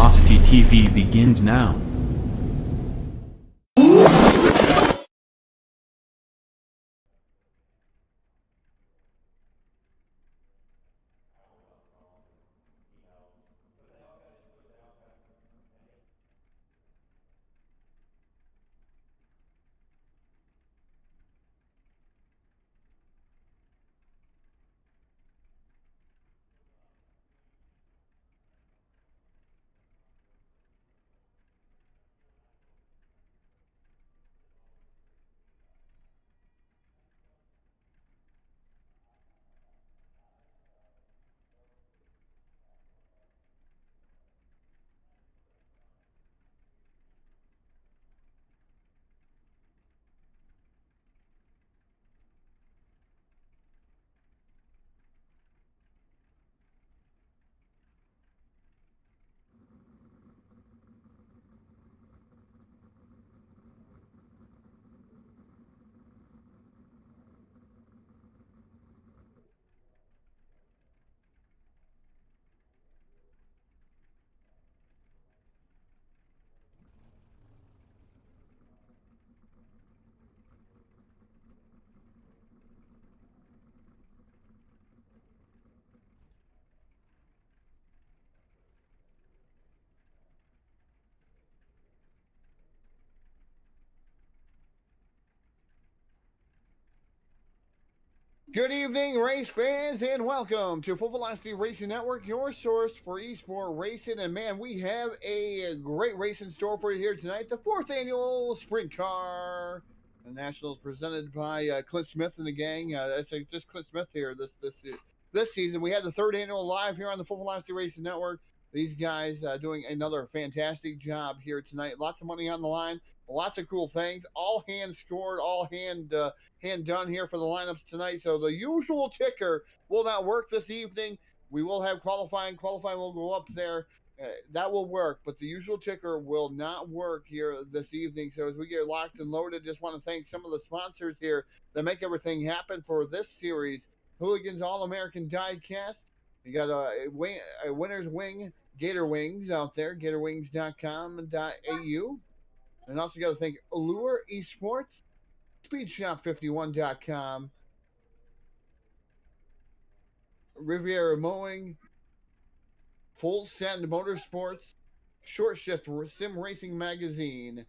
Velocity TV begins now. Good evening, race fans, and welcome to Full Velocity Racing Network, your source for eSport racing. And man, we have a great race in store for you here tonight. The 4th annual Sprintcar Nationals presented by Clint Smith and the gang. It's just Clint Smith here this season. We had the 3rd annual live here on the Full Velocity Racing Network. These guys doing another fantastic job here tonight. Lots of money on the line, lots of cool things. All hand scored, all hand done here for the lineups tonight. So the usual ticker will not work this evening. We will have qualifying. Qualifying will go up there. That will work, but the usual ticker will not work here this evening. So as we get locked and loaded, just want to thank some of the sponsors here that make everything happen for this series. Hooligans All-American Diecast. You got a winner's wing, Gator Wings out there, gatorwings.com.au. And also got to thank Allure Esports, SpeedShop51.com, Riviera Mowing, Full Send Motorsports, Short Shift Sim Racing Magazine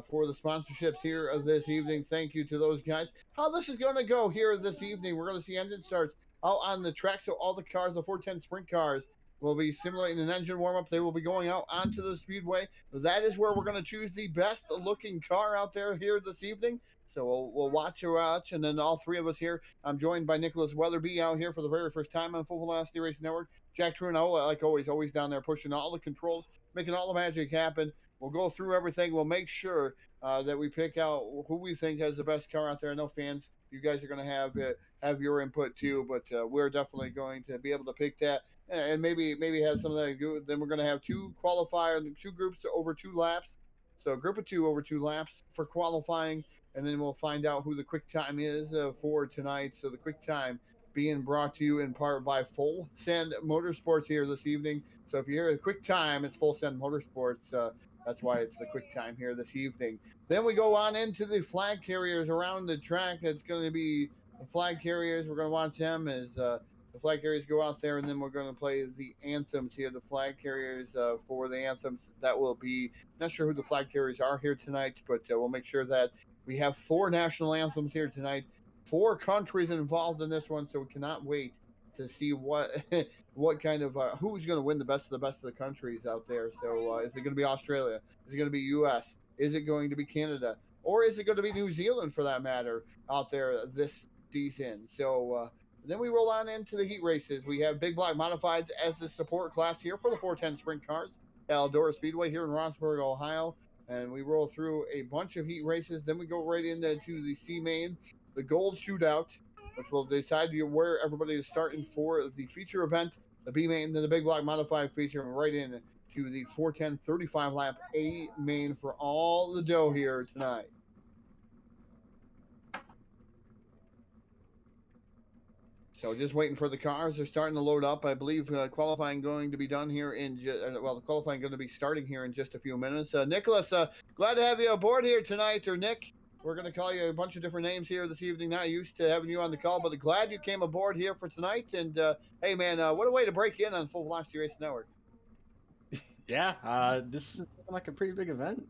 for the sponsorships here of this evening. Thank you to those guys. How this is going to go here this evening, we're going to see engine starts out on the track. So all the cars, the 410 sprint cars, will be simulating an engine warm-up. They will be going out onto the speedway. That is where we're going to choose the best looking car out there here this evening. So we'll watch, and then all three of us here. I'm joined by Nicholas Weatherby out here for the very first time on Full Velocity Racing Network. Jack Trudeau, like always down there pushing all the controls, making all the magic happen. We'll go through everything. We'll make sure that we pick out who we think has the best car out there. I know fans, you guys are going to have your input too, but we're definitely going to be able to pick that and maybe have some of that good. Then we're going to have two groups over 2 laps. So a group of 2 over 2 laps for qualifying, and then we'll find out who the quick time is for tonight. So the quick time being brought to you in part by Full Send Motorsports here this evening. So if you hear a quick time, it's Full Send Motorsports. That's why it's the quick time here this evening. Then we go on into the flag carriers around the track. It's going to be the flag carriers. We're going to watch them as the flag carriers go out there, and then we're going to play the anthems here. The flag carriers for the anthems. That will be, not sure who the flag carriers are here tonight, but we'll make sure that we have 4 national anthems here tonight. 4 countries involved in this one, so we cannot wait to see what kind of who's going to win the best of the countries out there. So is it going to be Australia? Is it going to be U.S.? Is it going to be Canada? Or is it going to be New Zealand, for that matter, out there this season? So then we roll on into the heat races. We have Big Block Modifieds as the support class here for the 410 Sprint Cars at Eldora Speedway here in Rossburg, Ohio. And we roll through a bunch of heat races. Then we go right into the C-Main, the Gold Shootout, which will decide where everybody is starting for the feature event, the B-Main, then the Big Block Modified feature, and right in to the 410 35-lap A-Main for all the dough here tonight. So just waiting for the cars. They're starting to load up. I believe qualifying going to be done here in well, the qualifying going to be starting here in just a few minutes. Nicholas, glad to have you aboard here tonight, or Nick. We're going to call you a bunch of different names here this evening. Not used to having you on the call, but glad you came aboard here for tonight. And hey, man, what a way to break in on Full Velocity Race Network. Yeah, this is like a pretty big event.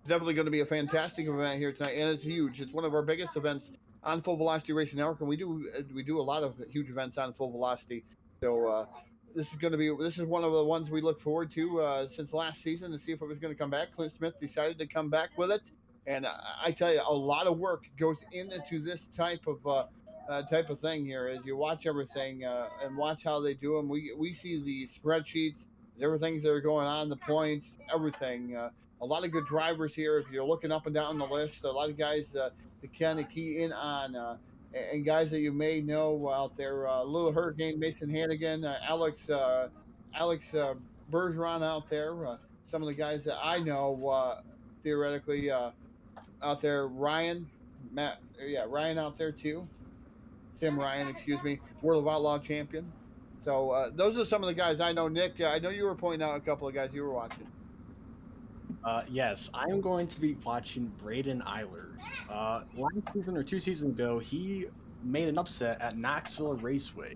It's definitely going to be a fantastic event here tonight, and it's huge. It's one of our biggest events on Full Velocity Racing Network, and we do a lot of huge events on Full Velocity. So this is one of the ones we look forward to since last season to see if it was going to come back. Clint Smith decided to come back with it, and I tell you, a lot of work goes into this type of thing here. As you watch everything and watch how they do them, we see the spreadsheets, everything that are going on, the points, everything. A lot of good drivers here. If you're looking up and down the list, a lot of guys to kind of key in on, and guys that you may know out there. Little Hurricane, Mason Hannigan, Alex Bergeron out there. Some of the guys that I know theoretically out there. Ryan out there too. Tim Ryan, excuse me, World of Outlaw champion. So those are some of the guys I know. Nick, I know you were pointing out a couple of guys you were watching. Yes, I'm going to be watching Braden Eiler. Last season or 2 seasons ago, he made an upset at Knoxville Raceway.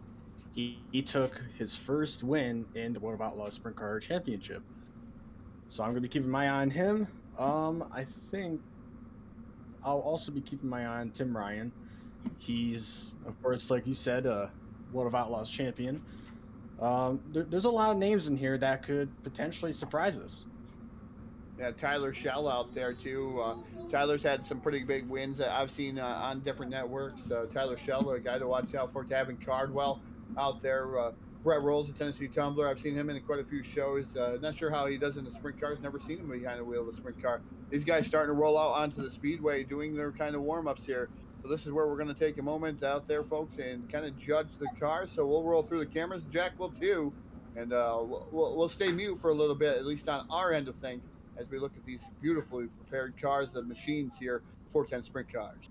He took his first win in the World of Outlaws Sprint Car Championship. So I'm going to be keeping my eye on him. I think I'll also be keeping my eye on Tim Ryan. He's, of course, like you said, a World of Outlaws champion. There's a lot of names in here that could potentially surprise us. Yeah, Tyler Shell out there too. Tyler's had some pretty big wins that I've seen on different networks. Tyler Shell, a guy to watch out for. Tavin Cardwell out there. Brett Rolls, the Tennessee Tumbler. I've seen him in quite a few shows. Not sure how he does in the sprint cars. Never seen him behind the wheel of a sprint car. These guys starting to roll out onto the speedway, doing their kind of warm ups here. So this is where we're going to take a moment out there, folks, and kind of judge the car. So we'll roll through the cameras. Jack will too, and we'll stay mute for a little bit, at least on our end of things, as we look at these beautifully prepared cars, the machines here, 410 sprint cars.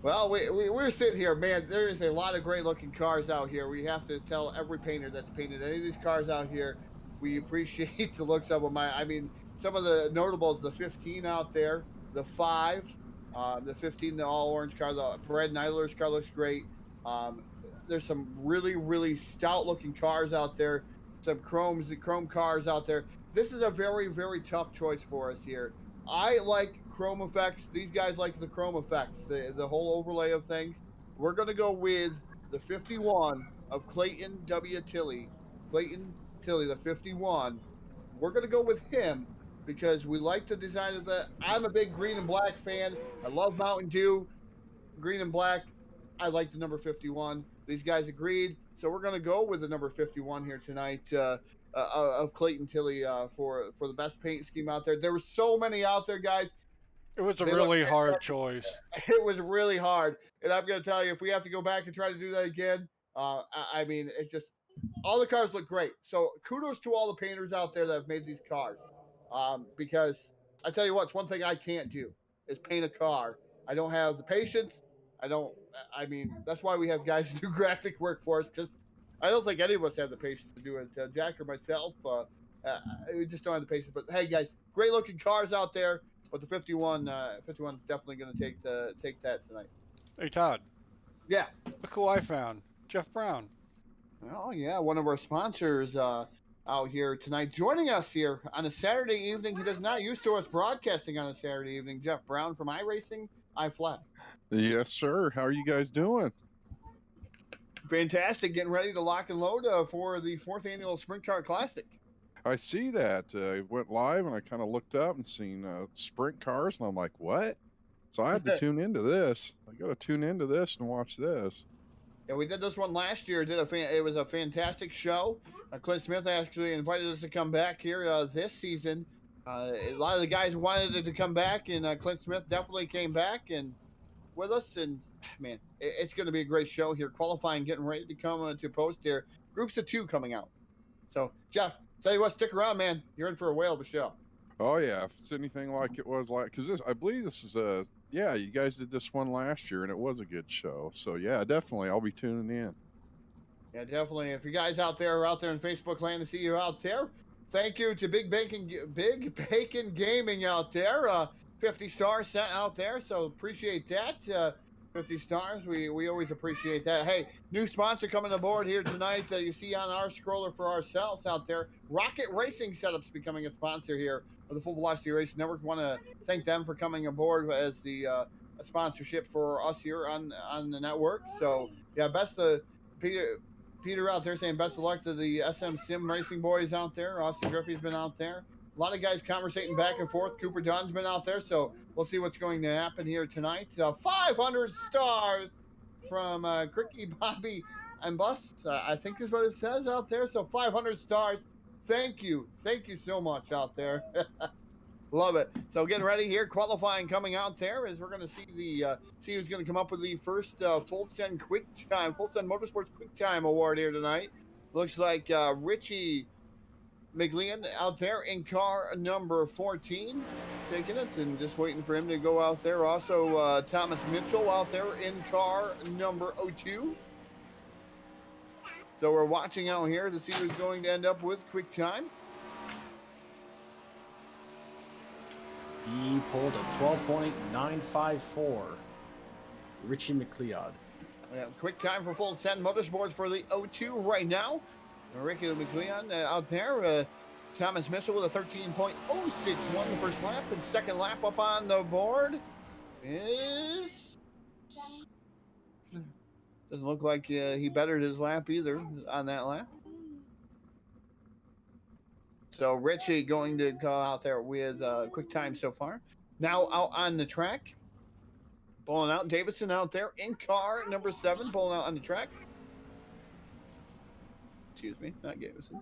Well, we're sitting here, man. There is a lot of great looking cars out here. We have to tell every painter that's painted any of these cars out here, we appreciate the looks of them. I mean, some of the notables, the 15 out there, the 5, the 15, the all orange car, the Brad Nyler's car looks great. Um, there's some really, really stout looking cars out there, some chrome cars out there. This is a very, very tough choice for us here. I like chrome effects. These guys like the chrome effects, the whole overlay of things. We're going to go with the 51 of Clayton W. Tilley. Clayton Tilley, the 51. We're going to go with him because we like the design of the. I'm a big green and black fan. I love Mountain Dew. Green and black. I like the number 51. These guys agreed. So we're going to go with the number 51 here tonight. Of Clayton Tilley for the best paint scheme out there. There were so many out there, guys. It was a really hard choice. It was really hard, and I'm going to tell you, if we have to go back and try to do that again, I mean, it just all the cars look great. So kudos to all the painters out there that have made these cars, because I tell you what, it's one thing I can't do is paint a car. I don't have the patience. I don't. I mean, that's why we have guys who do graphic work for us, because I don't think any of us have the patience to do it. Jack or myself, we just don't have the patience. But hey, guys, great looking cars out there. But the 51 is definitely going to take that tonight. Hey, Todd. Yeah. Look who I found. Jeff Brown. Oh, yeah. One of our sponsors out here tonight, joining us here on a Saturday evening. He does not used to us broadcasting on a Saturday evening. Jeff Brown from iRacing, iFlat. Yes, sir. How are you guys doing? Fantastic. Getting ready to lock and load for the 4th annual Sprintcar Classic. I see that. I went live and I kind of looked up and seen sprint cars, and I'm like, what? So I had to tune into this. I got to tune into this and watch this. Yeah, we did this one last year. It was a fantastic show. Clint Smith actually invited us to come back here this season. A lot of the guys wanted it to come back, and Clint Smith definitely came back and with us. And man, it's going to be a great show here. Qualifying, getting ready to come to post here. Groups of 2 coming out. So, Jeff, tell you what, stick around, man. You're in for a whale of a show. Oh yeah, if it's anything like it was because I believe this is yeah, you guys did this one last year and it was a good show. So yeah, definitely, I'll be tuning in. Yeah, definitely. If you guys out there are out there in Facebook land to see you out there, thank you to Big Bacon Gaming out there. 50 stars sent out there, so appreciate that. 50 stars, we always appreciate that. Hey, new sponsor coming aboard here tonight that you see on our scroller for ourselves out there. Rocket Racing Setups becoming a sponsor here of the Full Velocity Race Network. Want to thank them for coming aboard as the a sponsorship for us here on the network. So yeah, best of Peter out there saying best of luck to the SM Sim Racing boys out there. Austin Griffey's been out there. A lot of guys conversating back and forth. Cooper Dunn's been out there, so we'll see what's going to happen here tonight. 500 stars from Cricky, Bobby, and Bus. I think is what it says out there. So 500 stars. Thank you so much out there. Love it. So getting ready here, qualifying coming out there as we're going to see see who's going to come up with the first Full Send Motorsports Quick Time Award here tonight. Looks like Richie McLean out there in car number 14, taking it and just waiting for him to go out there. Also, Thomas Mitchell out there in car number 02. So we're watching out here to see who's going to end up with quick time. He pulled a 12.954. Richie McLeod. Yeah, quick time for Full Send Motorsports for the 02 right now. Ricky McLeon out there. Thomas Mitchell with a 13.061 the first lap, and second lap up on the board is doesn't look like he bettered his lap either on that lap. So Richie going to go out there with quick time so far. Now out on the track, pulling out Davidson out there in car number 7, pulling out on the track. Excuse me, not Davidson.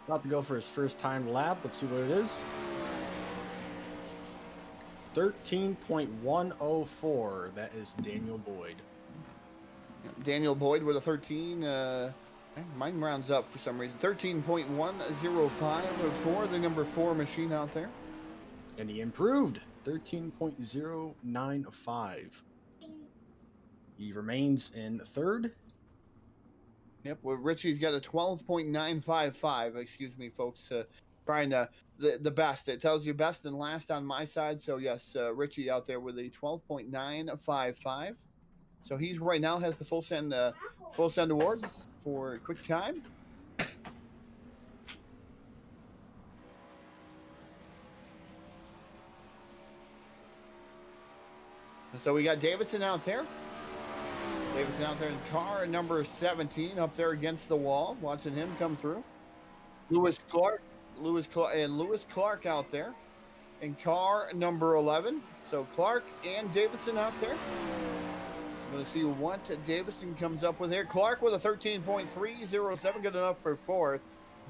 About to go for his first time lap. Let's see what it is. 13.104. That is Daniel Boyd. Daniel Boyd with a 13. Mine rounds up for some reason. 13.105 for the number 4 machine out there. And he improved 13.095. He remains in third. Yep, well, Richie's got a 12.955. Excuse me, folks. Trying to the best. It tells you best and last on my side. So yes, Richie out there with a 12.955. So he's right now has the full send award for quick time. So we got Davidson out there. Davidson out there in car number 17 up there against the wall, watching him come through. Lewis Clark out there in car number 11. So Clark and Davidson out there. We'll see what Davidson comes up with here. Clark with a 13.307, good enough for fourth.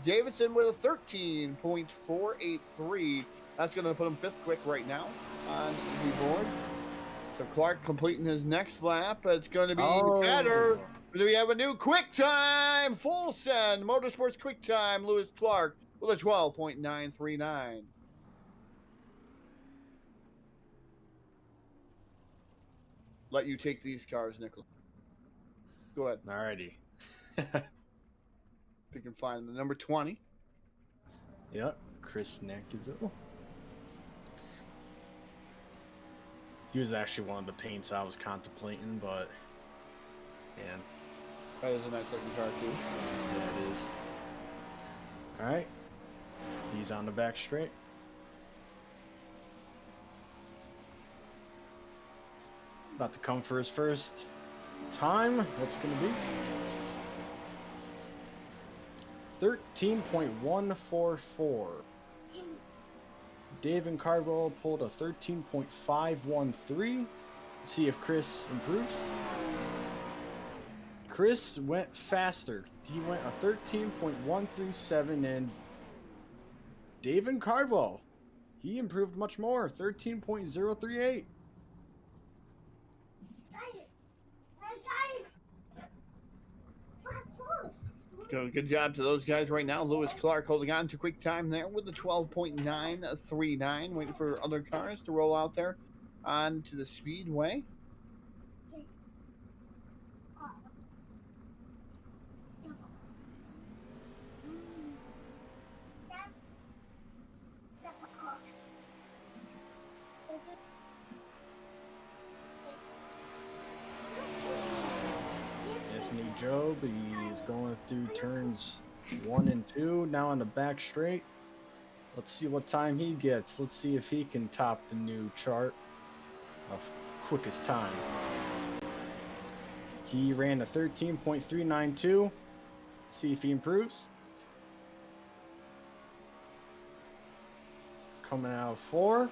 Davidson with a 13.483. That's going to put him fifth quick right now on the board. So Clark completing his next lap. It's going to be better. We have a new quick time, full send, Motorsports quick time, Lewis Clark with a 12.939. Let you take these cars, Nicholas. Go ahead. Alrighty. If you can find the number 20. Yep, Chris Nackiville. He was actually one of the paints I was contemplating, but yeah. That is a nice looking car too. Yeah, it is. Alright. He's on the back straight. About to come for his first time. What's it gonna be? 13.144. David Cardwell pulled a 13.513. See if Chris improves. Chris went faster. He went a 13.137, and David Cardwell, he improved much more, 13.038. Good job to those guys right now. Lewis Clark holding on to quick time there with the 12.939, waiting for other cars to roll out there onto the speedway. Job, he's going through turns 1 and 2, now on the back straight. Let's see what time he gets. Let's see if he can top the new chart of quickest time. He ran a 13.392. See if he improves. Coming out of 4.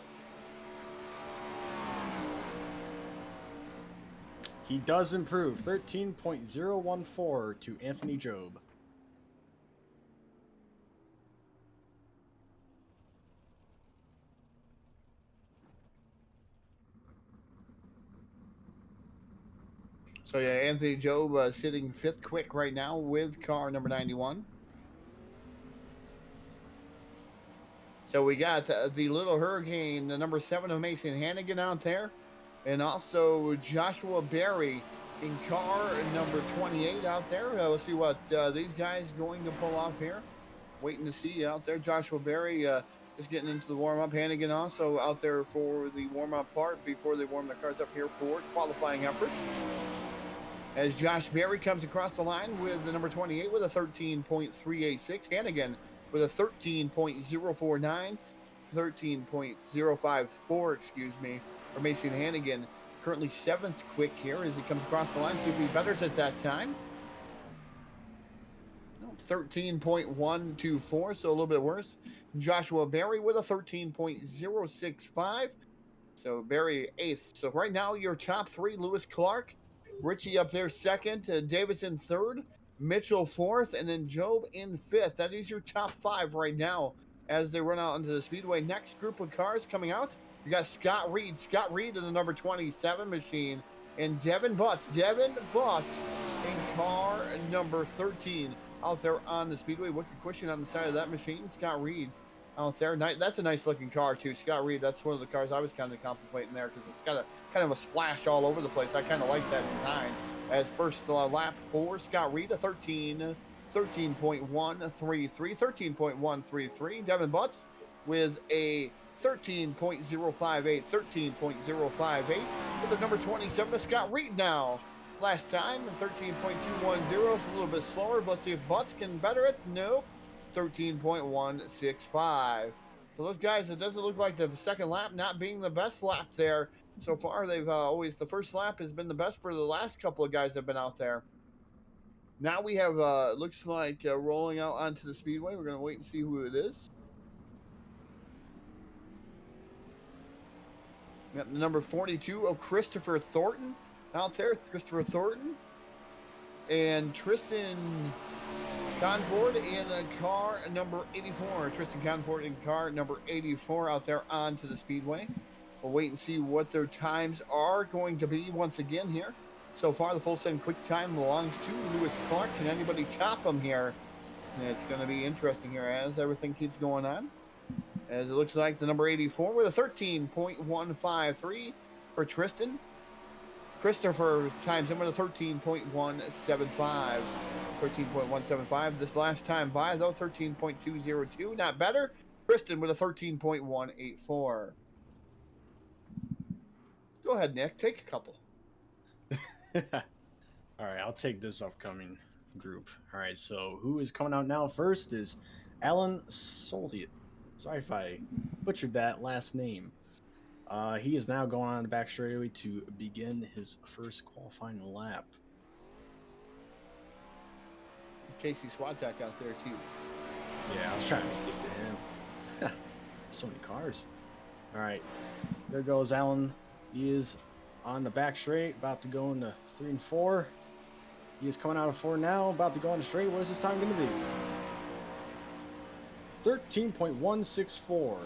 He does improve, 13.014 to Anthony Job. So yeah, Anthony Job sitting fifth quick right now with car number 91. So we got the Little Hurricane, the number 7 of Mason Hannigan out there. And also Joshua Berry in car number 28 out there. Let's see what these guys going to pull off here. Waiting to see out there. Joshua Berry just getting into the warm-up. Hannigan also out there for the warm-up part before they warm their cars up here for qualifying efforts. As Josh Berry comes across the line with the number 28 with a 13.386. Hannigan with a 13.049. 13.054, excuse me. For Mason Hannigan, currently 7th quick here as he comes across the line. See if he betters at that time. No, 13.124, so a little bit worse. Joshua Berry with a 13.065. So Berry 8th. So right now your top 3, Lewis Clark, Richie up there 2nd, Davidson 3rd, Mitchell 4th, and then Job in 5th. That is your top 5 right now as they run out onto the speedway. Next group of cars coming out, you got Scott Reed in the number 27 machine, and Devin Butts in car number 13 out there on the speedway. Wicked Cushion on the side of that machine. Scott Reed out there. That's a nice looking car too. Scott Reed, that's one of the cars I was kind of contemplating there because it's got a kind of a splash all over the place. I kind of like that design. As first lap for Scott Reed, a 13.133. Devin Butts with a 13.058. With the number 27 of Scott Reed now. Last time, 13.210, a little bit slower. Let's see if Butts can better it. Nope. 13.165. So those guys, it doesn't look like the second lap not being the best lap there. So far, they've always, the first lap has been the best for the last couple of guys that have been out there. Now we have, looks like rolling out onto the speedway. We're going to wait and see who it is. We got the number 42 of Christopher Thornton out there. Christopher Thornton. And Tristan Conford in car number 84. Tristan Conford in car number 84 out there onto the speedway. We'll wait and see what their times are going to be once again here. So far, the full send quick time belongs to Lewis Clark. Can anybody top him here? It's going to be interesting here as everything keeps going on. As it looks like the number 84 with a 13.153 for Tristan. Christopher times him with a 13.175. 13.175. This last time by, though, 13.202. Not better. Tristan with a 13.184. Go ahead, Nick. Take a couple. All right, I'll take this upcoming group. All right, so who is coming out now first is Alan Soliot. Sorry if I butchered that last name. He is now going on the back straightaway to begin his first qualifying lap. Casey Swatek out there, too. Yeah, I was trying to get to him. So many cars. All right, there goes Alan. He is on the back straight, about to go into 3 and 4. He is coming out of 4 now, about to go on the straight. What is his time going to be? 13.164.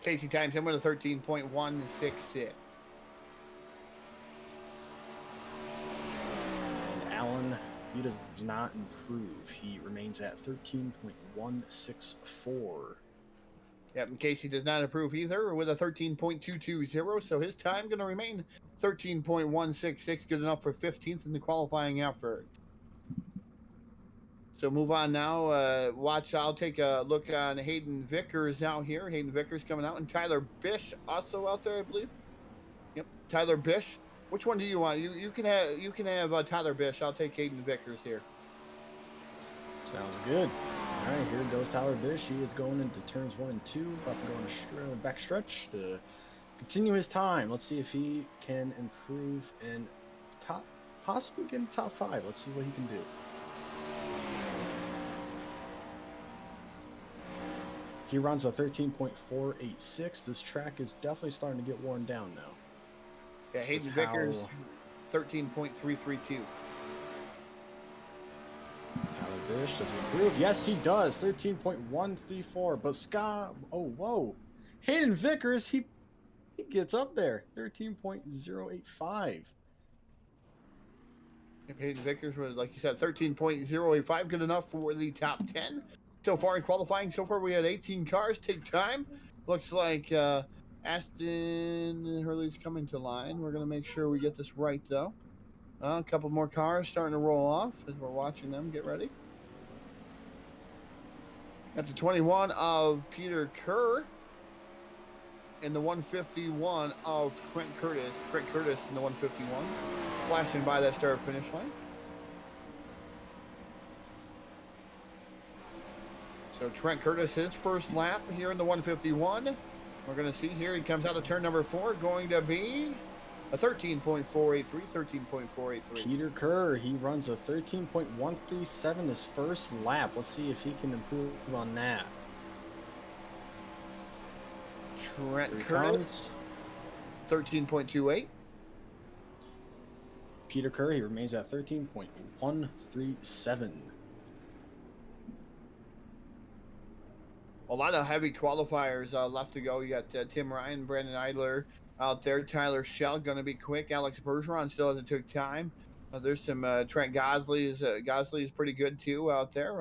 Casey times him with a 13.166. And Alan, he does not improve. He remains at 13.164. Yep, and Casey does not improve either with a 13.220, so his time going to remain 13.166, good enough for 15th in the qualifying effort. So move on now. I'll take a look on Hayden Vickers out here. Hayden Vickers coming out, and Tyler Bish also out there, I believe. Yep, Tyler Bish. Which one do you want? You can have Tyler Bish. I'll take Hayden Vickers here. Sounds good. All right, here goes Tyler Bish. He is going into turns 1 and 2, about to go on a back stretch to continue his time. Let's see if he can improve and possibly get in top 5. Let's see what he can do. He runs a 13.486. This track is definitely starting to get worn down now. Yeah, Hayden Vickers, 13.332. Tyler Bish, does he improve? Yes, he does. 13.134. But Scott, oh, whoa. Hayden Vickers, he gets up there. 13.085. Hayden Vickers was, like you said, 13.085, good enough for the top 10. So far in qualifying, we had 18 cars take time. Looks like Aston Hurley's coming to line. We're going to make sure we get this right, though. A couple more cars starting to roll off as we're watching them get ready. Got the 21 of Peter Kerr and the 151 of Trent Curtis. Trent Curtis in the 151. Flashing by that start-finish line. So Trent Curtis, his first lap here in the 151. We're going to see here, he comes out of turn number 4, going to be a 13.483, 13.483. Peter Kerr, he runs a 13.137 his first lap. Let's see if he can improve on that. Trent Curtis, 13.28. Peter Kerr, he remains at 13.137. A lot of heavy qualifiers left to go. You got Tim Ryan, Brandon Idler out there. Tyler Schell going to be quick. Alex Bergeron still hasn't took time. There's some Trent Gosley. Gosley is pretty good too out there.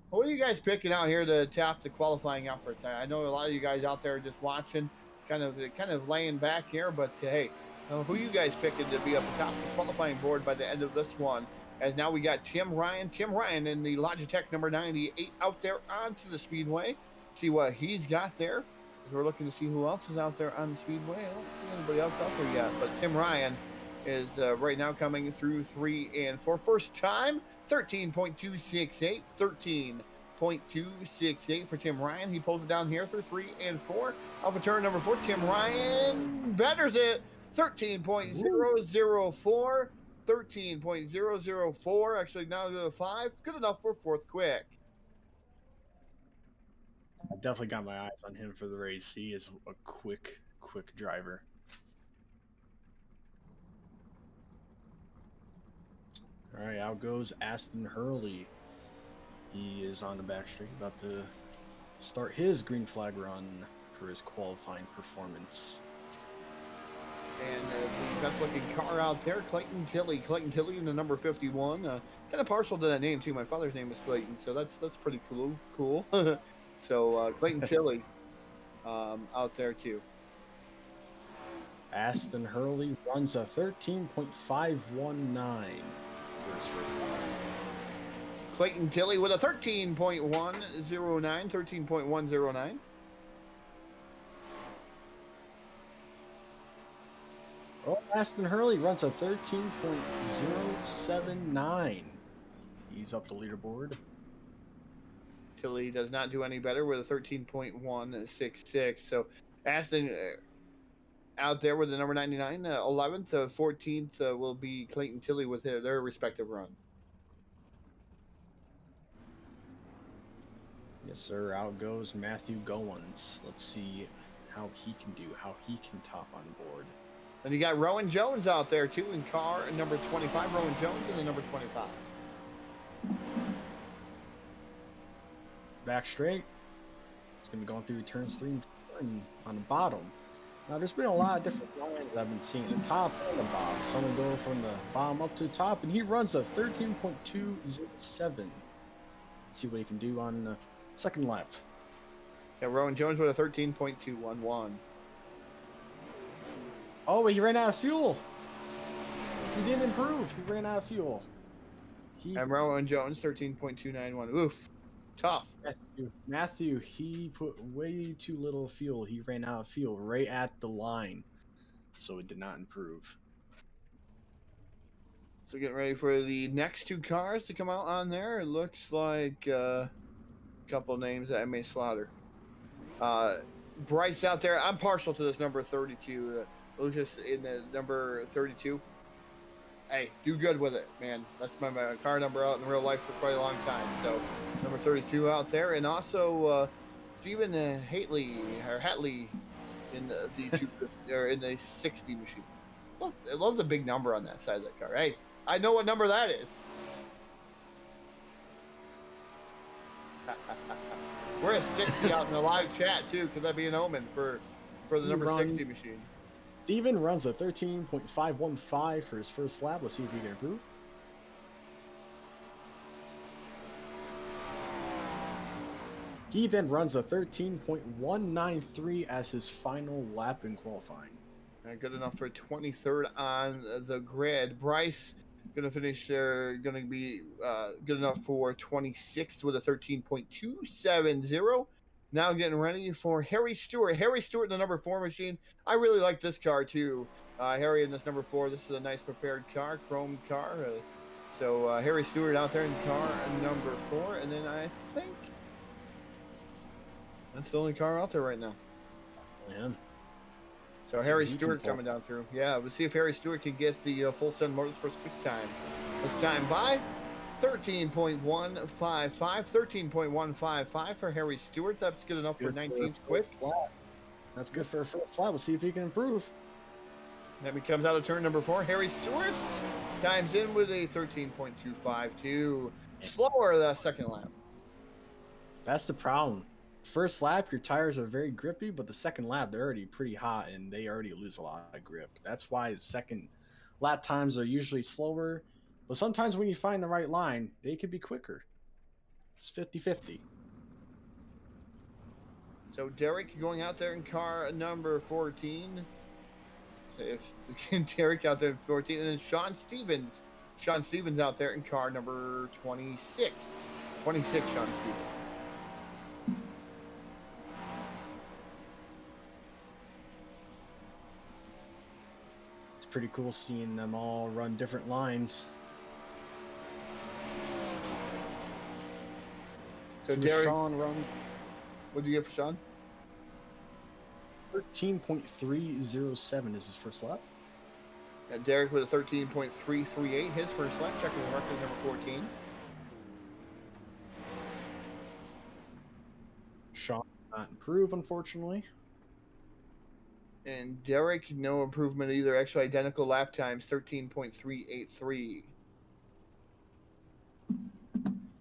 What are you guys picking out here to tap the qualifying efforts? I know a lot of you guys out there just watching, kind of laying back here. But hey, who are you guys picking to be up top the qualifying board by the end of this one? As now we got Tim Ryan in the Logitech number 98 out there onto the Speedway. See what he's got there. We're looking to see who else is out there on the Speedway. I don't see anybody else out there yet, but Tim Ryan is right now coming through 3 and 4. First time, 13.268. 13.268 for Tim Ryan. He pulls it down here through 3 and 4. Off of turn number 4, Tim Ryan betters it. 13.004. 13.004. Actually, now to the 5. Good enough for fourth quick. I definitely got my eyes on him for the race. He is a quick driver. All right, out goes Aston Hurley. He is on the back straight, about to start his green flag run for his qualifying performance. And the best looking car out there, Clayton Tilley. Clayton Tilley in the number 51. Kind of partial to that name too. My father's name is Clayton, so that's pretty cool. So Clayton Tilley out there too. Aston Hurley runs a 13.519 for his first one. Clayton Tilley with a 13.109. 13.109. Oh, Aston Hurley runs a 13.079. He's up the leaderboard. Tilley does not do any better with a 13.166. So Aston out there with the number 99, 11th, 14th will be Clayton Tilley with their respective run. Yes, sir. Out goes Matthew Goins. Let's see how he can do, how he can top on board. And you got Rowan Jones out there too in car number 25. Rowan Jones in the number 25. Back straight. It's going to be going through turns 3 and 4 and on the bottom. Now, there's been a lot of different lines I've been seeing, the top and the bottom. Some will go from the bottom up to the top, and he runs a 13.207. Let's see what he can do on the second lap. Yeah, Rowan Jones with a 13.211. Oh, but he ran out of fuel. He didn't improve. He ran out of fuel. And Rowan Jones, 13.291. Oof. Tough. Matthew, he put way too little fuel. He ran out of fuel right at the line, so it did not improve. So getting ready for the next two cars to come out on there. It looks like a couple names that I may slaughter. Bryce out there. I'm partial to this number 32. Lucas in the number 32. Hey, do good with it, man. That's my car number out in real life for quite a long time. So, number 32 out there. And also, Stephen Hatley in the or in the 60 machine. I love the big number on that side of that car. Hey, I know what number that is. We're at 60 out in the live chat, too. Could that be an omen for the number 60 machine? Steven runs a 13.515 for his first lap. Let's see if he can improve. He then runs a 13.193 as his final lap in qualifying. Good enough for 23rd on the grid. Bryce going to finish there, going to be good enough for 26th with a 13.270. Now getting ready for Harry Stewart. Harry Stewart in the number 4 machine. I really like this car too. Harry in this number 4. This is a nice prepared car, chrome car. So Harry Stewart out there in car number 4. And then I think that's the only car out there right now. Yeah. So Harry Stewart coming down through. Yeah, we'll see if Harry Stewart can get the Full Send Motorsports quick time. This time by 13.155. 13.155 for Harry Stewart. That's good enough for 19th quick. That's good for a first lap. We'll see if he can improve. That comes out of turn number 4. Harry Stewart times in with a 13.252. Slower the second lap. That's the problem. First lap, your tires are very grippy, but the second lap, they're already pretty hot and they already lose a lot of grip. That's why the second lap times are usually slower, but sometimes when you find the right line, they could be quicker. It's 50-50. So Derek going out there in car number 14. If Derek out there in 14, and then Sean Stevens. Sean Stevens out there in car number 26. 26, Sean Stevens. It's pretty cool seeing them all run different lines. So So Derek, Sean run what do you get for Sean? 13.307 is his first lap. Derek with a 13.338, his first lap, checking the record number 14. Sean did not improve, unfortunately. And Derek, no improvement either. Actually, identical lap times, 13.383.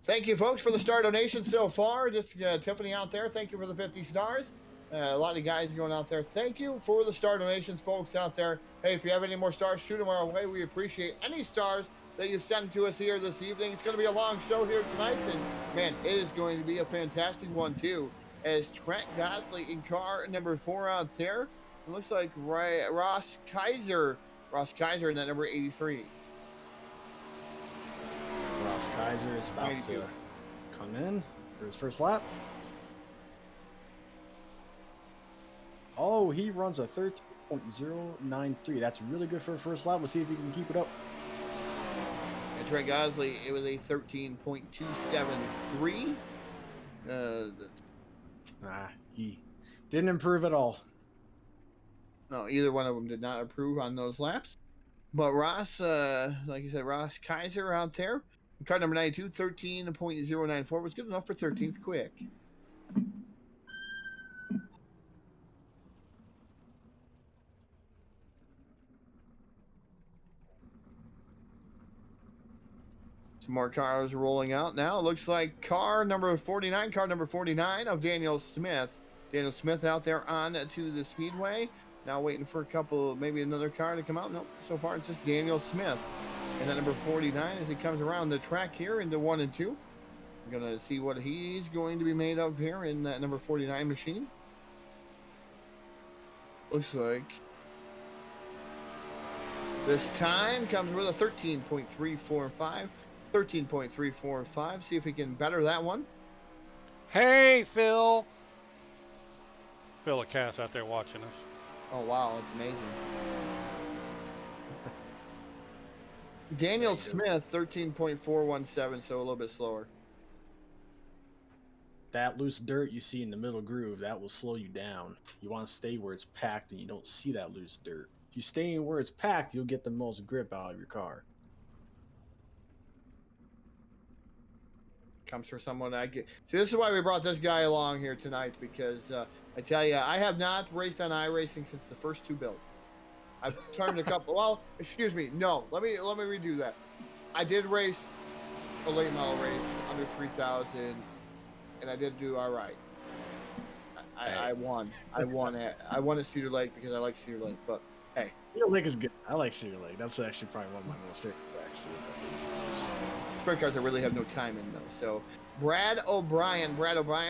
Thank you, folks, for the star donation so far. Just Tiffany out there, thank you for the 50 stars. A lot of guys going out there. Thank you for the star donations, folks out there. Hey, if you have any more stars, shoot them our way. We appreciate any stars that you send to us here this evening. It's going to be a long show here tonight, and man, it is going to be a fantastic one too. As Trent Gosley in car number 4 out there. It looks like Ross Kaiser in that number 83. Ross Kaiser is about to come in for his first lap. Oh, he runs a 13.093. That's really good for a first lap. We'll see if he can keep it up. And Trent Gosley, it was a 13.273. He didn't improve at all. No, either one of them did not improve on those laps. But Ross, like you said, Ross Kaiser out there. Car number 92, 13.094 was good enough for 13th quick. Some more cars rolling out now. It looks like car number 49 of Daniel Smith. Daniel Smith out there on to the Speedway. Now waiting for a couple, maybe another car to come out. Nope, so far it's just Daniel Smith. And that number 49 as he comes around the track here into 1 and 2. We're going to see what he's going to be made of here in that number 49 machine. Looks like this time comes with a 13.345. 13.345. See if we can better that one. Hey, Phil. Phil the cat's out there watching us. Oh, wow. That's amazing. Daniel Smith, 13.417, so a little bit slower. That loose dirt you see in the middle groove, that will slow you down. You want to stay where it's packed and you don't see that loose dirt. If you stay where it's packed, you'll get the most grip out of your car. Comes for someone I get. See, this is why we brought this guy along here tonight, because I tell you, I have not raced on iRacing since the first 2 builds. I've turned a couple. Well, excuse me. No, let me redo that. I did race a late model race under 3,000, and I did do all right. I won. I won at Cedar Lake because I like Cedar Lake. But hey, Cedar Lake is good. I like Cedar Lake. That's actually probably one of my most favorite tracks. sprint cars I really have no time in though. So Brad O'Brien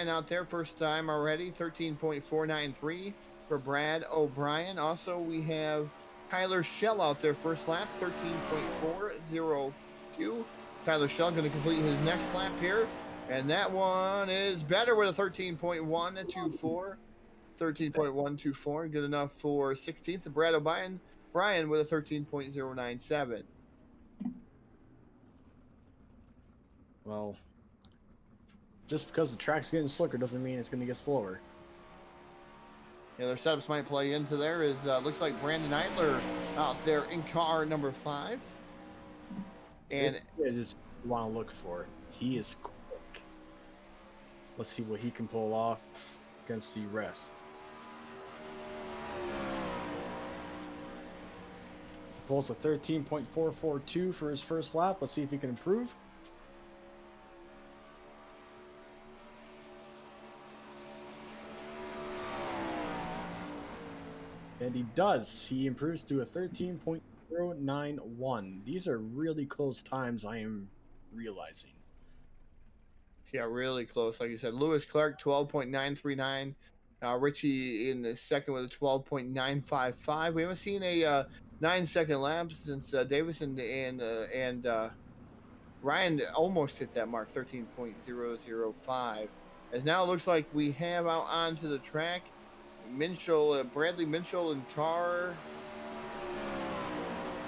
out there, first time already, 13.493 for Brad O'Brien. Also, we have Tyler Schell out there, first lap, 13.402. Tyler Schell going to complete his next lap here, and that one is better with a 13.124. 13.124, good enough for 16th. Brad O'Brien with a 13.097. Well, just because the track's getting slicker doesn't mean it's going to get slower. Yeah, their setups might play into there. Is looks like Brandon Eitler out there in car number 5. And it is you want to look for. He is quick. Let's see what he can pull off against the rest. Pulls a 13.442 for his first lap. Let's see if he can improve. And he does. He improves to a 13.091. These are really close times, I am realizing. Yeah, really close. Like you said, Lewis Clark, 12.939. Richie in the second with a 12.955. We haven't seen a 9-second lap since Davison and Ryan almost hit that mark, 13.005. As now it looks like we have out onto the track Minshall, Bradley Minshall in car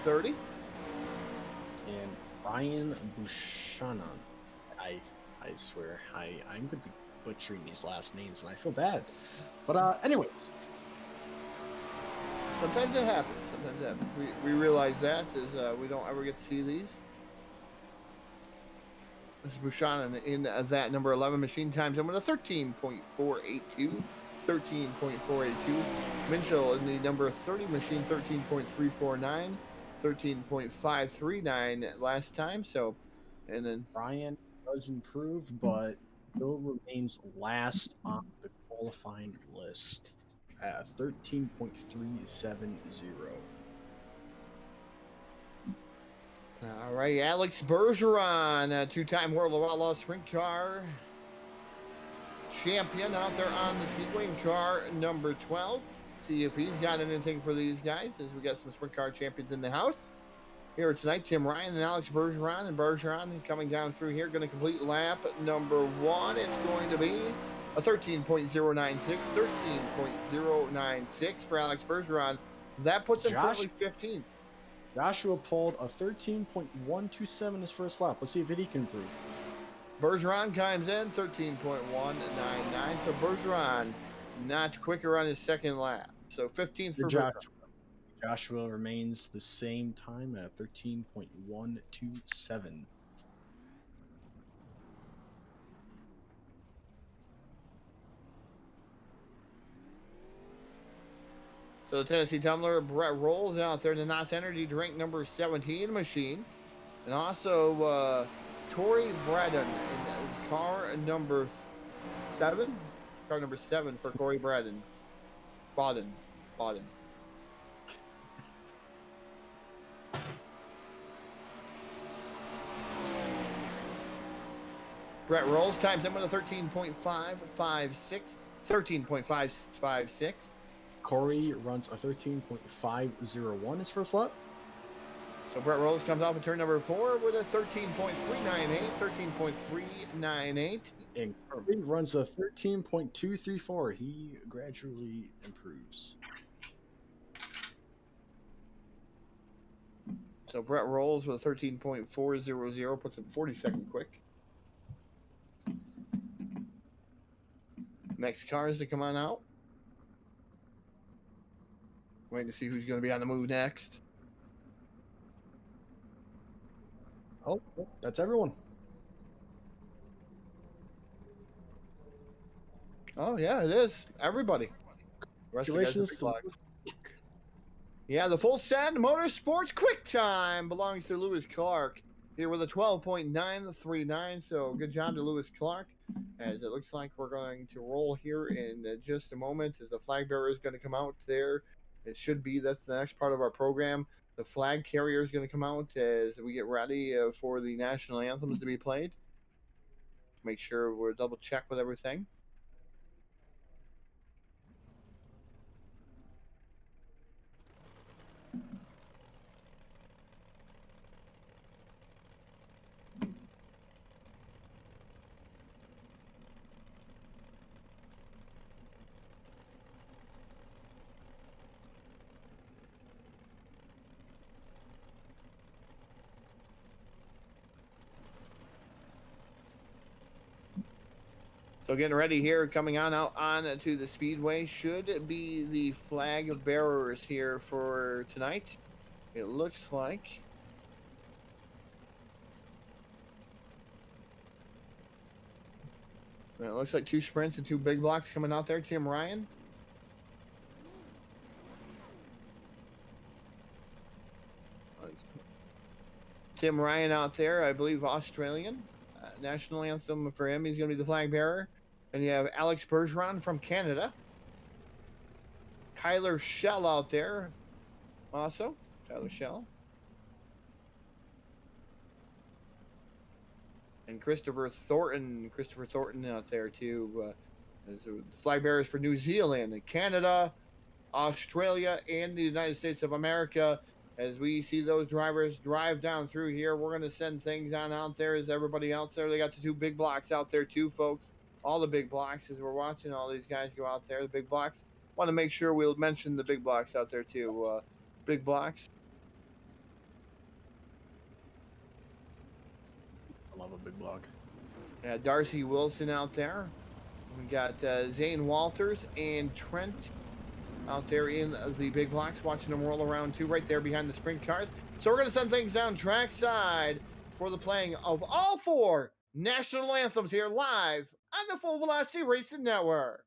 30. And Ryan Buchanan. I swear, I'm going to be butchering these last names, and I feel bad. But anyways. Sometimes it happens. Sometimes it happens. We realize that as we don't ever get to see these. This is Buchanan in that number 11 machine times. I'm with a 13.482. 13.482. Minshall in the number 30 machine, 13.349. 13.539 last time. So, and then Ryan does improve, but still remains last on the qualifying list at 13.370. all right, Alex Bergeron, two-time World of Outlaws Sprint Car champion out there on the Speedway in car number 12. See if he's got anything for these guys, as we got some Sprint Car champions in the house here tonight. Tim Ryan and Alex Bergeron, and Bergeron coming down through here, going to complete lap number 1. It's going to be a 13.096, 13.096 for Alex Bergeron. That puts him currently 15th. Joshua pulled a 13.127 his first lap. Let's see if he can improve. Bergeron comes in 13.199. So Bergeron not quicker on his second lap. So 15th for Bergeron. Joshua remains the same time at 13.127. So the Tennessee Tumbler, Brett Rolls out there in the Knott's Energy drink number 17 machine. And also Corey Braden in car number 7. Car number 7 for Corey Braden. Baden. Brett Rolls times him with a 13.556. 13.556. Corey runs a 13.501 his first lap. So Brett Rolls comes off of turn number 4 with a 13.398. 13.398. And Corey runs a 13.234. He gradually improves. So Brett Rolls with a 13.400, puts him 42nd quick. Next cars to come on out. Waiting to see who's going to be on the move next. Oh, that's everyone. Oh, yeah, it is. Everybody. Congratulations. Yeah, the full send Motorsports Quick Time belongs to Lewis Clark here with a 12.939. So good job to Lewis Clark, as it looks like we're going to roll here in just a moment as the flag bearer is going to come out there. It should be, that's the next part of our program. The flag carrier is going to come out as we get ready for the national anthems to be played. Make sure we're double check with everything. So getting ready here, coming on out on to the Speedway should be the flag bearers here for tonight. It looks like. It looks like 2 sprints and 2 big blocks coming out there. Tim Ryan. Tim Ryan out there, I believe Australian. National anthem for him. He's going to be the flag bearer. And you have Alex Bergeron from Canada. Tyler Shell out there. Also, Tyler Shell. And Christopher Thornton out there too. The flag bearers for New Zealand, Canada, Australia, and the United States of America. As we see those drivers drive down through here, we're going to send things on out there as everybody else there. They got the 2 big blocks out there too, folks. All the big blocks as we're watching all these guys go out there. The big blocks. Want to make sure we'll mention the big blocks out there too. Big blocks. I love a big block. Darcy Wilson out there. We got Zane Walters and Trent out there in the big blocks, watching them roll around too, right there behind the sprint cars. So we're going to send things down trackside for the playing of all 4 national anthems here live on the Full Velocity Racing Network.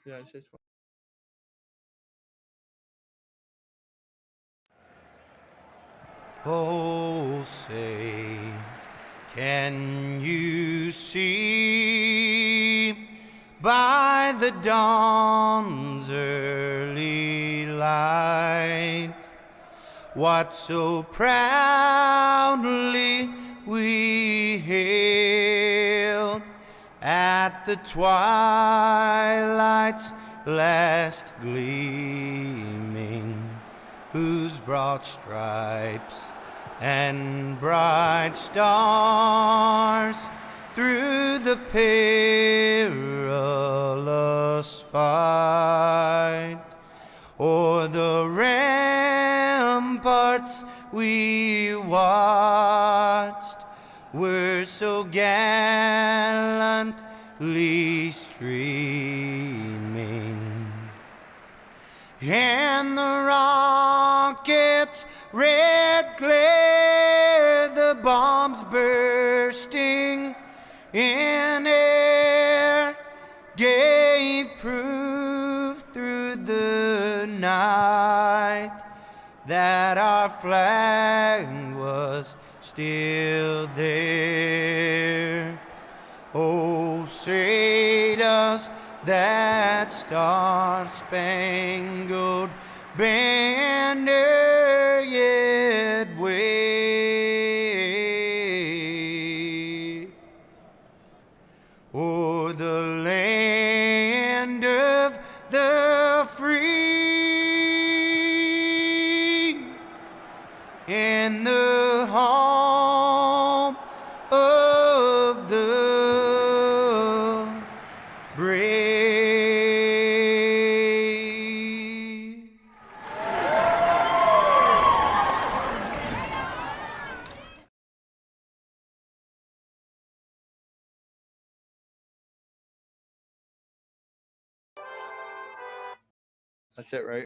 United States. Oh, say, can you see by the dawn's early light what so proudly we hailed at the twilight's last gleaming, whose broad stripes and bright stars through the perilous fight o'er the ramparts we watched were so gallantly streaming, and the rockets' red glare, the bombs bursting in air, gave proof through the night that our flag was still there. Oh, say does that star-spangled banner yet wave o'er the land of the free and the home of the brave? That's it, right?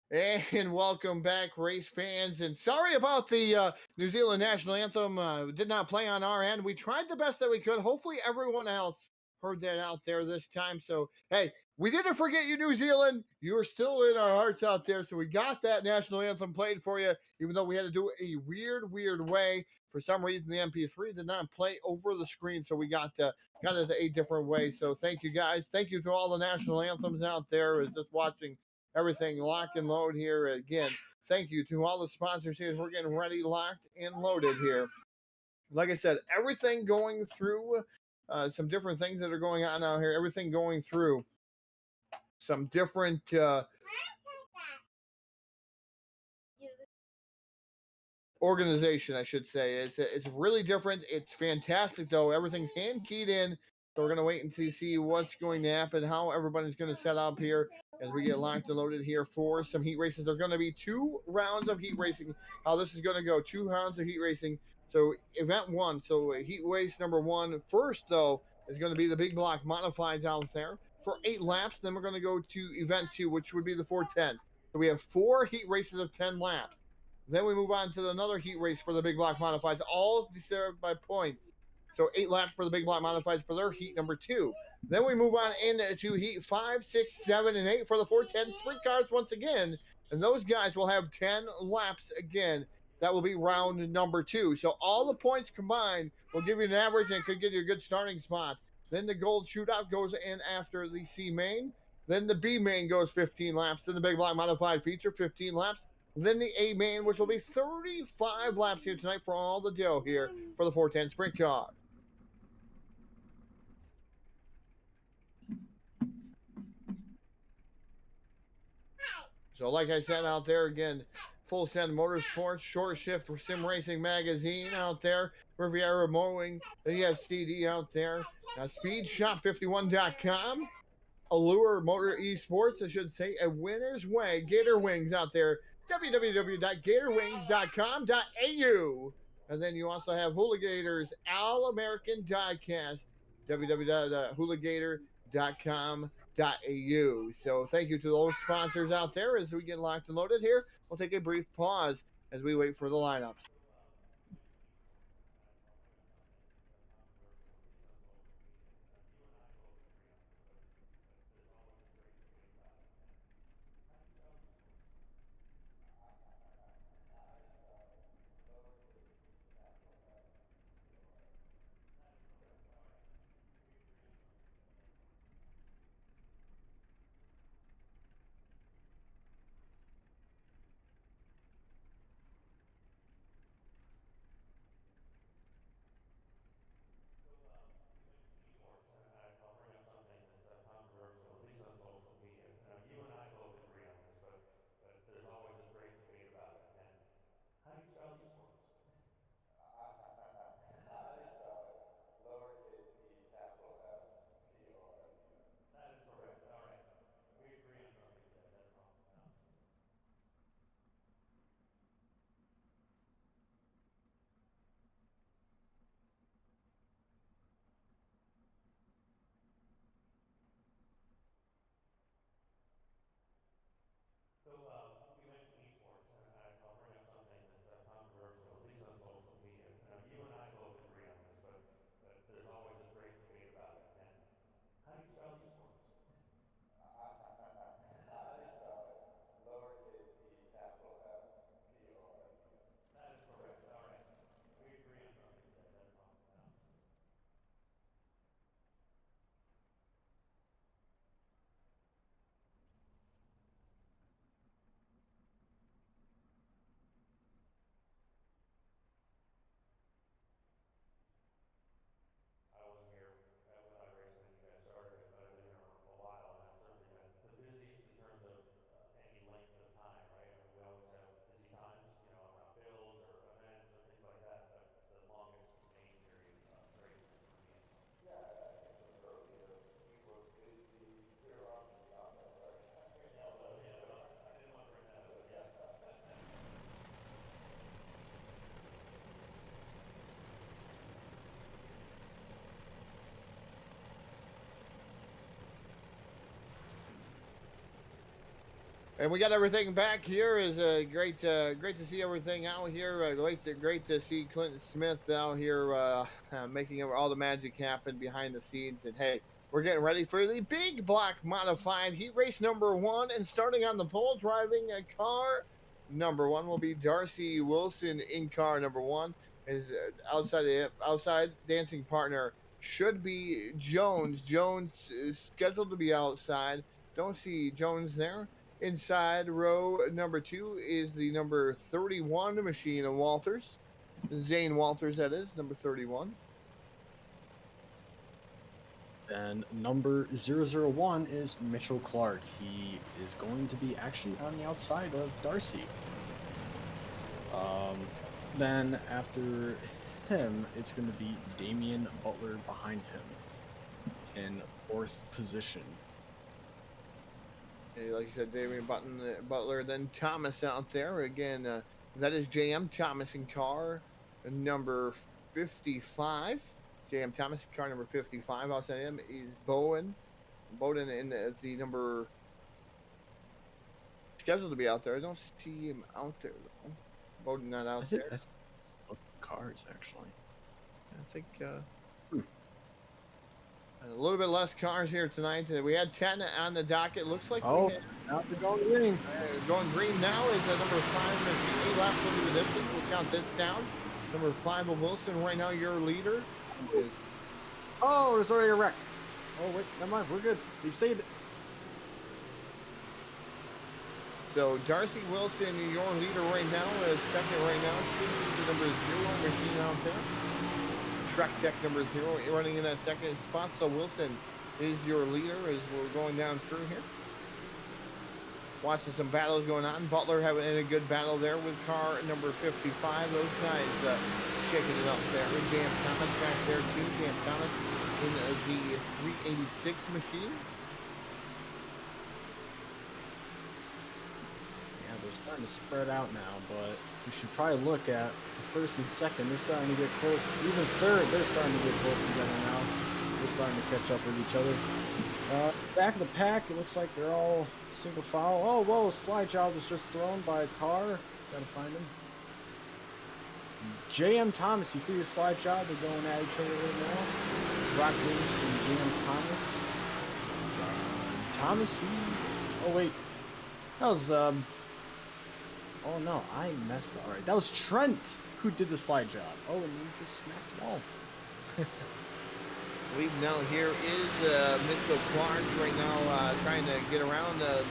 And welcome back, race fans. And sorry about the New Zealand national anthem. Did not play on our end. We tried the best that we could. Hopefully, everyone else heard that out there this time. So, hey, we didn't forget you, New Zealand. You are still in our hearts out there. So, we got that national anthem played for you, even though we had to do it a weird way For some reason, the MP3 did not play over the screen, so we got it 8 different ways. So thank you guys. Thank you to all the national anthems out there. Is just watching everything lock and load here again. Thank you to all the sponsors here. We're getting ready, locked and loaded here. Like I said, everything going through some different things that are going on out here. Everything going through some different organization, I should say. It's really different. It's fantastic, though. Everything's hand keyed in. So we're going to wait and see what's going to happen, how everybody's going to set up here as we get locked and loaded here for some heat races. There are going to be 2 rounds of heat racing. How this is going to go, 2 rounds of heat racing. So event 1, so heat race number 1 first, though, is going to be the big block modifieds out there for 8 laps. Then we're going to go to event 2, which would be the 410. So we have 4 heat races of 10 laps. Then we move on to another heat race for the big block modifieds, all decided by points. So 8 laps for the big block modifieds for their heat number 2. Then we move on into heat 5, 6, 7, and 8 for the 410 sprint cars once again. And those guys will have 10 laps again. That will be round number 2. So all the points combined will give you an average and could give you a good starting spot. Then the gold shootout goes in after the C main. Then the B main goes 15 laps. Then the big block modified feature, 15 laps. Then the A main, which will be 35 laps here tonight for all the dough here for the 410 sprint car. So like I said out there again, Full Send Motorsports, Short Shift Sim Racing Magazine out there, Riviera Mowing, the FCD out there, SpeedShop51.com, Allure Motor Esports, I should say, a Winner's Way, Gator Wings out there, www.gatorwings.com.au. And then you also have Hooligators All American Diecast, www.hooligator.com.au. So thank you to those sponsors out there as we get locked and loaded here. We'll take a brief pause as we wait for the lineups. And we got everything back here. Is great to see everything out here. Great to see Clinton Smith out here making all the magic happen behind the scenes. And hey, we're getting ready for the big block modified heat race number 1. And starting on the pole, driving a car number 1 will be Darcy Wilson in car number 1. His outside dancing partner should be Jones. Jones is scheduled to be outside. Don't see Jones there. Inside row number 2 is the number 31 machine of Walters. Zane Walters, that is, number 31. And number 001 is Mitchell Clark. He is going to be actually on the outside of Darcy. Then after him, it's going to be Damian Butler behind him in 4th position. Like you said, Damian Butler, then Thomas out there. Again, that is JM Thomas in car number 55. JM Thomas in car number 55. Outside him is Bowden. Bowden in the number scheduled to be out there. I don't see him out there though. Bowden not out there. That's cars actually. I think a little bit less cars here tonight. We had 10 on the docket. Looks like now they're going green. Going green now is number 5 machine. 8 laps into the distance. We'll count this down. Number 5 of Wilson right now, your leader is. Oh, there's already a wreck. Oh wait, never mind. We're good. You saved it. So Darcy Wilson, your leader right now, is second right now. Should be the number 0 machine out there. Trek Tech number 0 running in that second spot. So Wilson is your leader as we're going down through here. Watching some battles going on. Butler having a good battle there with car number 55. Those guys shaking it up there. Jam Thomas back there too. Jam Thomas in the 386 machine. They're starting to spread out now, but we should probably look at the 1st and 2nd. They're starting to get close. Even 3rd, they're starting to get close together now. They're starting to catch up with each other. Back of the pack, it looks like they're all single file. Oh, whoa, slide job was just thrown by a car. Gotta find him. JM Thomas, he threw a slide job. They're going at each other right now. Brock Lewis and JM Thomas. Thomas, oh wait. That was, oh no, I messed up. Alright, that was Trent who did the slide job. Oh, and you just smacked the wall. Leading out here is Mitchell Clark right now trying to get around the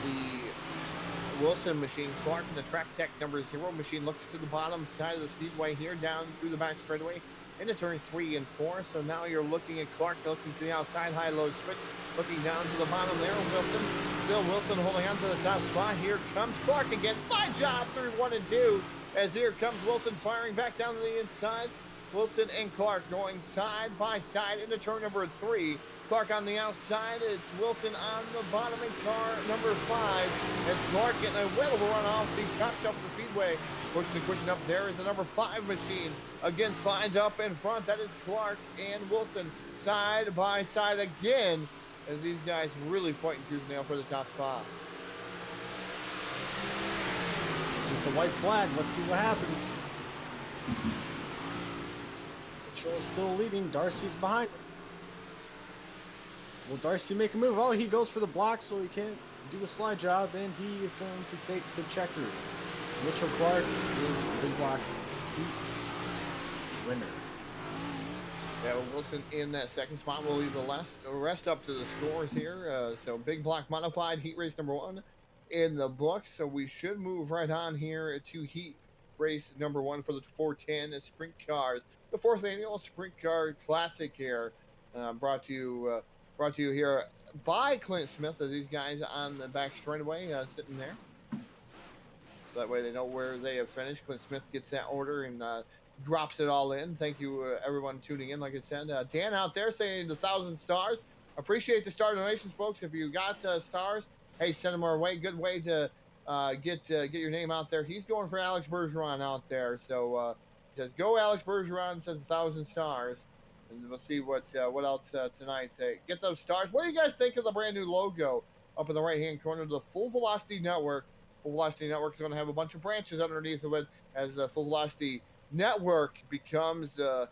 Wilson machine. Clark in the Track Tech number 0 machine looks to the bottom side of the speedway here, down through the back straightaway into turn 3 and 4. So now you're looking at Clark looking to the outside, high-low switch, looking down to the bottom there. Wilson, still Wilson holding on to the top spot. Here comes Clark again. Slide job through 1 and 2. As here comes Wilson firing back down to the inside. Wilson and Clark going side by side into turn number 3. Clark on the outside. It's Wilson on the bottom in car number 5. As Clark getting a well run off the top shelf of the speedway. Pushing the cushion up there is the number 5 machine. Again, slides up in front. That is Clark and Wilson side by side again. As these guys really fighting tooth and nail for the top spot. This is the white flag. Let's see what happens. Mitchell is still leading. Darcy's behind him. Will Darcy make a move? Oh, he goes for the block, so he can't do a slide job, and he is going to take the checker. Mitchell Clark is the block winner. Yeah, Wilson in that second spot. We'll leave the rest up to the scores here. So big block modified heat race number 1 in the books. So we should move right on here to heat race number 1 for the 410 Sprint Cars, the 4th annual Sprint Car Classic here, brought to you here by Clint Smith, as these guys on the back straightaway sitting there. So that way they know where they have finished. Clint Smith gets that order and drops it all in. Thank you, everyone tuning in. Like I said, Dan out there saying the 1,000 stars. Appreciate the star donations, folks. If you got stars, hey, send them our way. Good way to get your name out there. He's going for Alex Bergeron out there. So says go Alex Bergeron, says 1,000 stars. And we'll see what else tonight. Get those stars. What do you guys think of the brand new logo up in the right-hand corner of the Full Velocity Network? Full Velocity Network is going to have a bunch of branches underneath of it as the Full Velocity Network becomes a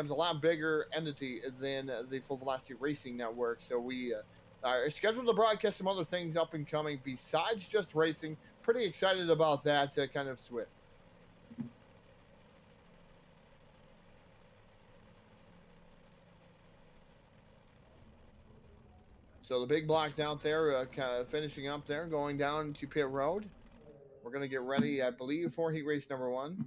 lot bigger entity than the Full Velocity Racing Network. So we are scheduled to broadcast some other things up and coming besides just racing. Pretty excited about that kind of switch. So the big block down there, kind of finishing up there, going down to pit road. We're going to get ready, I believe, for heat race number 1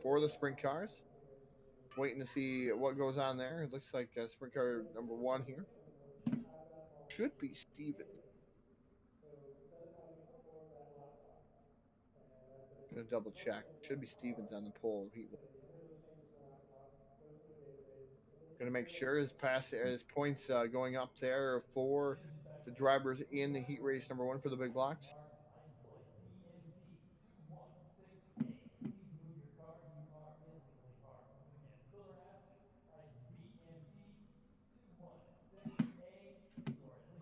for the sprint cars. Waiting to see what goes on there. It looks like sprint car number 1 here should be Steven. Gonna double check. Should be Stevens on the pole. Gonna make sure his points going up there for the drivers in the heat race number 1 for the big blocks.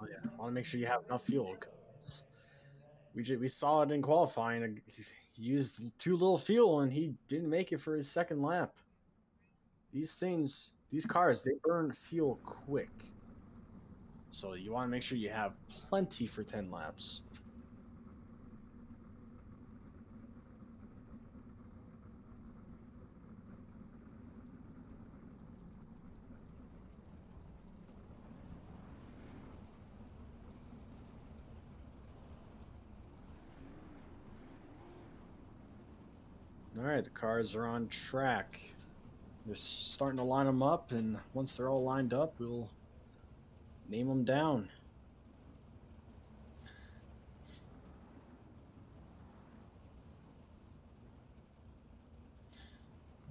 Oh yeah, want to make sure you have enough fuel. 'Cause we saw it in qualifying. He used too little fuel and he didn't make it for his second lap. These cars, they burn fuel quick. So you want to make sure you have plenty for 10 laps. Alright, the cars are on track. They're starting to line them up, and once they're all lined up, we'll name them down.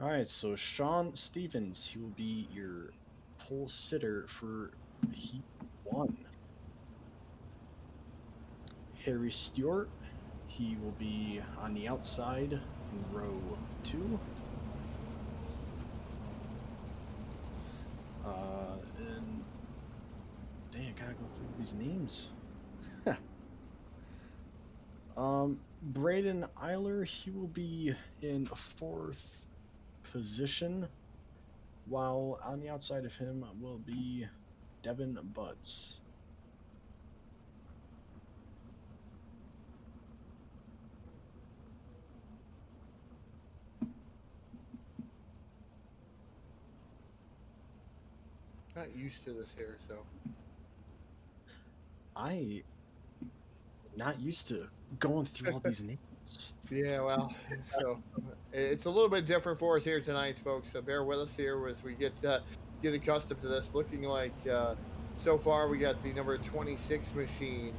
Alright, so Sean Stevens, he will be your pole sitter for Heat 1. Harry Stewart, he will be on the outside in row 2. And dang, I gotta go through these names. Braden Eiler, he will be in 4th position, while on the outside of him will be Devin Butts. Not used to this here, so I not used to going through all these names. yeah, well, so it's a little bit different for us here tonight, folks. So bear with us here as we get accustomed to this. Looking like so far we got the number 26 machine.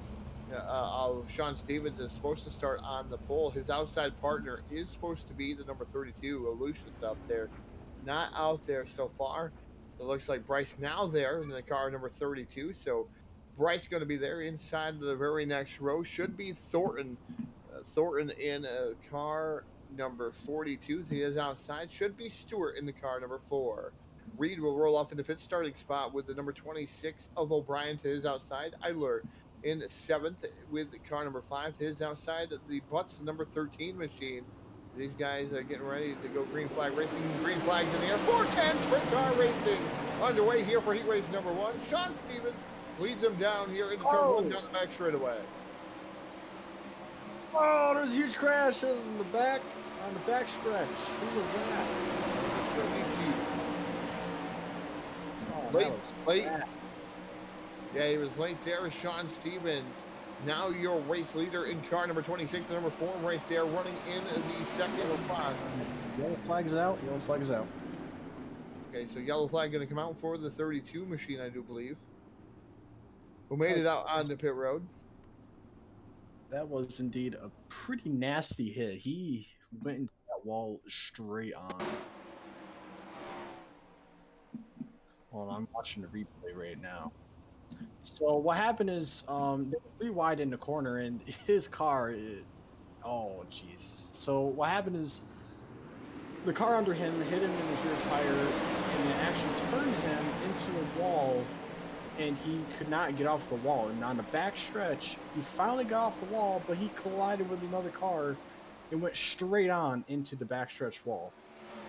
Sean Stevens is supposed to start on the pole. His outside partner is supposed to be the number 32, Lucius, out there. Not out there so far. It looks like Bryce now there in the car number 32. So Bryce going to be there inside of the very next row. Should be Thornton. Thornton in car number 42. He is outside. Should be Stewart in the car number 4. Reed will roll off in the 5th starting spot with the number 26 of O'Brien to his outside. Eiler in 7th with car number 5 to his outside. The Butts number 13 machine. These guys are getting ready to go green flag racing. Green flags in the air. 410 sprint car racing underway here for heat race number 1. Sean Stevens leads them down here into turn 1 down the back straightaway. Oh, there's a huge crash on the back stretch. Who was that? 32. Oh, Late, that was late. bad. Yeah, he was late there. Sean Stevens, now your race leader in car number 26, the number 4 right there, running in the 2nd spot. Yellow flag's out. Yellow flag's out. Okay, so yellow flag going to come out for the 32 machine, I do believe, who made it out onto pit road. That was indeed a pretty nasty hit. He went into that wall straight on. Hold on, I'm watching the replay right now. So what happened is, they were 3 wide in the corner, and his car, oh jeez. So what happened is, the car under him hit him in his rear tire, and it actually turned him into the wall, and he could not get off the wall. And on the back stretch, he finally got off the wall, but he collided with another car and went straight on into the backstretch wall.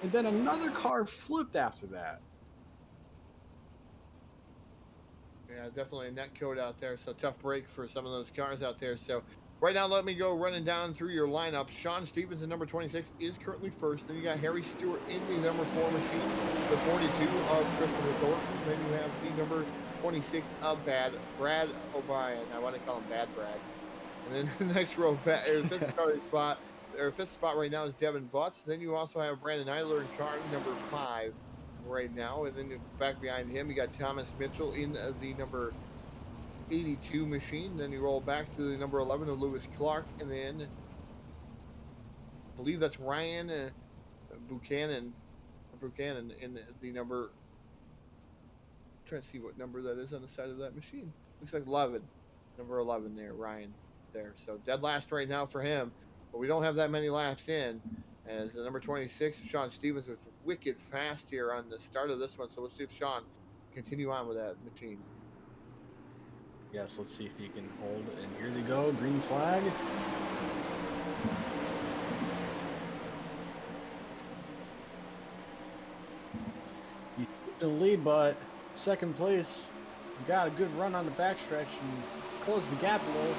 And then another car flipped after that. Yeah, definitely a net code out there. So tough break for some of those cars out there. So Right now, let me go running down through your lineup. Sean Stevens in number 26 is currently first. Then you got Harry Stewart in the number 4 machine, the 42 of Christopher Thornton. Then you have the number 26 of Brad O'Brien. I want to call him Bad Brad. And then the next row, fifth starting spot, or fifth spot right now is Devin Butts. Then you also have Brandon Eiler in car number 5 right now. And then back behind him, you got Thomas Mitchell in the number 82 machine. Then you roll back to the number 11 of Lewis Clark, and then I believe that's Ryan Buchanan in the number. I'm trying to see what number that is on the side of that machine. Looks like 11, number 11 there, Ryan there. So dead last right now for him, but we don't have that many laps in. As the number 26, Sean Stevens, was wicked fast here on the start of this one. So let's see if Sean continue on with that machine. Yes, let's see if he can hold. And here they go, green flag. He's in the lead, but second place. You got a good run on the backstretch and closed the gap a little.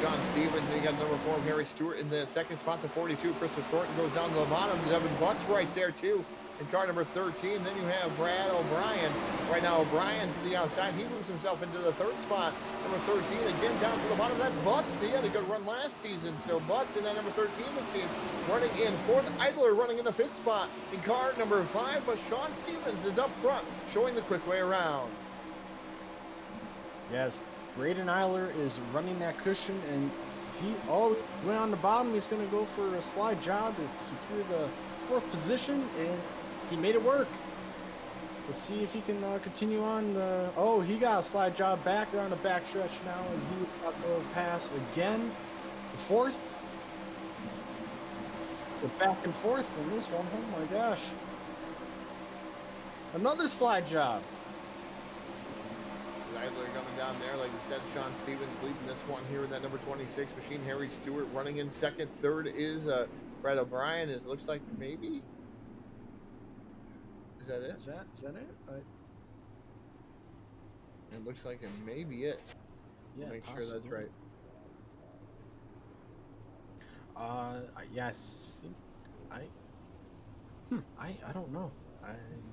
Sean Stevens, and you got number 4, Harry Stewart in the second spot. The 42, Christopher Thornton goes down to the bottom. Devin Butts right there too. In car number 13, then you have Brad O'Brien. Right now, O'Brien to the outside. He moves himself into the third spot. Number 13, again down to the bottom. That's Butts. He had a good run last season. So Butts in that number 13 machine running in fourth. Idler running in the fifth spot in car number 5. But Sean Stevens is up front, showing the quick way around. Yes, Braden Eiler is running that cushion, and he went on the bottom. He's going to go for a slide job to secure the 4th position, and he made it work. Let's see if he can continue on. He got a slide job back there on the back stretch now, and he about to go pass again. The 4th. It's a back and forth in this one. Oh my gosh. Another slide job. Idler coming down there, like you said. Sean Stevens leading this one here in that number 26 machine. Harry Stewart running in second. Third is Brad O'Brien. It looks like maybe. Is that it? Is that it? It looks like it may be it. Yeah, Make possibly. sure that's right. Yeah, I don't know.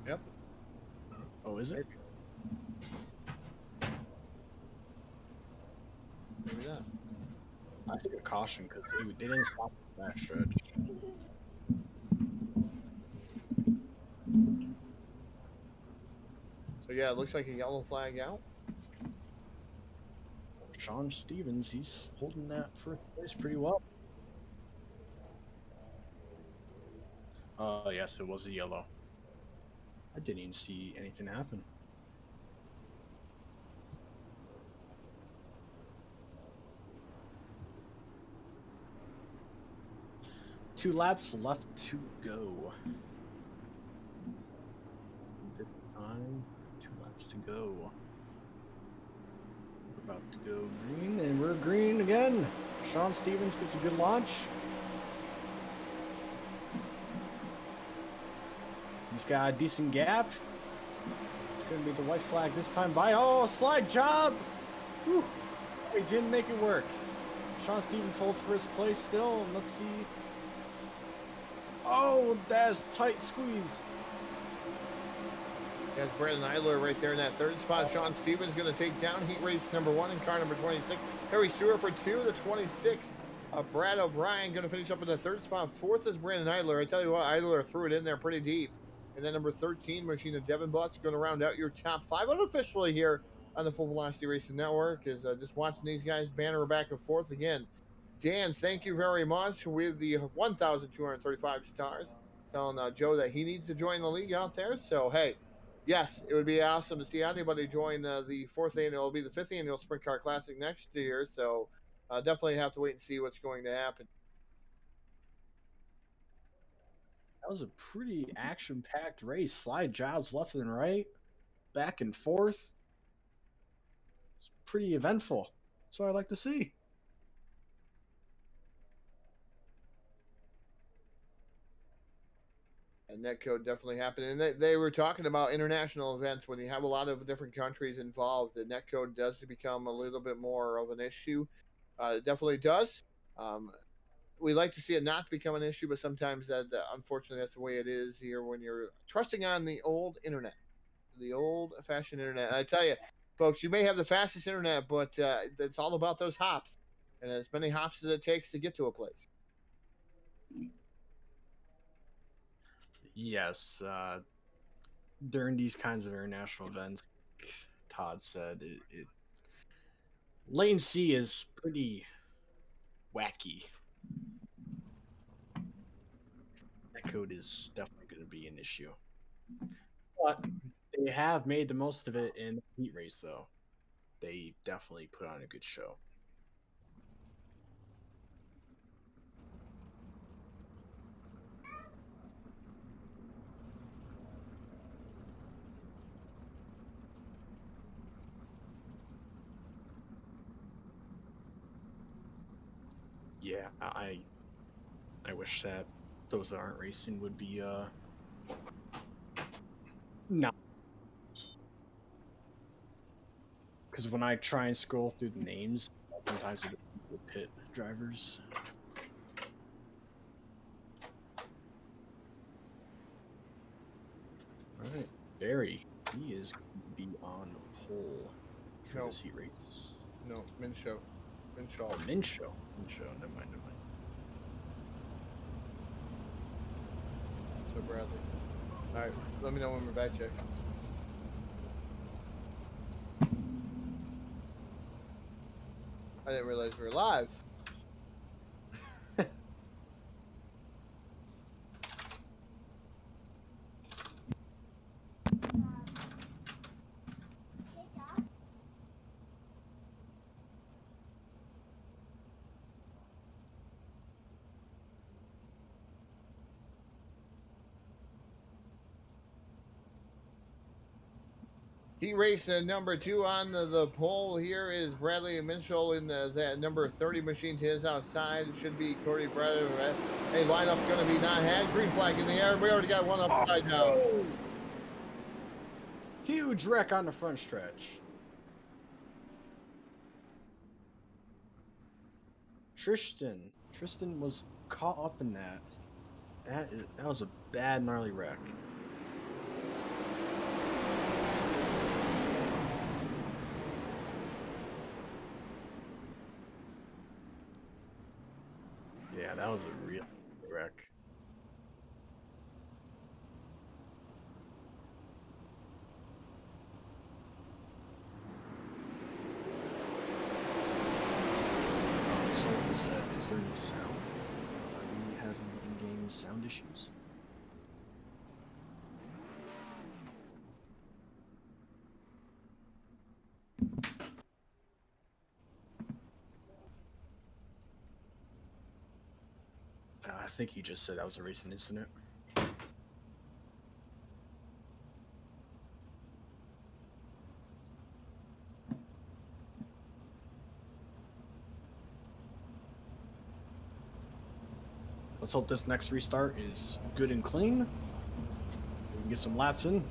Yep. Oh, is it? Maybe not. I think a caution because they didn't stop the back stretch. So yeah, it looks like a yellow flag out. Sean Stevens, he's holding that first place pretty well. Yes, it was a yellow. I didn't even see anything happen. Two laps left to go. This time, 2 laps to go. We're about to go green, and we're green again. Sean Stevens gets a good launch. He's got a decent gap. It's going to be the white flag this time by. Oh, slide job! Whew. He didn't make it work. Sean Stevens holds first place still, and let's see. Oh, that's tight squeeze. That's Brandon Eiler right there in that third spot. Sean Stevens going to take down heat race number 1 in car number 26. Harry Stewart for 2, the 26. Brad O'Brien going to finish up in the third spot. 4th is Brandon Eiler. I tell you what, Eiler threw it in there pretty deep. And then number 13, machine of Devin Butts, going to round out your top 5 unofficially here on the Full Velocity Racing Network. Is just watching these guys banter back and forth again. Dan, thank you very much with the 1,235 stars. Telling Joe that he needs to join the league out there. So, hey, yes, it would be awesome to see anybody join the 4th annual. It'll be the 5th annual Sprint Car Classic next year. So, definitely have to wait and see what's going to happen. That was a pretty action-packed race. Slide jobs left and right, back and forth. It's pretty eventful. That's what I like to see. And netcode definitely happened. And they were talking about international events. When you have a lot of different countries involved, the netcode does become a little bit more of an issue. It definitely does. We like to see it not become an issue, but sometimes unfortunately, that's the way it is here when you're trusting on the old internet, the old-fashioned internet. And I tell you, folks, you may have the fastest internet, but it's all about those hops, and as many hops as it takes to get to a place. Yes, during these kinds of international events, like Todd said, latency is pretty wacky. That code is definitely going to be an issue. But they have made the most of it in the heat race, though. They definitely put on a good show. Yeah, I wish that those that aren't racing would be not, because when I try and scroll through the names, sometimes it becomes the pit drivers. All right, Barry, he is going to be on pole for No. this heat race. No, Minshaw. Oh, Minshaw. Never mind. So Bradley. All right, let me know when we're back, Jack. I didn't realize we were live. Heat race number 2 on the pole here is Bradley Minshall in that number 30 machine to his outside. It should be Cody Bradley. A lineup going to be not had. Green flag in the air. We already got one upside down. Huge wreck on the front stretch. Tristan was caught up in that. That was a bad, gnarly wreck. Yeah, that was a real wreck. So is there any sound? Are we having in-game sound issues? I think you just said that was a recent incident. Let's hope this next restart is good and clean. We can get some laps in.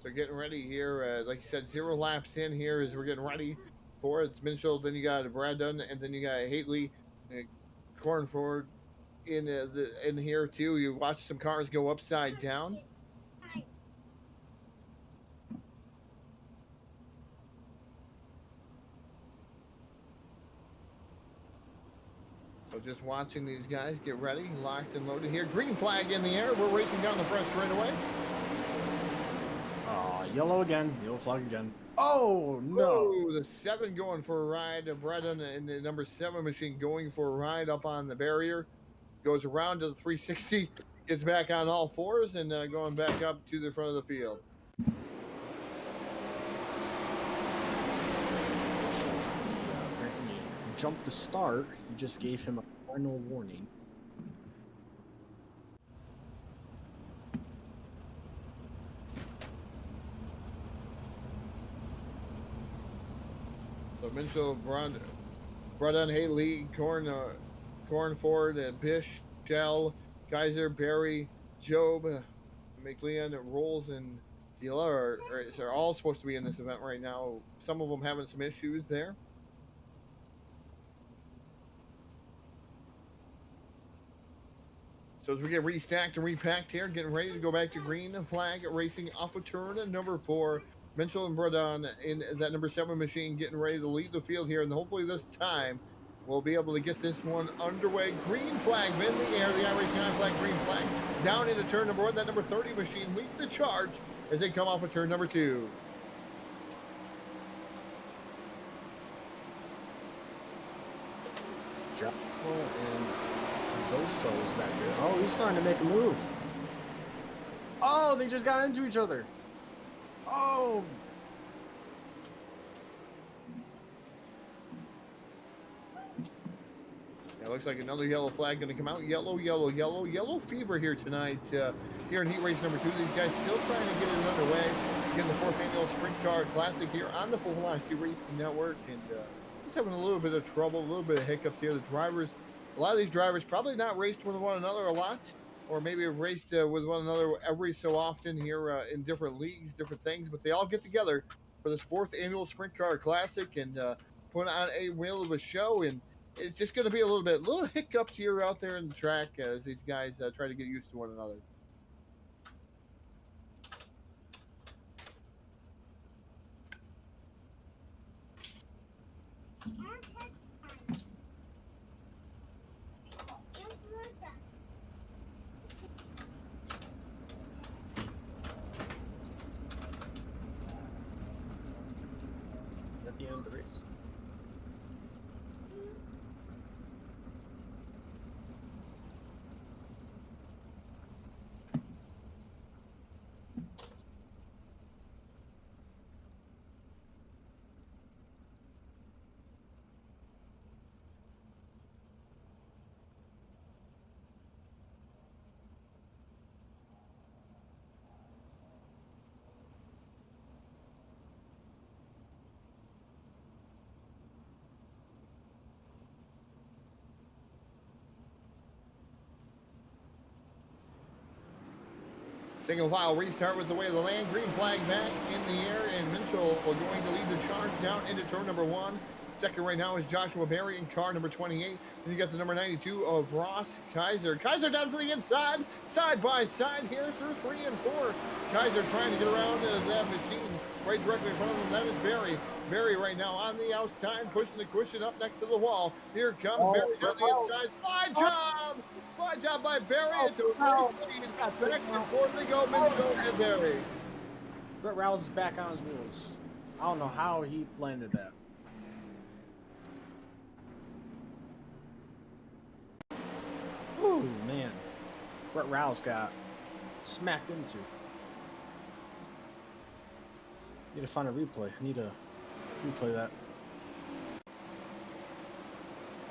So getting ready here, like you said, 0 laps in here as we're getting ready for it. It's Minshall, then you got Brad Dunn, and then you got Haley, Cornford in here too. You watch some cars go upside down. So just watching these guys get ready, locked and loaded here. Green flag in the air. We're racing down the front straightaway. Yellow again. Yellow flag again. Oh, no. Oh, the 7 going for a ride. Brad in the number 7 machine going for a ride up on the barrier. Goes around to the 360. Gets back on all fours and going back up to the front of the field. Apparently jumped the start. You just gave him a final warning. So Minchell, Brudon, Haley, Corn, Ford, Bish, Shell, Kaiser, Barry, Job, McLean, Rolls, and Dealer are all supposed to be in this event right now. Some of them having some issues there. So as we get restacked and repacked here, getting ready to go back to green flag racing off of turn number 4. Mitchell and Brodon in that number 7 machine getting ready to lead the field here. And hopefully this time we'll be able to get this one underway. Green flag in the air. The iRacing flag, green flag. Down into turn number 1. That number 30 machine leading the charge as they come off of turn number 2. And those fellas back there. Oh, he's starting to make a move. Oh, they just got into each other. Oh. It looks like another yellow flag going to come out. Yellow fever here tonight. Here in heat race number 2. These guys still trying to get it underway. Again, the 4th annual Sprintcar Classic here on the Full Velocity Racing Network. And just having a little bit of trouble, a little bit of hiccups here. The drivers, a lot of these drivers probably not raced with one another a lot, or maybe have raced with one another every so often here in different leagues, different things, but they all get together for this 4th annual Sprintcar Classic and put on a whale of a show. And it's just going to be a little hiccups here out there in the track as these guys try to get used to one another. At the end of the race. Single file restart with the way of the land. Green flag back in the air, and Minchell going to lead the charge down into turn number 1. Second right now is Joshua Berry in car number 28. Then you got the number 92 of Ross Kaiser. Kaiser down to the inside, side by side here through 3 and 4. Kaiser trying to get around that machine right directly in front of him. That is Berry. Berry right now on the outside, pushing the cushion up next to the wall. Here comes Berry down the inside. Slide job! Slide job by Berry into a race lead. Back and forth they go, Minchell and Berry. Brett Rouse is back on his wheels. I don't know how he landed that. Ooh, man. Brett Rouse got smacked into. Need to find a replay. I need to replay that.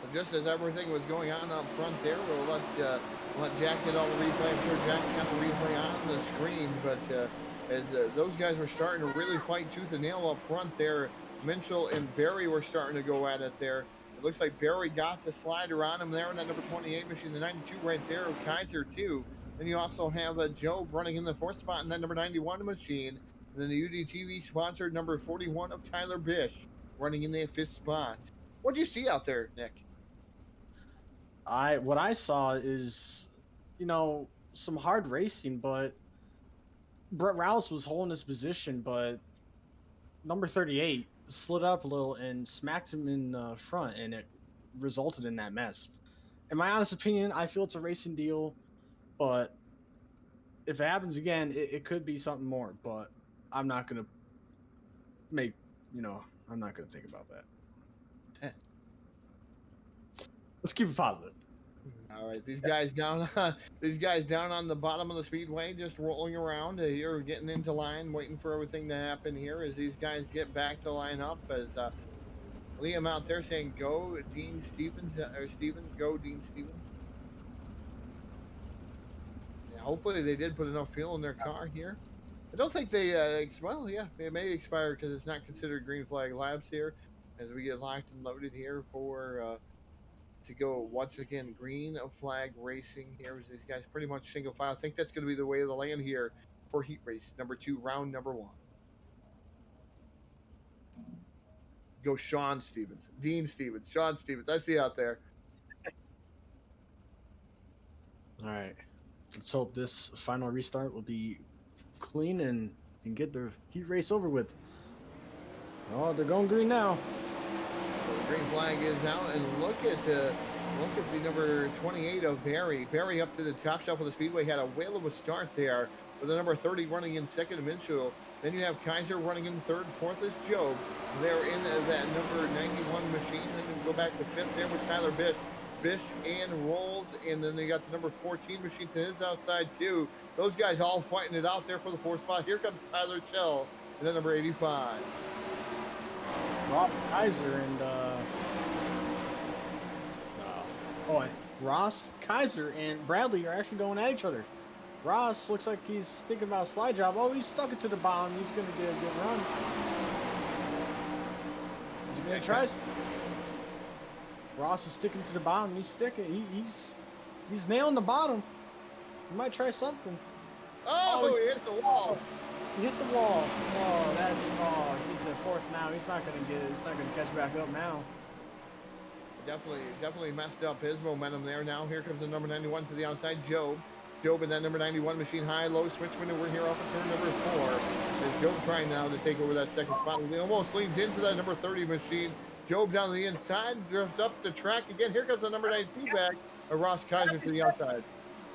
So just as everything was going on up front there, we'll let Jack get all the replay. I'm sure Jack's got the replay on the screen, but as those guys were starting to really fight tooth and nail up front there, Minchell and Berry were starting to go at it there. It looks like Berry got the slider on him there in that number 28 machine, the 92 right there of Kaiser too. Then you also have Joe running in the 4th spot in that number 91 machine. And then the UDTV sponsored number 41 of Tyler Bish running in the 5th spot. What do you see out there, Nick? What I saw is, you know, some hard racing, but Brett Rouse was holding his position, but number 38 slid up a little and smacked him in the front, and it resulted in that mess. In my honest opinion, I feel it's a racing deal, but if it happens again, it could be something more, but I'm not going to I'm not going to think about that. Let's keep it positive. All right, these guys down on the bottom of the speedway, just rolling around here, getting into line, waiting for everything to happen here as these guys get back to line up. As Liam out there saying, "Go Dean Stevens," or Steven, "Go Dean Stevens." Yeah, hopefully they did put enough fuel in their car here. I don't think they, well, yeah, it may expire because it's not considered green flag laps here. as we get locked and loaded here for to go once again green flag racing here as these guys pretty much single file. I think that's going to be the way of the land here for heat race number 2, round number 1. Go Sean Stevens, Dean Stevens, Sean Stevens. I see you out there. All right. Let's hope this final restart will be clean and can get the heat race over with. Oh, they're going green now. So the green flag is out, and look at the number 28 of Barry. Barry up to the top shelf of the speedway had a whale of a start there with the number 30 running in second, Mitchell. Then you have Kaiser running in third, fourth is Job. They're in that number 91 machine. Then you go back to fifth there with Tyler Bish and Rolls, and then they got the number 14 machine to his outside too. Those guys all fighting it out there for the fourth spot. Here comes Tyler Shell and then number 85. Rob Kaiser and Ross Kaiser and Bradley are actually going at each other. Ross looks like he's thinking about a slide job. Oh, he's stuck it to the bottom. He's going to get a good run. He's going to try. Ross is sticking to the bottom. He's sticking. He's nailing the bottom. He might try something. Oh, he hit the wall. He hit the wall. He's at fourth now. He's not gonna catch back up now. Definitely messed up his momentum there. Now here comes the number 91 to the outside, Job in that number 91 machine, high low switch maneuver here off of turn number 4. As Job trying now to take over that second spot. He almost leans into that number 30 machine. Job down the inside, drifts up the track again. Here comes the number 92 back, Ross Kaiser to the outside.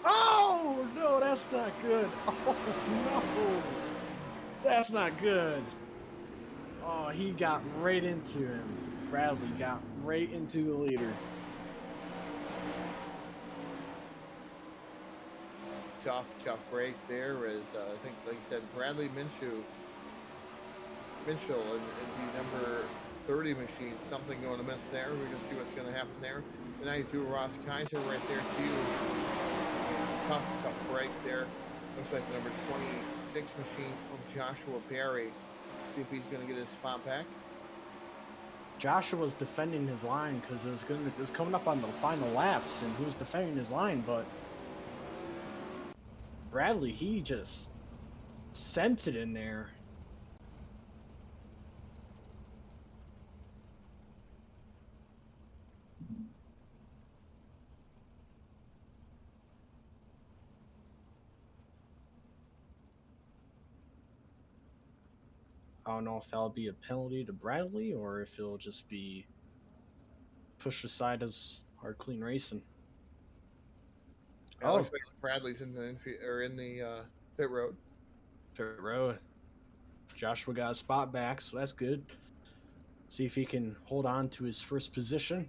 Oh no, that's not good. Oh no. That's not good. Oh, he got right into him. Bradley got right into the leader. Tough break there as I think, like you said, Bradley Mitchell and the number 30 machine. Something going to miss there. We're going to see what's going to happen there. The 92 Ross Kaiser right there too. Tough break there. Looks like the number 26 machine of Joshua Perry. See if he's going to get his spot back. Joshua was defending his line because it was coming up on the final laps, and he was defending his line. But Bradley, he just sent it in there. I don't know if that'll be a penalty to Bradley or if it'll just be pushed aside as hard clean racing. Yeah, looks like Bradley's in the pit road. Pit road. Joshua got a spot back, so that's good. See if he can hold on to his first position.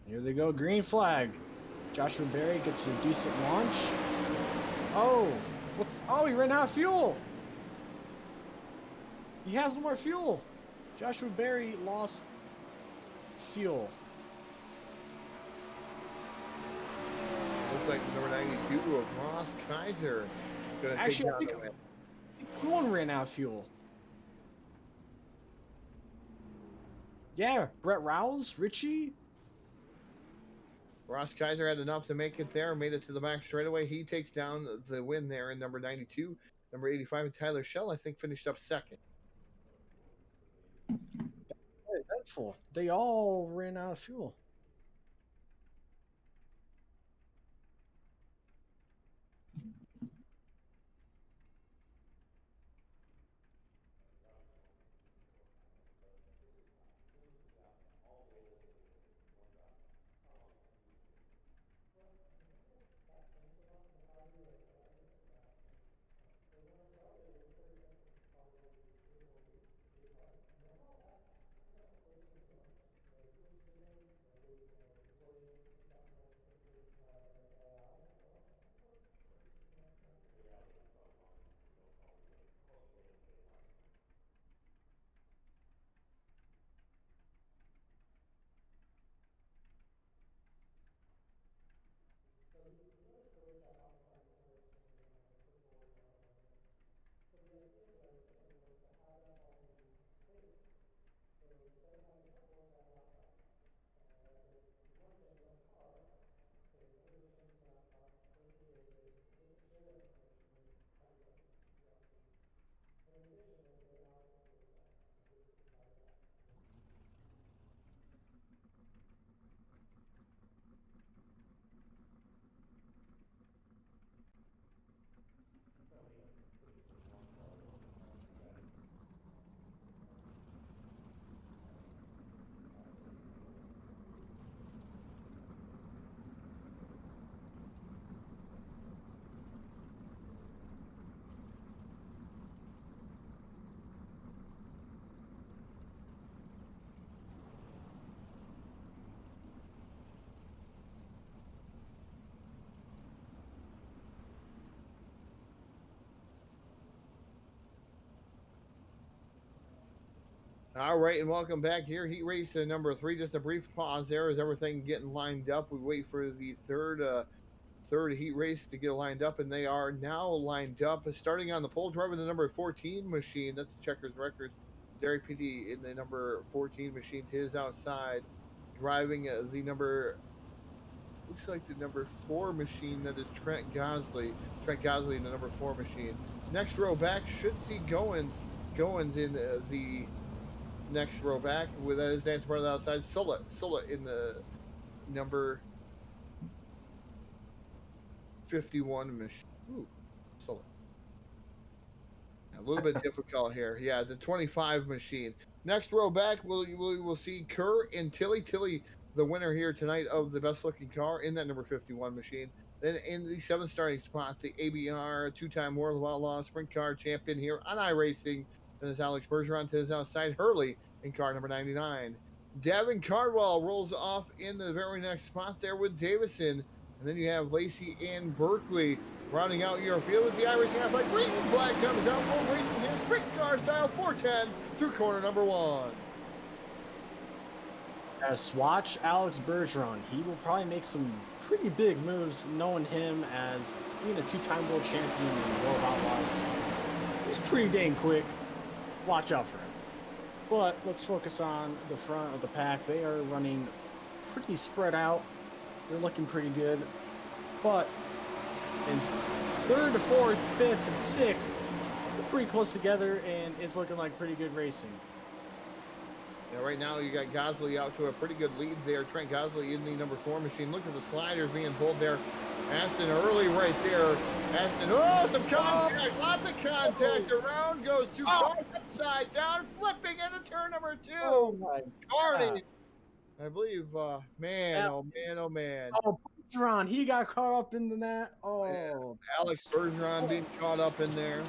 Here they go, green flag. Joshua Berry gets a decent launch. Oh, he ran out of fuel. He has no more fuel. Joshua Berry lost fuel. Looks like the number 92 of Ross Kaiser. Actually, I think Kuhn ran out of fuel. Yeah, Brett Rouse, Richie. Ross Kaiser had enough to make it there, made it to the back straightaway. He takes down the win there in number 92. Number 85, and Tyler Shell, I think, finished up second. Very eventful. They all ran out of fuel. All right, and welcome back here. Heat race number 3. Just a brief pause there as everything getting lined up. We wait for the third heat race to get lined up, and they are now lined up. Starting on the pole, driving the number 14 machine. That's Checkers Records. Derek PD in the number 14 machine to his outside, driving the number. Looks like the number 4 machine. That is Trent Gosley. Trent Gosley in the number 4 machine. Next row back should see Goins in the next row back with his dance part on the outside. Sulla in the number 51 machine. Ooh, Sulla. A little bit difficult here. Yeah, the 25 machine. Next row back, we'll see Kerr and Tilly. Tilly, the winner here tonight of the best looking car in that number 51 machine. Then in the 7th starting spot, the ABR 2-time World of Outlaws Sprint Car champion here on iRacing. Then it's Alex Bergeron to his outside. Hurley in car number 99. Davin Cardwell rolls off in the very next spot there with Davison. And then you have Lacey and Berkeley rounding out your field as the Irish half like green flag comes out. Full racing here, sprint car style 410s through corner number 1. Yes, watch Alex Bergeron. He will probably make some pretty big moves, knowing him as being a 2-time world champion in World of Outlaws. He's pretty dang quick. Watch out for him. But let's focus on the front of the pack. They are running pretty spread out. They're looking pretty good. But in 3rd to 4th, 5th, and 6th, they're pretty close together, and it's looking like pretty good racing. Yeah, right now you got Gosley out to a pretty good lead there. Trent Gosley in the number 4 machine. Look at the sliders being pulled there. Aston early right there. Aston, some contact, lots of contact. Around goes 2 cars upside down, flipping into turn number 2. Oh my Carney. I believe, man, oh man. Oh, Bergeron, he got caught up in that. Oh, yeah. Alex Bergeron being caught up in there.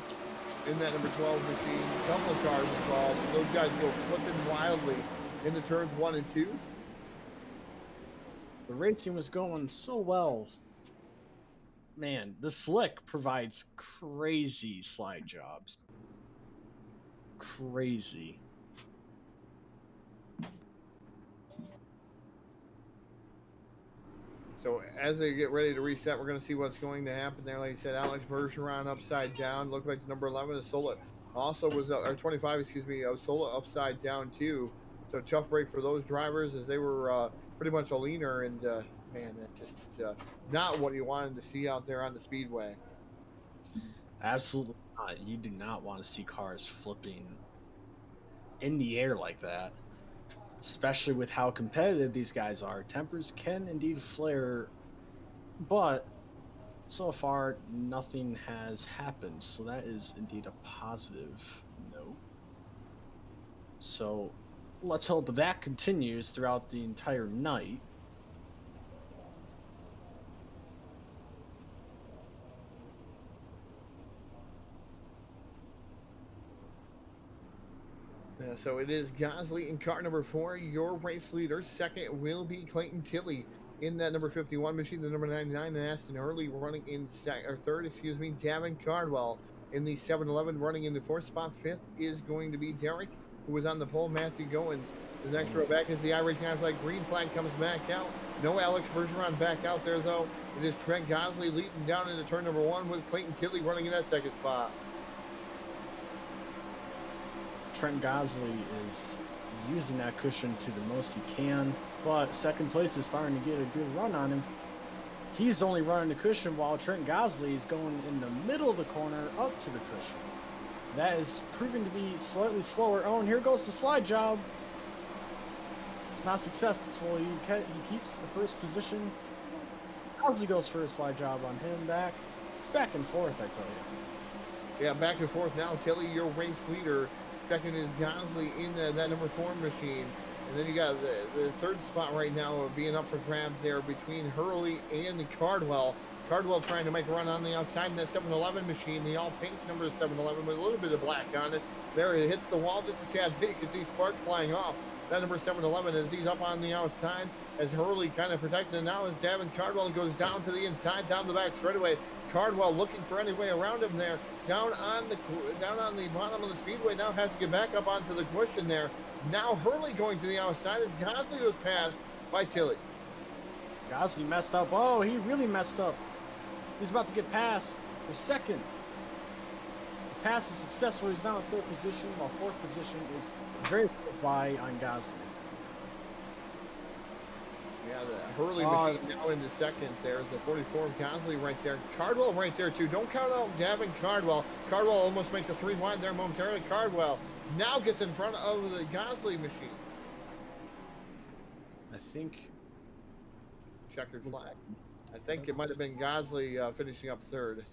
In that number 12 machine, a couple of cars involved. Those guys go flipping wildly in the turns 1 and 2. The racing was going so well. Man, the slick provides crazy slide jobs. Crazy. So as they get ready to reset, we're going to see what's going to happen there. Like I said, Alex Bergeron upside down. Looked like the number 11 is Sola. Also was, or 25, excuse me, Sola upside down too. So tough break for those drivers as they were pretty much a leaner. And man, that's just not what you wanted to see out there on the speedway. Absolutely not. You do not want to see cars flipping in the air like that. Especially with how competitive these guys are. Tempers can indeed flare, but so far nothing has happened, so that is indeed a positive note. So let's hope that continues throughout the entire night. So it is Gosley in car number 4, your race leader. Second will be Clayton Tilley in that number 51 machine. The number 99, and Aston Early running in third, excuse me, Davin Cardwell in the 7-11 running in the 4th spot. 5th is going to be Derek, who was on the pole, Matthew Goins. The next row back is the iRacing half flag. Green flag comes back out. No Alex Bergeron back out there, though. It is Trent Gosley leading down into turn number 1 with Clayton Tilley running in that 2nd spot. Trent Gosley is using that cushion to the most he can, but second place is starting to get a good run on him. He's only running the cushion while Trent Gosley is going in the middle of the corner up to the cushion. That is proving to be slightly slower. Oh, and here goes the slide job. It's not successful. He keeps the first position. Gosley goes for a slide job on him back. It's back and forth, I tell you. Yeah, back and forth now. Tilley, your race leader. Second is Gosley in that number 4 machine. And then you got the 3rd spot right now being up for grabs there between Hurley and Cardwell. Cardwell trying to make a run on the outside in that 7-11 machine. The all-pink number 7-11 with a little bit of black on it. There it hits the wall just a tad big. You can see sparks flying off. That number 7-11 as he's up on the outside as Hurley kind of protected. And now as Davin Cardwell goes down to the inside, down the back straightaway. Cardwell looking for any way around him there. Down on the bottom of the speedway, now has to get back up onto the cushion there. Now Hurley going to the outside as Gosley was passed by Tilley. Gosley messed up. Oh, he really messed up. He's about to get passed for second. The pass is successful. He's now in third position, while fourth position is very close by on Gosley. Yeah, the Hurley machine now into second. There's the 44 of Gosley right there. Cardwell right there, too. Don't count out Gavin Cardwell. Cardwell almost makes a 3 wide there momentarily. Cardwell now gets in front of the Gosley machine. I think. Checkered flag. I think it might have been Gosley finishing up third.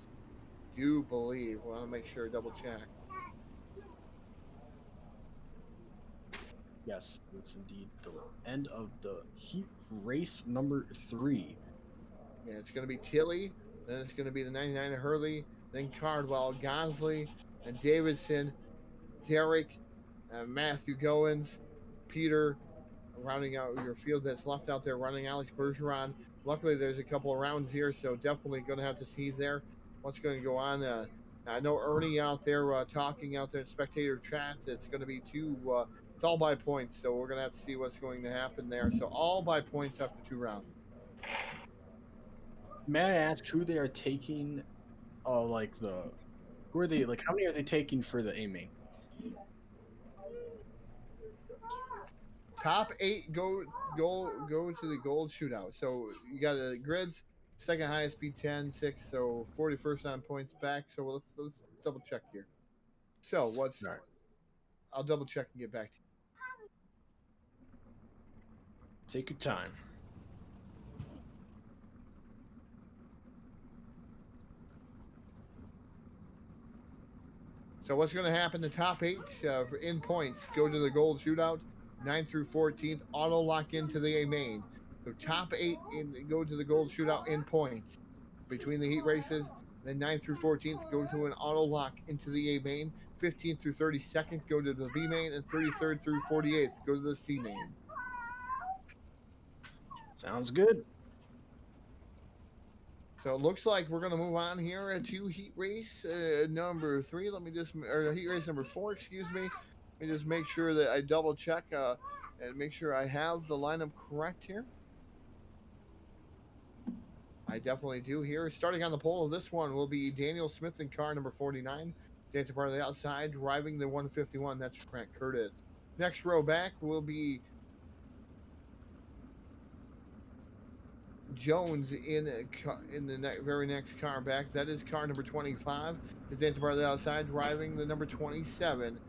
Do believe. Want to make sure, double check. Yes, it's indeed the end of the heat race number 3. Yeah, it's going to be Tilley, then it's going to be the 99 of Hurley, then Cardwell, Gosley, and Davidson, Derek, Matthew Goins, Peter, rounding out your field that's left out there, running Alex Bergeron. Luckily, there's a couple of rounds here, so definitely going to have to see there what's going to go on. I know Ernie out there talking out there in spectator chat. It's going to be it's all by points, so we're going to have to see what's going to happen there. So all by points after 2 rounds. May I ask who they are taking? Who are they? Like, how many are they taking for the A main? Top 8 go to the gold shootout. So you got the grids, second highest speed 10, 6, so 41st on points back. So let's double check here. So what's All right. I'll double check and get back to you. Take your time. So what's going to happen? The top 8 in points go to the gold shootout. 9 through 14th auto lock into the A main. So top 8 go to the gold shootout in points between the heat races. Then 9 through 14th go to an auto lock into the A main. 15th through 32nd go to the B main, and 33rd through 48th go to the C main. Sounds good. So it looks like we're going to move on here to heat race number 3. Heat race number 4, excuse me. Let me just make sure that I double check and make sure I have the lineup correct here. I definitely do here. Starting on the pole of this one will be Daniel Smith in car number 49. Dancing part of the outside, driving the 151. That's Trent Curtis. Next row back will be Jones in the very next car back. That is car number 25. Is dancing part of the outside, driving the number 27.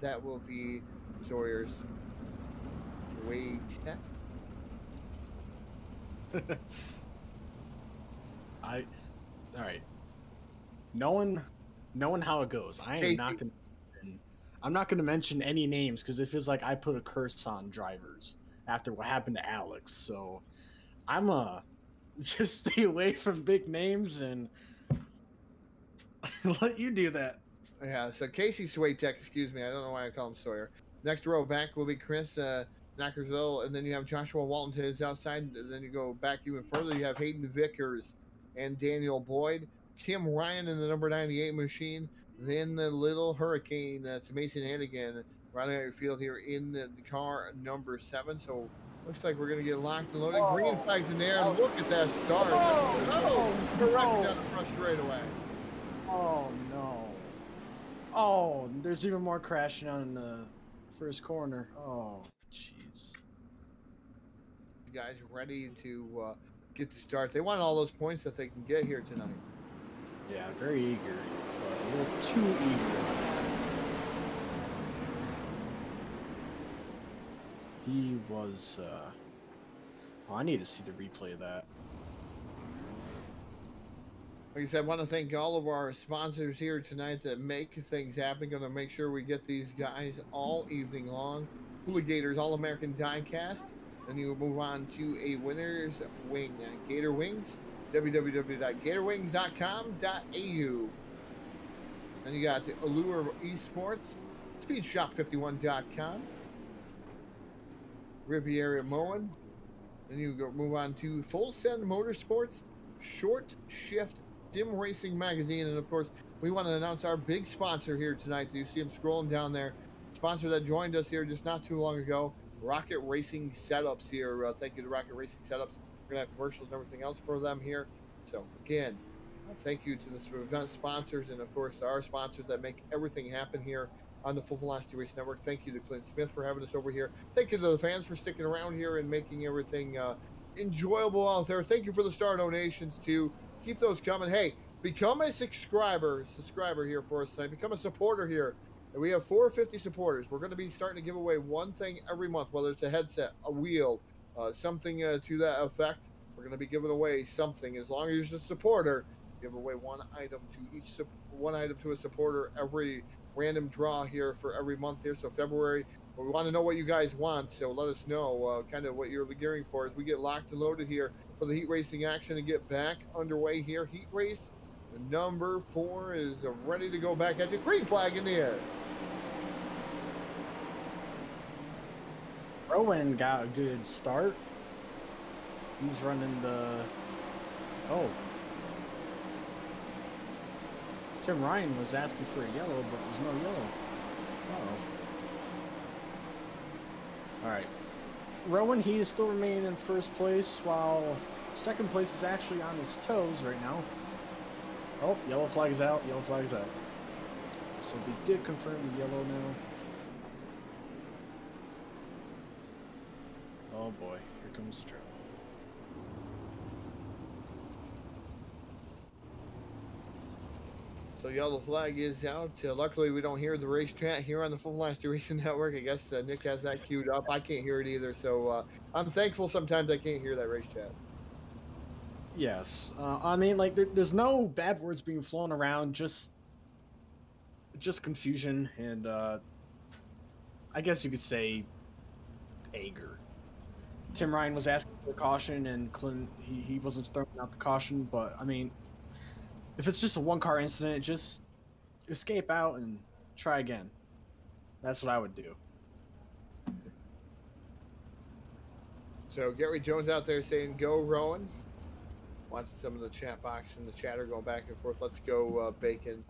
That will be Sawyer's Wait. All right. Knowing how it goes, I'm not gonna mention any names because it feels like I put a curse on drivers after what happened to Alex. So I'm just stay away from big names and let you do that. Yeah, so Casey Swaytek, excuse me, I don't know why I call him Sawyer. Next row back will be Chris Knockersville, and then you have Joshua Walton to his outside, and then you go back even further, you have Hayden Vickers and Daniel Boyd, Tim Ryan in the number 98 machine, then the little Hurricane, that's Mason Hannigan, rounding out your field here in the car number 7, so looks like we're going to get locked and loaded. Green flags in there, and look at that start. Correct down the front straightaway. Oh, no. Oh, there's even more crashing on the first corner. Oh, jeez. You guys ready to get the start? They want all those points that they can get here tonight. Yeah, very eager, but a little too eager. He was, I need to see the replay of that. Like I said, I want to thank all of our sponsors here tonight that make things happen. Going to make sure we get these guys all evening long. Hooligators All-American Diecast. Then you move on to a winner's wing. Gator Wings, www.gatorwings.com.au. Then you got Allure Esports, SpeedShop51.com, Riviera Mowing. Then you move on to Full Send Motorsports, Short Shift Sim Racing Magazine. And of course, we want to announce our big sponsor here tonight. You see him scrolling down there. Sponsor that joined us here just not too long ago, Rocket Racing Setups here. Thank you to Rocket Racing Setups. We're going to have commercials and everything else for them here. So, again, thank you to the event sponsors and, of course, our sponsors that make everything happen here on the Full Velocity Race Network. Thank you to Clint Smith for having us over here. Thank you to the fans for sticking around here and making everything enjoyable out there. Thank you for the star donations, too. Keep those coming. Hey, become a subscriber here for us tonight. Become a supporter here. And we have 450 supporters. We're going to be starting to give away one thing every month, whether it's a headset, a wheel, something to that effect. We're going to be giving away something. As long as you're a supporter, give away one item to a supporter every random draw here for every month here. So February, we want to know what you guys want. So let us know kind of what you're gearing for as we get locked and loaded here for the heat racing action and get back underway here. Heat race number 4 is ready to go back at you. Green flag in the air. Rowan got a good start. He's running the... Oh. Tim Ryan was asking for a yellow, but there's no yellow. Uh-oh. Alright. Rowan, he is still remaining in first place, while second place is actually on his toes right now. Oh, yellow flag is out. Yellow flag is out. So they did confirm the yellow now. Oh boy, here comes the trouble. So yellow flag is out. Luckily, we don't hear the race chat here on the Full Velocity Racing Network. I guess Nick has that queued up. I can't hear it either, so I'm thankful sometimes I can't hear that race chat. Yes, I mean, like, there's no bad words being flown around, just confusion, and I guess you could say anger. Tim Ryan was asking for caution, and Clint, he wasn't throwing out the caution, but, I mean, if it's just a one-car incident, just escape out and try again. That's what I would do. So Gary Jones out there saying, go Rowan. Watching some of the chat box and the chatter going back and forth. Let's go Bacon.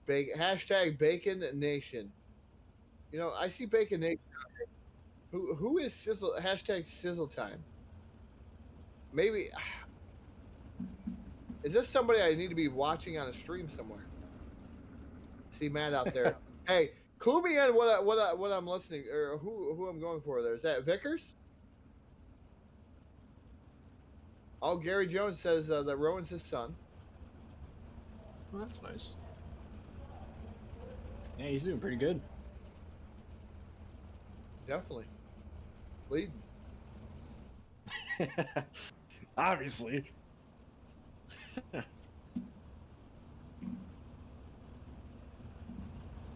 Hashtag Bacon Nation. You know, I see Bacon Nation out here. Who is Sizzle? Hashtag Sizzle Time. Maybe... Is this somebody I need to be watching on a stream somewhere? See Matt out there. Hey, clue me in what I'm listening or who I'm going for there. Is that Vickers? Oh, Gary Jones says that Rowan's his son. Well, that's nice. Yeah, he's doing pretty good. Definitely. Leading. Obviously.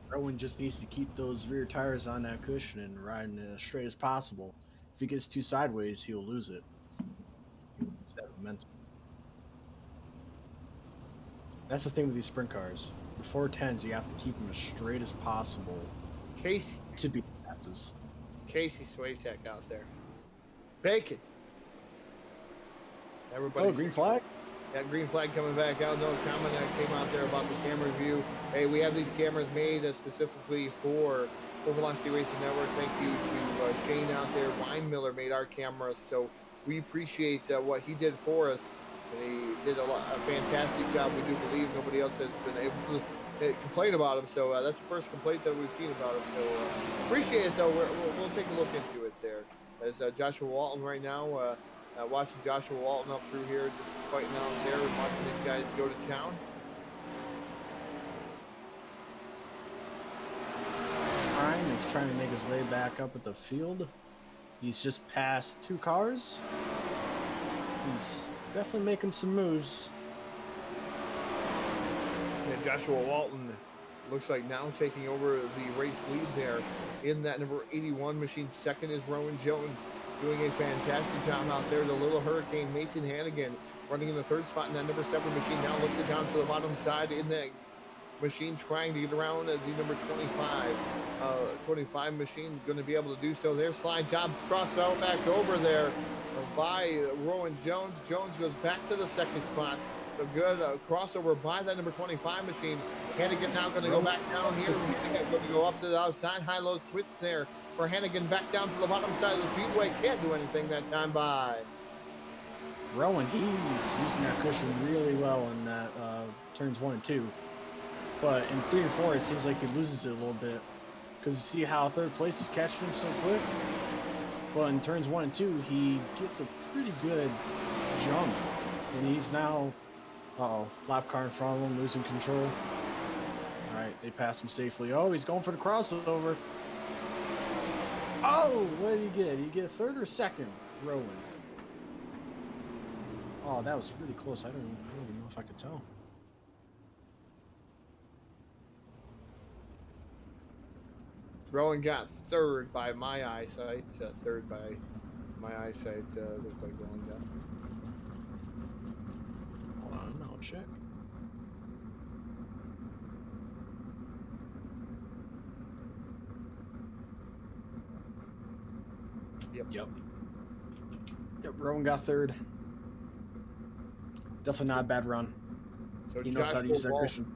Rowan just needs to keep those rear tires on that cushion and riding as straight as possible. If he gets too sideways, he'll lose it. He'll lose that momentum. That's the thing with these sprint cars. The 410s, you have to keep them as straight as possible. Casey. To be fastest. Casey Swatek out there. Bacon. Everybody. Oh, green flag? That green flag coming back out. No comment that came out there about the camera view. Hey, we have these cameras made specifically for Full Velocity Racing Network. Thank you to Shane out there. Weinmiller made our cameras, so we appreciate what he did for us. And he did a fantastic job. We do believe nobody else has been able to complain about him. So that's the first complaint that we've seen about him. So appreciate it, though. We'll take a look into it there. As Joshua Walton right now. Watching Joshua Walton up through here, just fighting out there and watching these guys go to town. Ryan is trying to make his way back up at the field. He's just passed 2 cars. He's definitely making some moves. And Joshua Walton looks like now taking over the race lead there in that number 81 machine. Second is Rowan Jones, doing a fantastic job out there. The Little Hurricane, Mason Hannigan, running in the 3rd spot in that number 7 machine. Now looks it down to the bottom side in that machine, trying to get around the number 25 machine. Going to be able to do so there. Slide job, cross out back over there by Rowan Jones. Jones goes back to the 2nd spot. a good crossover by that number 25 machine. Hannigan now going to go back down here. He's going to go up to the outside. High-low switch there for Hannigan back down to the bottom side of the speedway. Can't do anything that time by. Rowan, he's using that cushion really well in that turns 1 and 2. But in 3 and 4, it seems like he loses it a little bit. Because you see how third place is catching him so quick? But in turns 1 and 2, he gets a pretty good jump. And he's now, lap car in front of him, losing control. Alright, they pass him safely. Oh, he's going for the crossover. Oh, what did he get? Did he get third or second? Rowan. Oh, that was really close. I don't even know if I could tell. Rowan got third by my eyesight. Third by my eyesight. Looks like Rowan got. Hold on, I'll check. Yep. Rowan got third. Definitely not a bad run. So he knows how to use that cushion.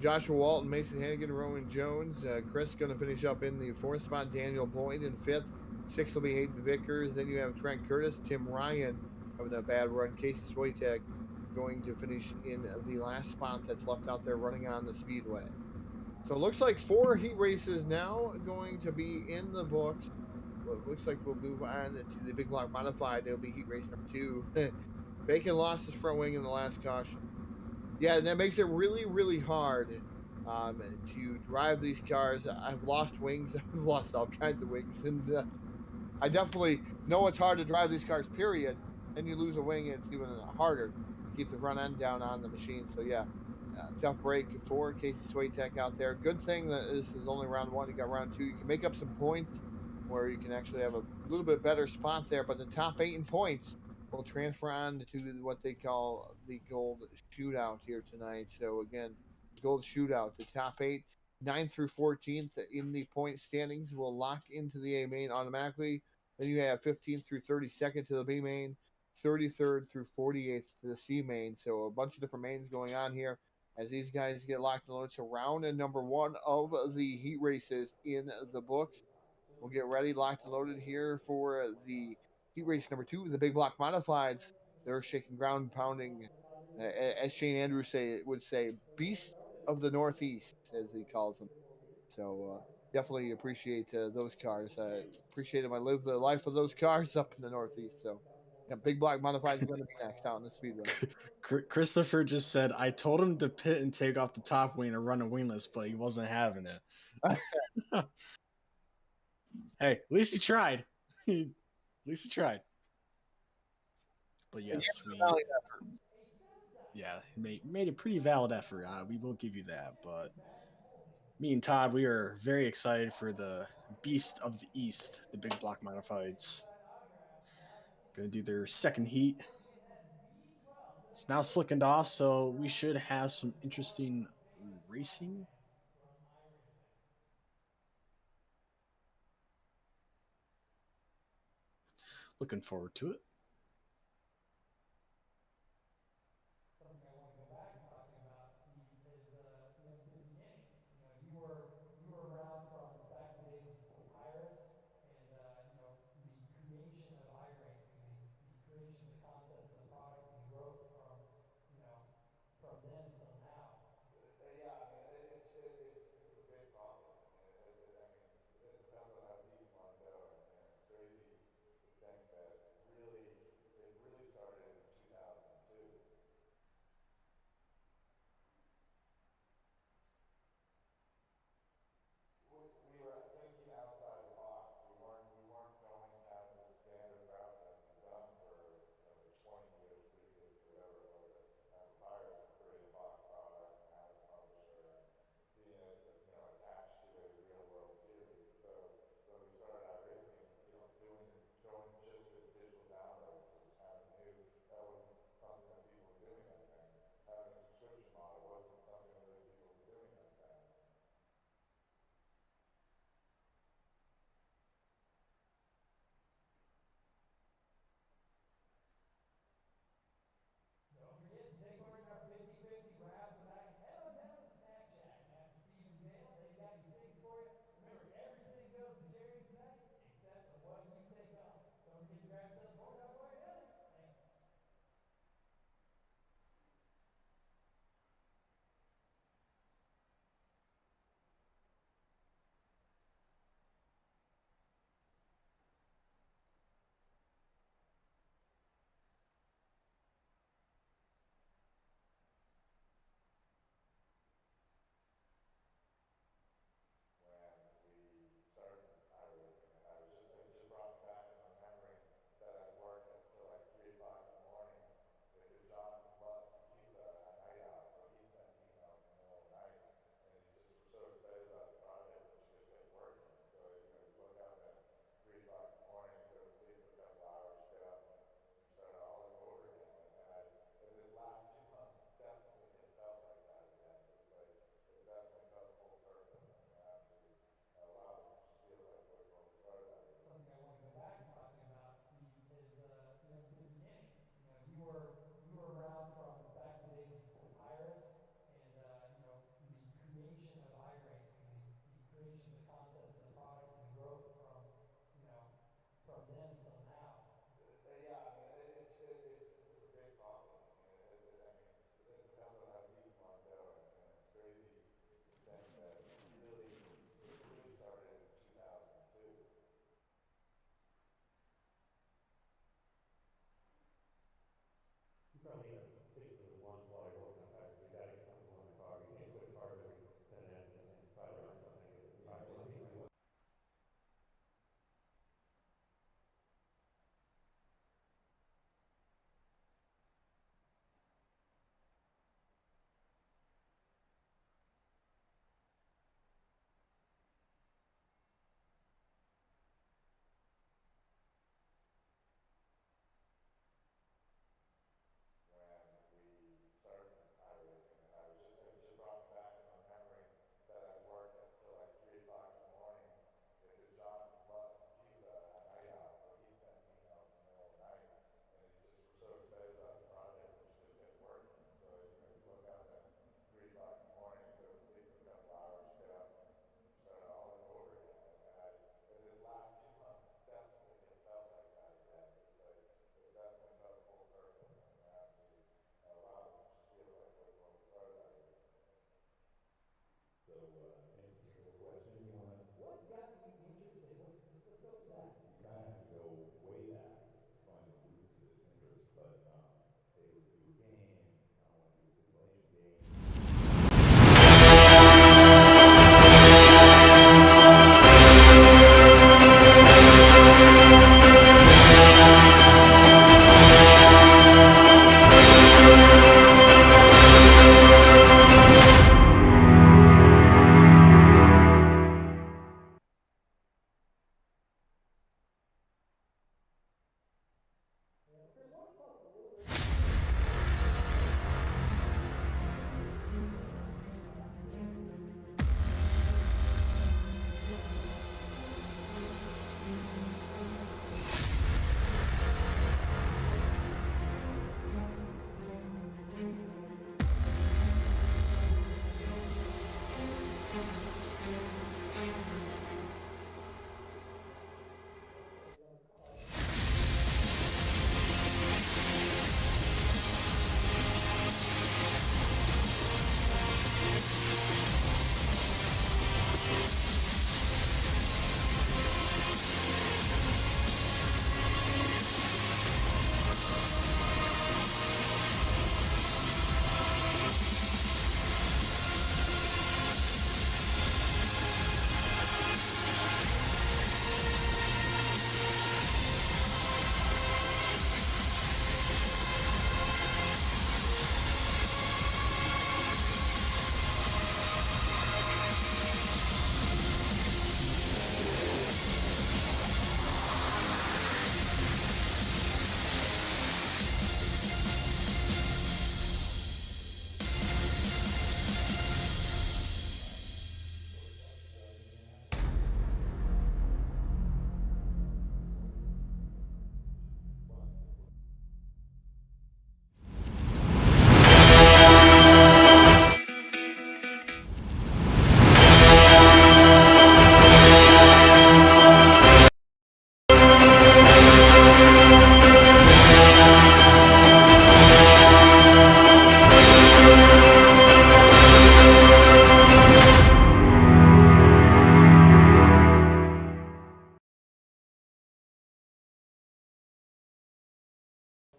Joshua Walton, Mason Hannigan, Rowan Jones. Chris going to finish up in the 4th spot. Daniel Boyd in 5th. 6th will be Hayden Vickers. Then you have Trent Curtis, Tim Ryan having a bad run. Casey Swiatek going to finish in the last spot that's left out there running on the speedway. So it looks like 4 heat races now going to be in the books. Well, it looks like we'll move on to the big block modified. It'll be heat race number 2. Bacon lost his front wing in the last caution. Yeah, and that makes it really, really hard to drive these cars. I've lost wings. I've lost all kinds of wings. And I definitely know it's hard to drive these cars, period. And you lose a wing, it's even harder to keep the front end down on the machine. So, yeah, tough break for Casey Swiatek out there. Good thing that this is only round 1. You got round 2. You can make up some points where you can actually have a little bit better spot there. But the top 8 in points will transfer on to what they call the gold shootout here tonight. So again, gold shootout, the top 8, 9th through 14th in the point standings will lock into the A main automatically. Then you have 15th through 32nd to the B main, 33rd through 48th to the C main. So a bunch of different mains going on here as these guys get locked and loaded. So round number 1 of the heat races in the books. We'll get ready, locked and loaded here for the heat race number 2, the big block modifieds. They're shaking ground, pounding, as Shane Andrews would say, beast of the Northeast, as he calls them. So definitely appreciate those cars. I appreciate them. I live the life of those cars up in the Northeast. So yeah, big block modifieds are going to be next out in the speedway. Christopher just said, I told him to pit and take off the top wing and run a wingless, but he wasn't having it. Hey, at least he tried. At least he tried. But yes, he made a pretty valid effort. We will give you that. But me and Todd, we are very excited for the Beast of the East, the big block modifieds. Gonna do their second heat. It's now slickened off, so we should have some interesting racing. Looking forward to it. Something I want to go back and talk to you about, Steve, is the beginnings. You were around from back in the days of Pyrus and the creation of iRacing, the creation of the concept of the product and the growth from then till now. Yeah, I mean, it's a big problem. I mean, it depends on how deep you want to go, and it's crazy to think that really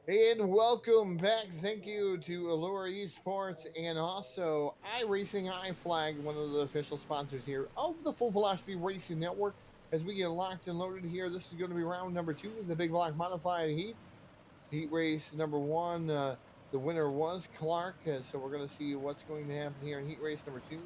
And welcome back. Thank you to Allure Esports and also iRacing iFlag, one of the official sponsors here of the Full Velocity Racing Network. As we get locked and loaded here, this is going to be round number 2 of the Big Block Modified Heat. Heat race number 1. The winner was Clark, so we're going to see what's going to happen here in heat race number 2.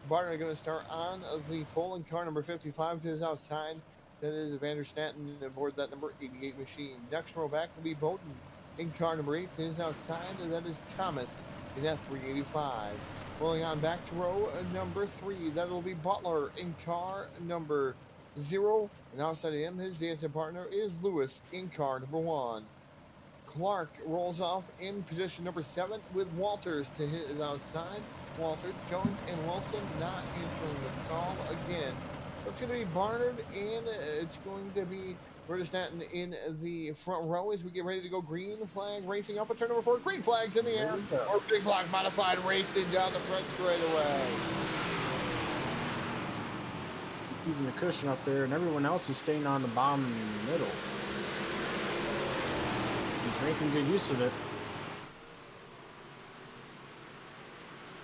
Barton are going to start on the pole in car number 55 to his outside. That is Vander Staten aboard that number 88 machine. Next row back will be Bowden in car number 8 to his outside, and that is Thomas in that 385. Rolling on back to row number 3, that will be Butler in car number 0, and outside of him, his dancing partner is Lewis in car number 1. Clark rolls off in position number 7 with Walters to his outside. Walters, Jones, and Wilson not answering the call again. So it's going to be Barnard, and it's going to be Verstappen in the front row as we get ready to go. Green flag racing off of turn number 4. Green flags in the air. Or Big Block Modified racing down the front straightaway. He's using the cushion up there, and everyone else is staying on the bottom in the middle. He's making good use of it.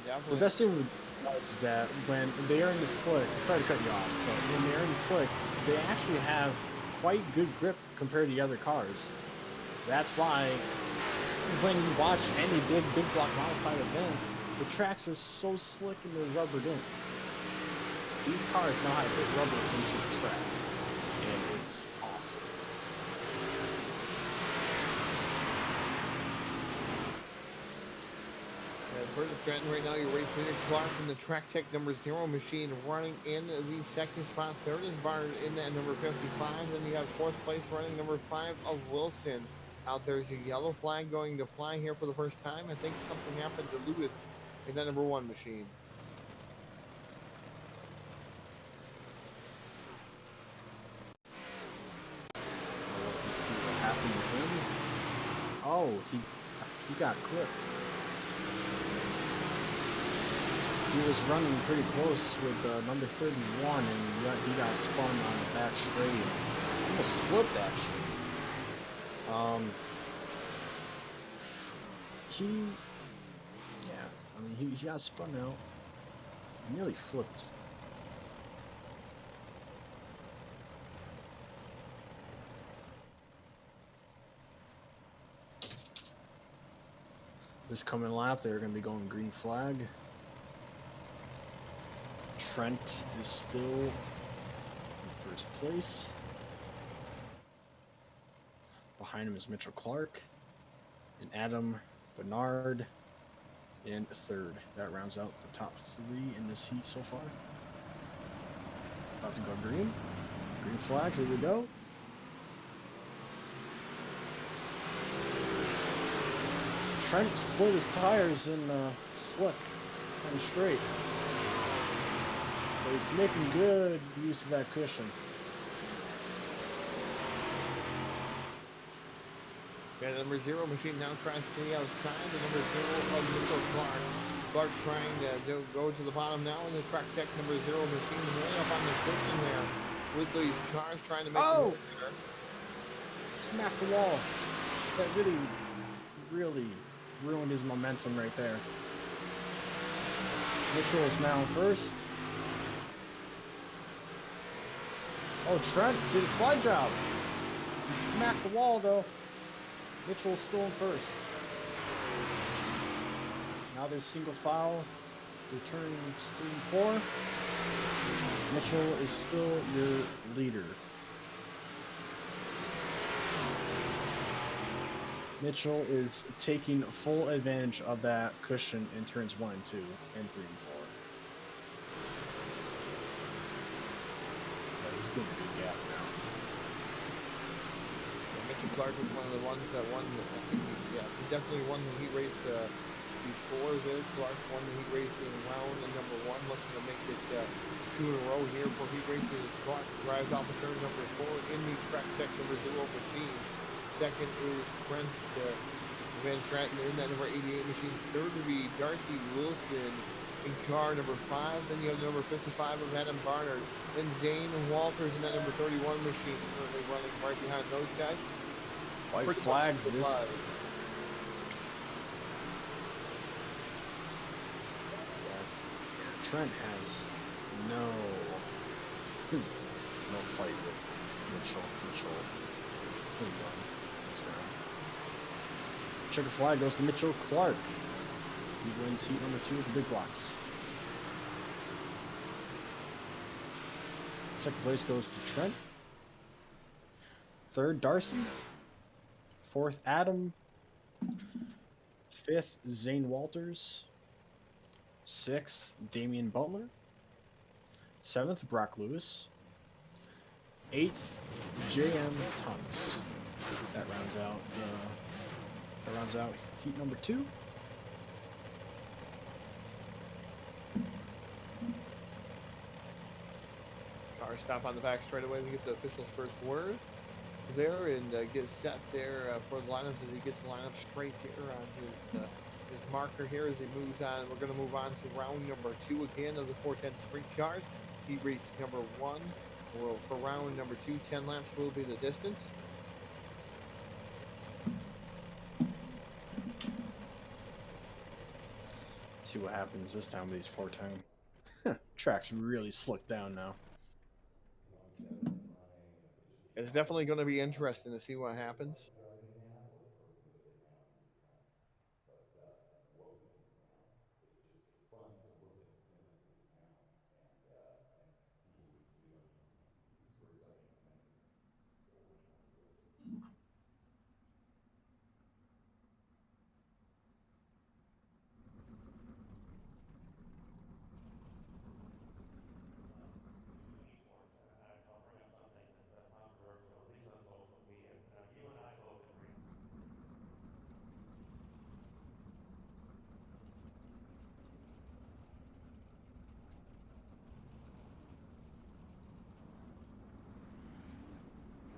Definitely. The best thing is that when they are in the slick, sorry to cut you off, but when they're in the slick, they actually have quite good grip compared to the other cars. That's why when you watch any big block modified event, the tracks are so slick and they're rubbered in. These cars know how to put rubber into the track, and it's awesome. Versus Stratton right now, your race leader Clark in the Track Tech number 0 machine running in the second spot. Third is Barnard in that number 55. Then you have fourth place running number 5 of Wilson. Out there is a yellow flag going to fly here for the first time. I think something happened to Lewis in that number 1 machine. Let's see what happened to him. Oh, he got clipped. He was running pretty close with number 31, and he got spun on the back straight. Almost flipped, actually. He got spun out. He nearly flipped. This coming lap, they're going to be going green flag. Trent is still in first place. Behind him is Mitchell Clark and Adam Bernard in third. That rounds out the top 3 in this heat so far. About to go green. Green flag, here they go. Trent slid his tires in slick and straight. But he's making good use of that cushion. Yeah, the number 0 machine now tries to the outside. The number 0 of Mitchell Clark. Clark trying to go to the bottom now in the Track Tech number 0 machine way up on the cushion there with these cars trying to make them better. Smacked the wall. That really ruined his momentum right there. Mitchell is now first. Oh, Trent did a slide job. He smacked the wall though. Mitchell's still in first. Now there's single file. They're turning 3 and 4. Mitchell is still your leader. Mitchell is taking full advantage of that cushion in turns 1 and 2 and 3 and 4. He's getting a good gap now. Yeah, Mitchell Clark was one of the ones that won. He definitely won the heat race before this. Clark won the heat race in round number 1, looking to make it 2 in a row here for heat races. Clark drives off of turn number 4 in the Track Tech number 0 machine. Second is Trent Van Stratton in that number 88 machine. Third would be Darcy Wilson in car number 5. Then you have the number 55 of Adam Barnard. Then Zane Walters in that number 31 machine, currently running right behind those guys. White Pretty flag. much This flag. yeah, Trent has no no fight with Mitchell. Pretty done this round. Checker flag goes to Mitchell Clark. He wins heat number 2 with the big blocks. Second place goes to Trent. Third, Darcy. Fourth, Adam. Fifth, Zane Walters. Sixth, Damian Butler. Seventh, Brock Lewis. Eighth, J.M. Thomas. That rounds out heat number 2. Car stop on the back straightaway. We get the official's first word there and get set there for the lineups as he gets the lineup straight here on his marker here as he moves on. We're going to move on to round number 2 again of the 410 sprint cars. Heat race number 1. Well, for round number 2, 10 laps will be the distance. See what happens this time with these 410. Track's really slicked down now. It's definitely going to be interesting to see what happens.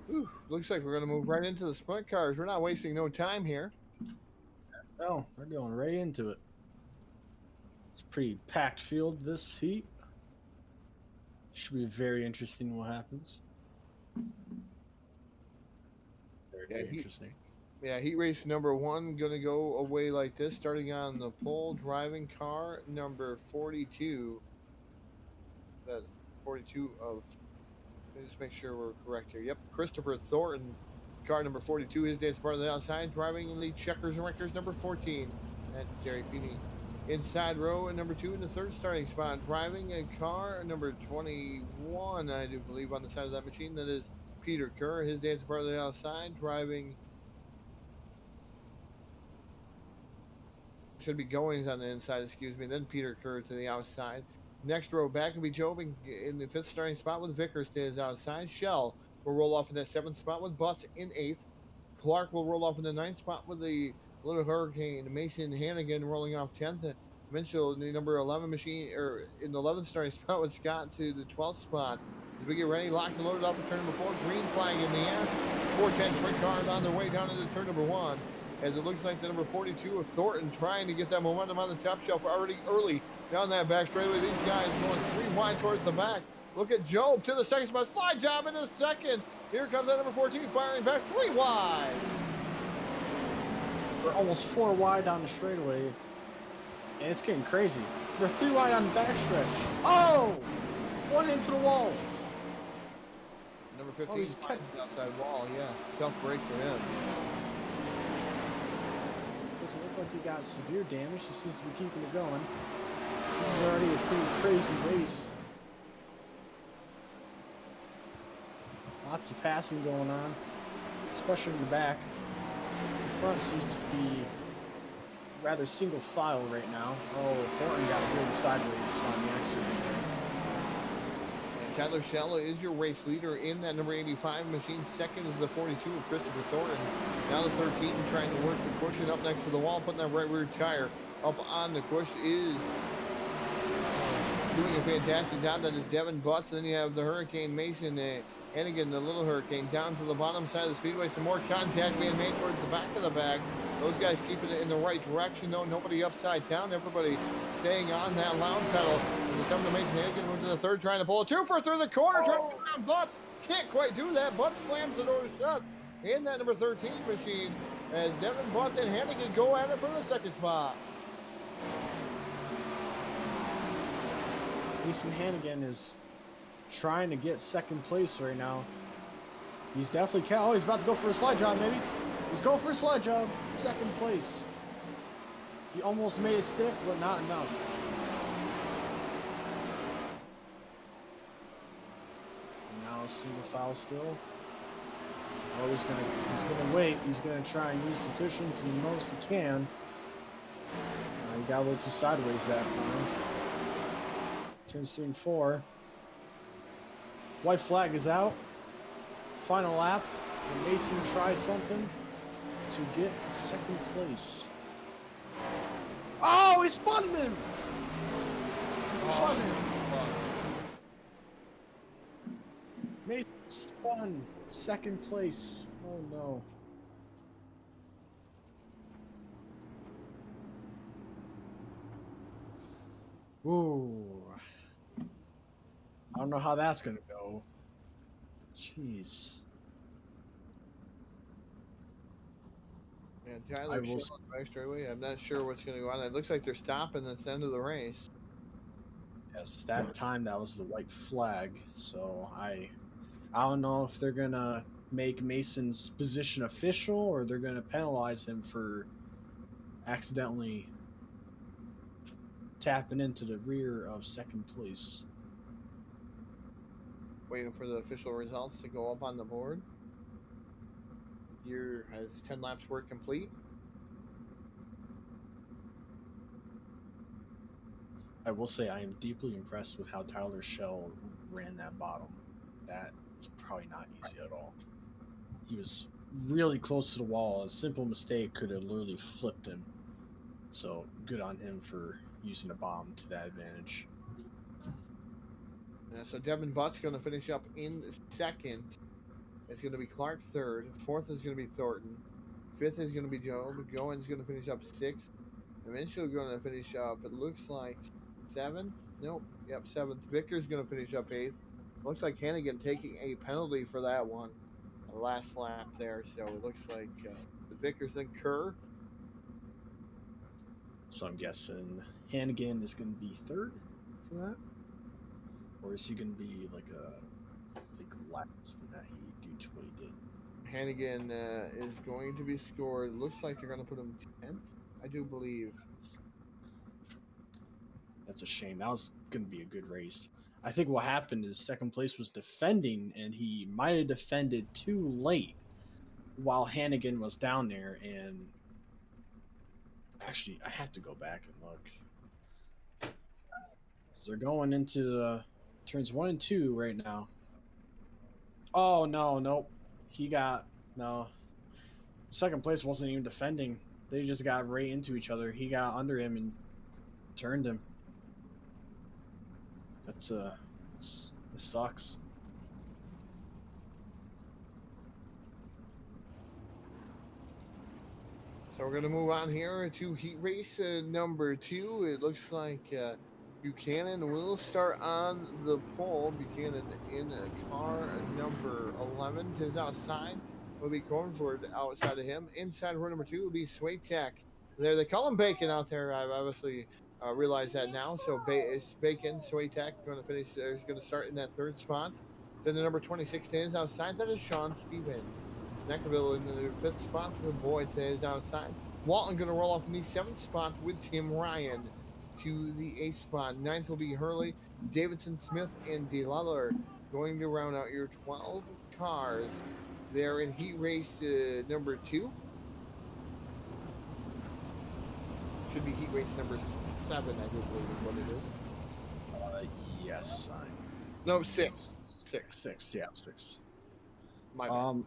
Whew, looks like we're going to move right into the sprint cars. We're not wasting no time here. Oh, they're going right into it. It's a pretty packed field this heat. Should be very interesting what happens. Very interesting. Yeah, heat race number 1 going to go away like this, starting on the pole, driving car number 42. That's 42 of... Let me just make sure we're correct here. Yep, Christopher Thornton, car number 42. His dance part of the outside, driving in the checkers and wreckers number 14. That's Jerry Pini. Inside row and number 2 in the third starting spot, driving a car number 21, I do believe, on the side of that machine. That is Peter Kerr. His dance part of the outside, driving... Should be Goings on the inside, excuse me. Then Peter Kerr to the outside. Next row back will be Jobing in the 5th starting spot with Vickers to his outside. Shell will roll off in that 7th spot with Butts in 8th. Clark will roll off in the 9th spot with the Little Hurricane. Mason Hannigan rolling off 10th. Mitchell in the number 11 machine, or in the 11th starting spot with Scott to the 12th spot. As we get ready, locked and loaded off of turn number 4. Green flag in the air. 410 sprint cars on their way down into turn number 1. As it looks like the number 42 of Thornton trying to get that momentum on the top shelf already early down that back straightaway. These guys going 3 wide towards the back. Look at Job to the second spot. Slide job into the second. Here comes that number 14 firing back 3 wide. We're almost 4 wide on the straightaway. And it's getting crazy. They're 3 wide on the backstretch. Oh! 1 into the wall. Number 15 finds the outside wall. Yeah, tough break for him. Doesn't look like he got severe damage. He seems to be keeping it going. This is already a pretty crazy race. Lots of passing going on, especially in the back. The front seems to be rather single file right now. Oh, Thornton got really sideways on the accident. And Tyler Shella is your race leader in that number 85 machine. Second is the 42 of Christopher Thornton. Now the 13 trying to work the cushion up next to the wall, putting that right rear tire up on the cushion is doing a fantastic job. That is Devin Butts. Then you have the Hurricane Mason and again the Little Hurricane down to the bottom side of the speedway. Some more contact being made towards the back of the bag. Those guys keeping it in the right direction though. Nobody upside down. Everybody staying on that loud pedal. And the 7 of Mason Hannigan moves to the third, trying to pull a 2 for through the corner, trying to get around Butts. Can't quite do that. Butts slams the door shut. in that number 13 machine as Devin Butts and Hannigan go at it for the second spot. Mason Hannigan is trying to get second place right now. He's definitely oh, he's about to go for a slide job, maybe. He's going for a slide job, second place. He almost made a stick, but not enough. Now single foul still. Oh, he's gonna wait. He's gonna try and use the cushion to the most he can. He got a little too sideways that time. Turns 3 and 4. White flag is out. Final lap. And Mason tries something to get second place. Oh, he spun him! He spun him. Mason spun second place. Oh no. Ooh. I don't know how that's gonna go. Jeez. And Tyler back straight away. I'm not sure what's going to go on. It looks like they're stopping at the end of the race. Yes, that time that was the white flag. So I don't know if they're gonna make Mason's position official or they're gonna penalize him for accidentally tapping into the rear of second place. Waiting for the official results to go up on the board. Has 10 laps work complete? I will say I am deeply impressed with how Tyler Schell ran that bottom. That was probably not easy at all. He was really close to the wall. A simple mistake could have literally flipped him. So good on him for using the bomb to that advantage. So Devin Butt's going to finish up in second. It's going to be Clark third. Fourth is going to be Thornton. Fifth is going to be Joe. McGowan's going to finish up sixth. Eventually going to finish up, it looks like seventh. Nope. Yep, seventh. Victor's going to finish up eighth. Looks like Hannigan taking a penalty for that one. The last lap there. So it looks like Vickers and Kerr. So I'm guessing Hannigan is going to be third for that? Or is he going to be like last in that due to what he did? Hannigan is going to be scored. Looks like they're going to put him 10th, I do believe. That's a shame. That was going to be a good race. I think what happened is second place was defending, and he might have defended too late while Hannigan was down there. And actually, I have to go back and look. So they're going into the turns 1 and 2 right now. Oh, nope. No. Second place wasn't even defending. They just got right into each other. He got under him and turned him. This sucks. So we're going to move on here to heat race number 2. It looks like Buchanan will start on the pole. Buchanan in car number 11. His outside will be Cornford outside of him. Inside row number 2 will be Swatek. They call him Bacon out there. I've obviously realized that now. So it's Bacon, Swatek going to finish. He's going to start in that third spot. Then the number 26 is outside. That is Sean Stevens. Neckerville in the fifth spot with Boyd is outside. Walton going to roll off in the seventh spot with Tim Ryan to the eighth spot. Ninth will be Hurley, Davidson, Smith, and DeLuller going to round out your 12 cars there in heat race number 2. Should be heat race number 7, I do believe is what it is. Yes. No, 6. 6, yeah, 6. My bad.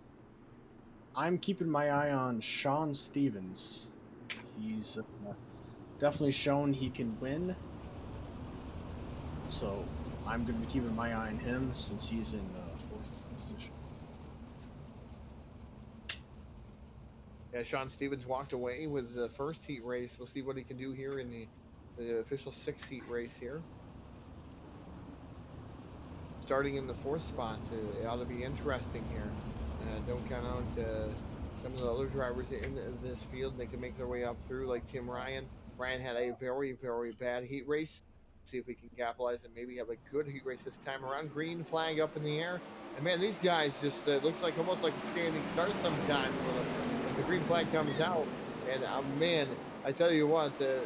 I'm keeping my eye on Sean Stevens. He's definitely shown he can win. So I'm going to be keeping my eye on him since he's in 4th position. Yeah, Sean Stevens walked away with the first heat race. We'll see what he can do here in the official 6th heat race here. Starting in the 4th spot, it ought to be interesting here. Don't count out some of the other drivers in this field. They can make their way up through, like Tim Ryan. Ryan had a very, very bad heat race. See if we can capitalize and maybe have a good heat race this time around. Green flag up in the air. And man, these guys just looks like almost like a standing start sometimes when the green flag comes out. And man, I tell you what, the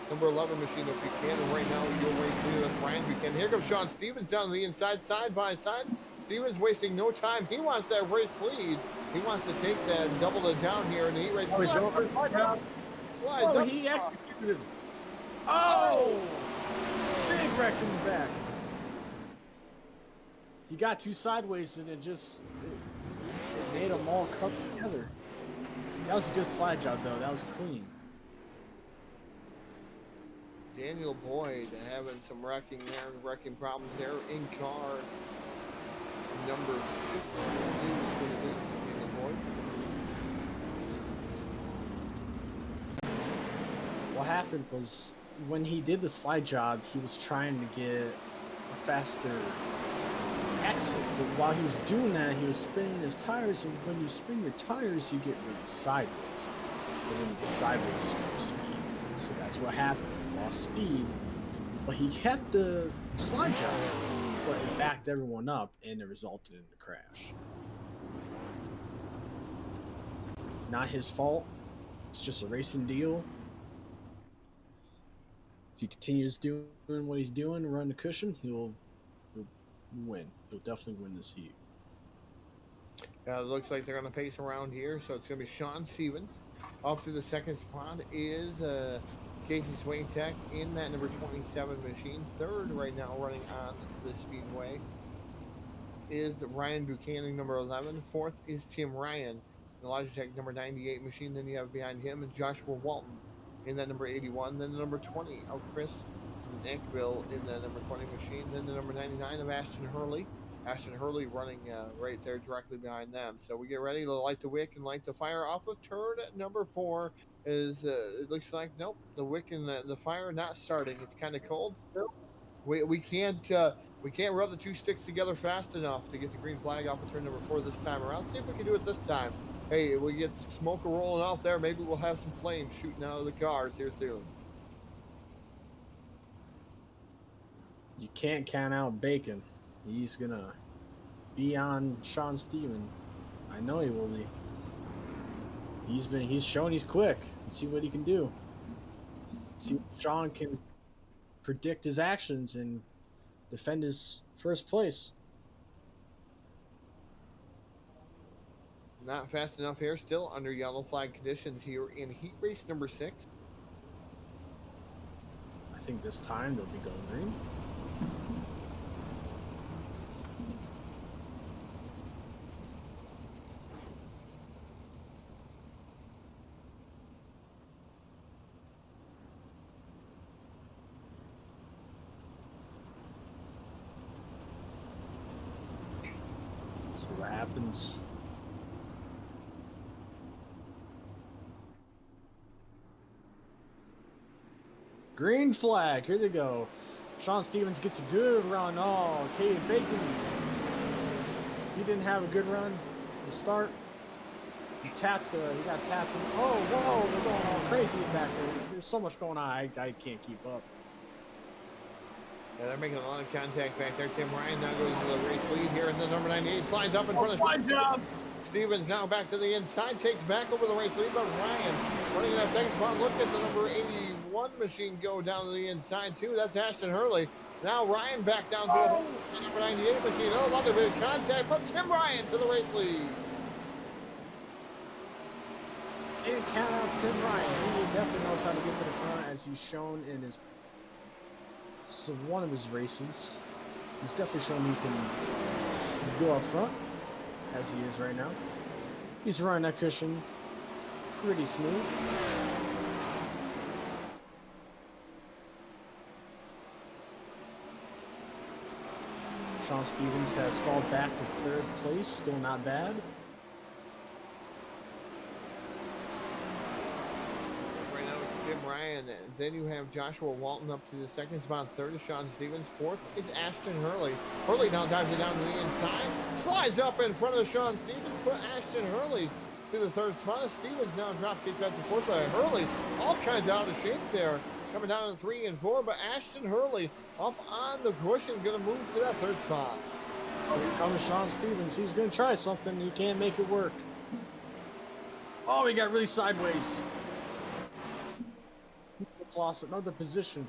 number 11 machine of Buchanan right now, you'll race leader with Ryan Buchanan. Here comes Sean Stevens down to the inside, side by side. Stevens wasting no time. He wants that race lead. He wants to take that and double it down here in the heat race. Oh, he's over. Slides Oh, up. he executed. Oh! Big wreck in the back. He got too sideways and it made them all come together. That was a good slide job though. That was clean. Daniel Boyd having some wrecking problems there in car number 15. Daniel Boyd. What happened was when he did the slide job, he was trying to get a faster exit, but while he was doing that, he was spinning his tires, and when you spin your tires, you get really sideways. And when you get sideways, you lose speed. So that's what happened. He lost speed, but he kept the slide job, but it backed everyone up, and it resulted in the crash. Not his fault. It's just a racing deal. If he continues doing what he's doing, run the cushion, he'll win. He'll definitely win this heat. It looks like they're going to pace around here, so it's going to be Sean Stevens. Up to the second spot is Casey Swaintek in that number 27 machine. Third right now running on the Speedway is Ryan Buchanan, number 11. Fourth is Tim Ryan, the Logitech number 98 machine. Then you have behind him Joshua Walton in that number 81. Then the number 20 of Chris Nickville in the number 20 machine. Then the number 99 of Ashton Hurley. Ashton Hurley running right there directly behind them. So we get ready to light the wick and light the fire off of turn number 4. Is it looks like nope, the wick and the fire not starting. It's kind of cold still. We can't rub the two sticks together fast enough to get the green flag off of turn number 4 this time around. See if we can do it this time. Hey, we get smoke rolling off there. Maybe we'll have some flames shooting out of the cars here soon. You can't count out Bacon. He's gonna be on Sean Stevens. I know he will be. He's shown he's quick. Let's see what he can do. See if Sean can predict his actions and defend his first place. Not fast enough here. Still under yellow flag conditions here in heat race number 6. I think this time they'll be going green. Let's see what happens. Green flag, here they go. Sean Stevens gets a good run. Oh, Katie Bacon. He didn't have a good run to start. He got tapped. Oh, whoa, they're going all crazy back there. There's so much going on, I can't keep up. Yeah, they're making a lot of contact back there. Tim Ryan now goes to the race lead here, and the number 98 slides up in front of Slide job. Stevens now back to the inside, takes back over the race lead, but Ryan running in that second spot. Look at the number 81 machine go down to the inside too. That's Ashton Hurley. Now Ryan back down to the number 98 machine. Oh, a lot of bit of contact, but Tim Ryan to the race lead. Can't count out Tim Ryan. He definitely knows how to get to the front, as he's shown in his one of his races. He's definitely shown he can go up front, as he is right now. He's running that cushion pretty smooth. Sean Stevens has fallen back to 3rd place, still not bad. Right now it's Tim Ryan. Then you have Joshua Walton up to the second spot. Third is Sean Stevens. Fourth is Ashton Hurley. Hurley now dives it down to the inside. Slides up in front of Sean Stevens. Put Ashton Hurley to the third spot. Stevens now drops, gets back to fourth. But Hurley all kinds out of shape there. Coming down to 3 and 4. But Ashton Hurley up on the cushion. Going to move to that third spot. Oh, here comes Sean Stevens. He's going to try something. He can't make it work. Oh, he got really sideways. Lost another position.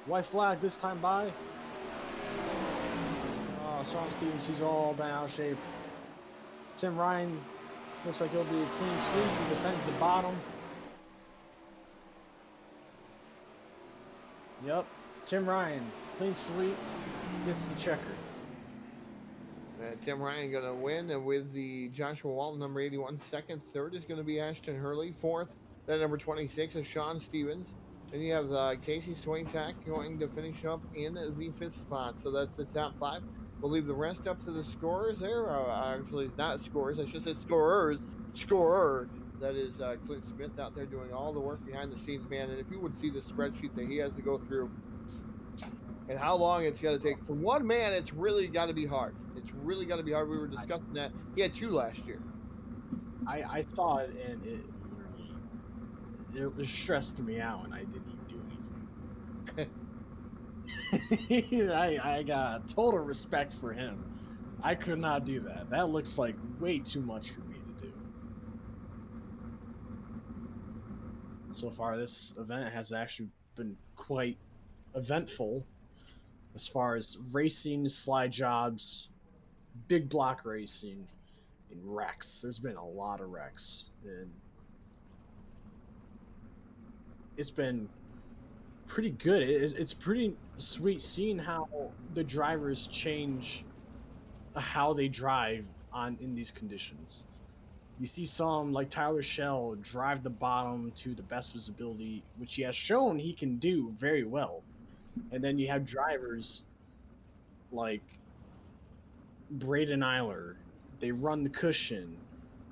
White flag this time by. Oh, Sean Stevens, he's all bent out of shape. Tim Ryan looks like he'll be a clean sweep. He defends the bottom. Yep, Tim Ryan, clean sweep, gets the checker. Tim Ryan going to win with the Joshua Walton, number 81. Second, third is going to be Ashton Hurley. Fourth, then number 26 is Sean Stevens. Then you have Casey Swaintack going to finish up in the fifth spot. So that's the top 5. We'll leave the rest up to the scorers there. Actually, not scorers. I should say scorers. Scorer. That is Clint Smith out there doing all the work behind the scenes, man. And if you would see the spreadsheet that he has to go through and how long it's going to take. For one man, it's really got to be hard. It's really got to be hard. We were discussing that. He had 2 last year. I saw it, and it was stressed me out, and I didn't even do anything. I got total respect for him. I could not do that. That looks like way too much for me to do. So far, this event has actually been quite eventful as far as racing, slide jobs, big block racing, and wrecks. There's been a lot of wrecks, and it's been pretty good. It's pretty sweet seeing how the drivers change how they drive in these conditions. You see some like Tyler Schell drive the bottom to the best visibility, which he has shown he can do very well. And then you have drivers like Braden Eiler. They run the cushion.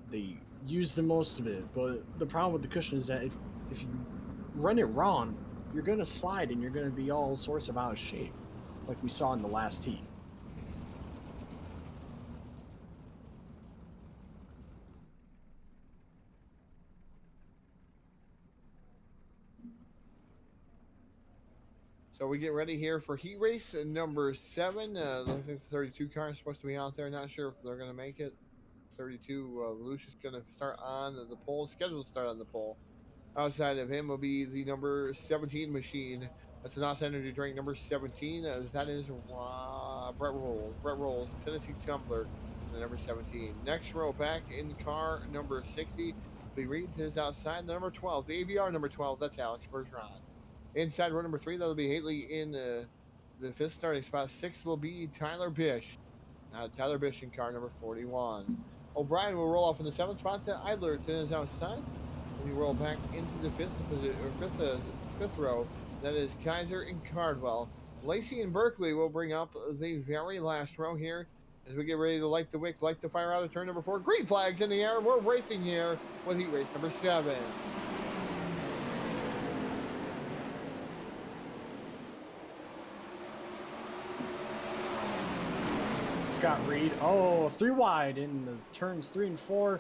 They use the most of it. But the problem with the cushion is that if you run it wrong, you're going to slide and you're going to be all sorts of out of shape, like we saw in the last heat. So we get ready here for heat race number 7. I think the 32 car is supposed to be out there. Not sure if they're going to make it. 32, Lucius going to start on the pole, scheduled to start on the pole. Outside of him will be the number 17 machine. That's an NOS Energy drink number 17. That is Brett Rolls. Brett Rolls, Tennessee Tumbler, the number 17. Next row back in car number 60. The Reed is outside the number 12. The AVR number 12, that's Alex Bergeron. Inside row number 3, that'll be Haley in the 5th starting spot. 6th will be Tyler Bish. Tyler Bish in car number 41. O'Brien will roll off in the 7th spot to Idler to his outside. We roll back into the 5th row. That is Kaiser and Cardwell. Lacey and Berkeley will bring up the very last row here as we get ready to light the wick, light the fire out of turn number 4. Green flags in the air. We're racing here with heat race number 7. Scott Reed. Oh, 3 wide in the turns 3 and 4.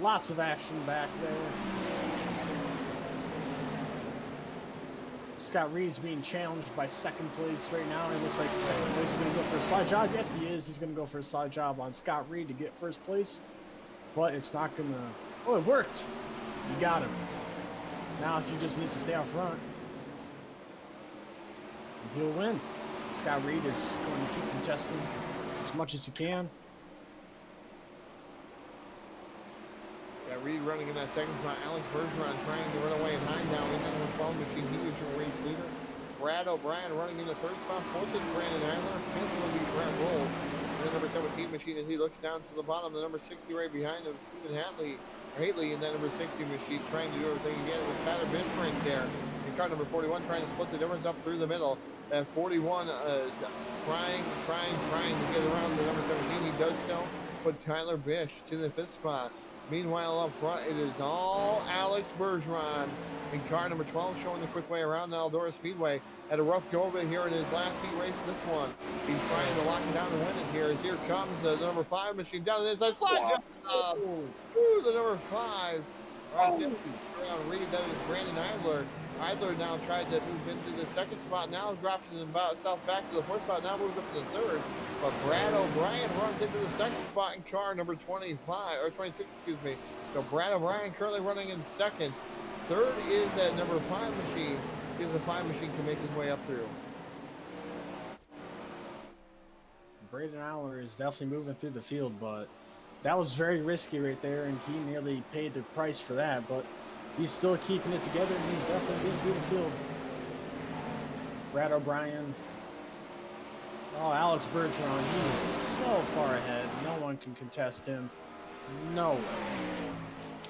Lots of action back there. Scott Reed's being challenged by 2nd place right now. It looks like 2nd place is going to go for a slide job. Yes, he is. He's going to go for a slide job on Scott Reed to get 1st place. But it's not going to... Oh, it worked. You got him. Now he just needs to stay out front. And he'll win. Scott Reed is going to keep contesting as much as he can. Yeah, Reed running in that 2nd spot. Alex Bergeron trying to run away and hide down in that number 12 machine. He was your race leader. Brad O'Brien running in the 3rd spot. 4th is Brandon Eiler. 5th will be Brett Rolls. And the number 17 machine as he looks down to the bottom. The number 60 right behind him, Stephen Haley in that number 60 machine trying to do everything again with Tyler Bish right there. And car number 41 trying to split the difference up through the middle. That 41 is trying to get around the number 17. He does so. Put Tyler Bish to the 5th spot. Meanwhile, up front, it is all Alex Bergeron in car number 12, showing the quick way around the Eldora Speedway. Had a rough go of it here in his last heat race. This one, he's trying to lock it down and win it here. As here comes the number 5 machine down the inside. Slide job! Ooh, the number 5. Right there, around Reed. That is Brandon Idler. Idler now tried to move into the second spot. Now drops himself back to the fourth spot. Now moves up to the third. But Brad O'Brien runs into the second spot in car number 25 or 26, excuse me. So Brad O'Brien currently running in second. Third is that number 5 machine. See if the 5 machine can make his way up through. Braden Aller is definitely moving through the field, but that was very risky right there, and he nearly paid the price for that. But he's still keeping it together, and he's definitely getting through the field. Brad O'Brien. Oh, Alex Bergeron, he is so far ahead. No one can contest him. No way.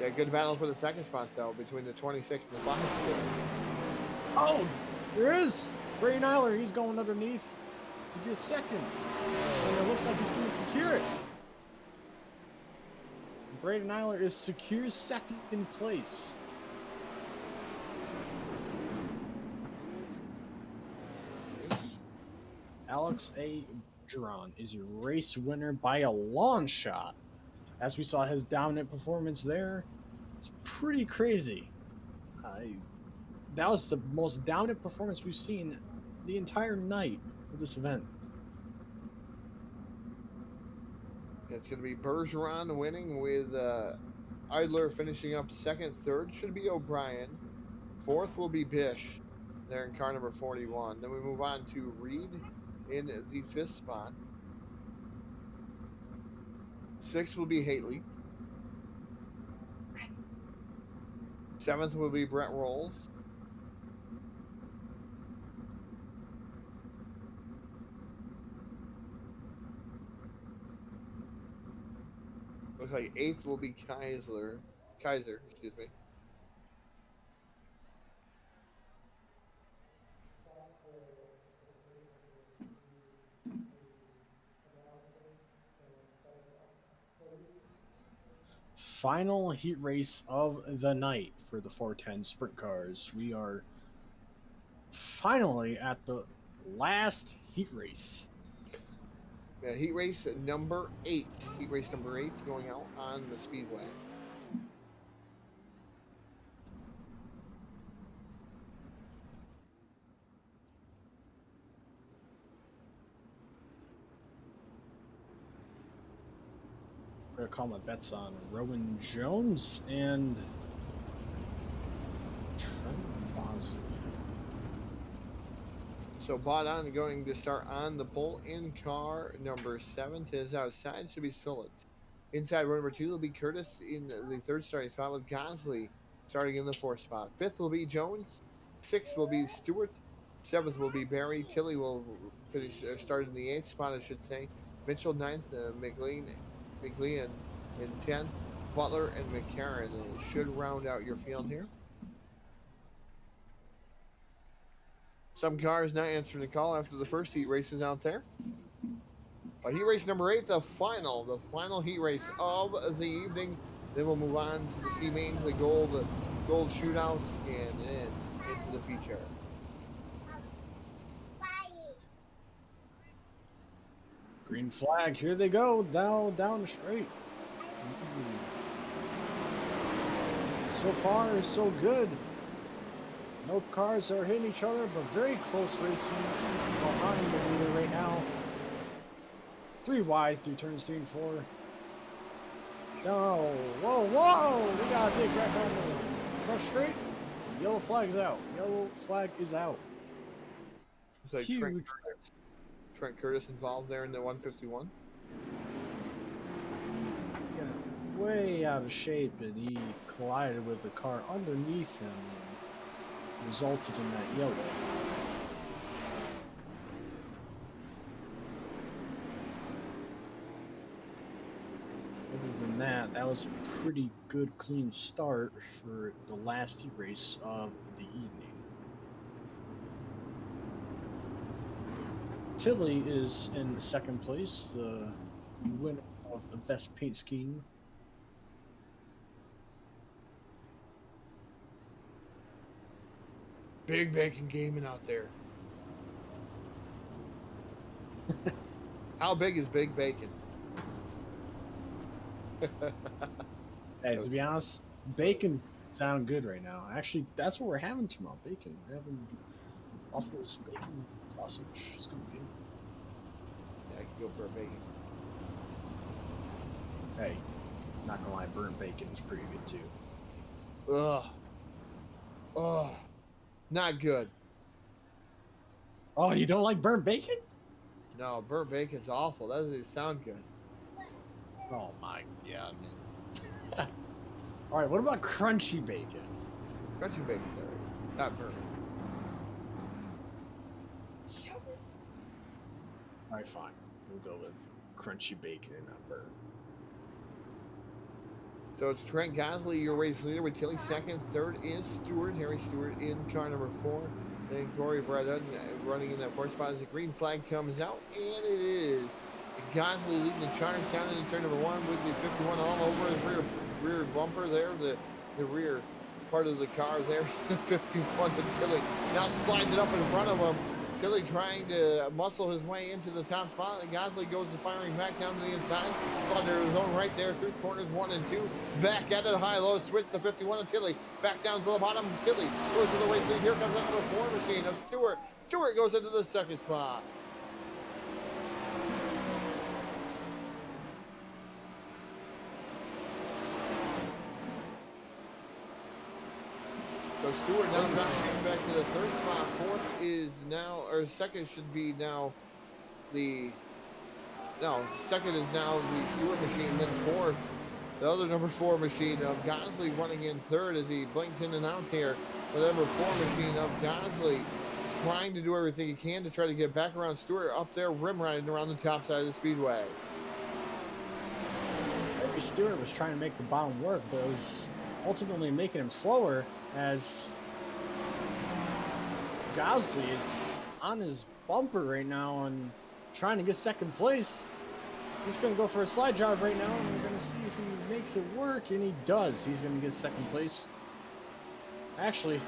Yeah, good battle for the second spot, though, between the 26 and the 5 still. Oh, there is. Braden Eiler, he's going underneath to get second. And it looks like he's going to secure it. Braden Eiler is secure second place. Alex A. Bergeron is your race winner by a long shot. As we saw his dominant performance there, it's pretty crazy. That was the most dominant performance we've seen the entire night of this event. It's going to be Bergeron winning with Idler finishing up second. Third should be O'Brien. Fourth will be Bish there in car number 41. Then we move on to Reed in the 5th spot. 6th will be Haley. 7th will be Brett Rolls. Looks like 8th will be Kaiser, excuse me. Final heat race of the night for the 410 sprint cars. We are finally at the last heat race. Yeah, heat race number 8. Heat race number 8 going out on the speedway. I'm going to call my bets on Rowan Jones and Trent Bosley. So Baudon going to start on the pole in car number 7. To his outside should be Sillett. Inside row number 2 will be Curtis in the 3rd starting spot, with Gosley starting in the 4th spot. 5th will be Jones. 6th will be Stewart. 7th will be Barry. Tilley will finish start in the 8th spot, I should say. Mitchell 9th. McLean in 10th. Butler and McCarran should round out your field here. Some cars not answering the call after the first heat race is out there. Heat race number 8, the final heat race of the evening. Then we'll move on to the C main, the gold shootout, and then into the feature. Green flag, here they go, down the straight. So far, so good. No cars are hitting each other, but very close racing behind the leader right now. 3 wide through turns 3 and 4. No, whoa! We got a big wreck on the front straight. Yellow flag's out. Yellow flag is out. Looks like Huge. Trent Curtis involved there in the 151. Yeah, way out of shape, and he collided with the car underneath him and resulted in that yellow. Other than that, that was a pretty good clean start for the last heat race of the evening. Tilley is in second place, the winner of the best paint scheme. Big Bacon Gaming out there. How big is Big Bacon? Hey, to be honest, bacon sound good right now. Actually, that's what we're having tomorrow. Bacon. We're having Buffalo's bacon sausage. It's gonna be good. Yeah, I could go for a bacon. Hey, not gonna lie, burnt bacon is pretty good too. Ugh. Ugh. Not good. Oh, you don't like burnt bacon? No, burnt bacon's awful. That doesn't sound good. Oh my god, man. All right, what about crunchy bacon? Crunchy bacon's alright. Not burnt. All right, fine. We'll go with crunchy bacon and not burnt. So it's Trent Gosley, your race leader, with Tilly second. Third is Stewart. Harry Stewart in car number 4. Then Corey Bradden running in that 4th spot as the green flag comes out. And it is Gosley leading the charge down into turn number 1 with the 51 all over his rear bumper there. The rear part of the car there. 51 to Tilly. Now slides it up in front of him. Tilly trying to muscle his way into the top spot. And Gosley goes to firing back down to the inside. Slide to his own right there through corners 1 and 2. Back at the high-low switch to 51 of Tilly. Back down to the bottom. Tilly goes to the race lead. Here comes that number 4 machine of Stewart. Stewart goes into the 2nd spot. So Stewart now dropping back to the 3rd spot. 4th is now, or 2nd should be now the, no, 2nd is now the Stewart machine, then 4th, the other number 4 machine of Gosley running in 3rd as he blinks in and out here. The number 4 machine of Gosley trying to do everything he can to try to get back around Stewart up there, rim riding around the top side of the speedway. Harry Stewart was trying to make the bottom work, but it was ultimately making him slower as Gosley is on his bumper right now and trying to get 2nd place. He's going to go for a slide job right now, and we're going to see if he makes it work, and he does. He's going to get 2nd place. Actually,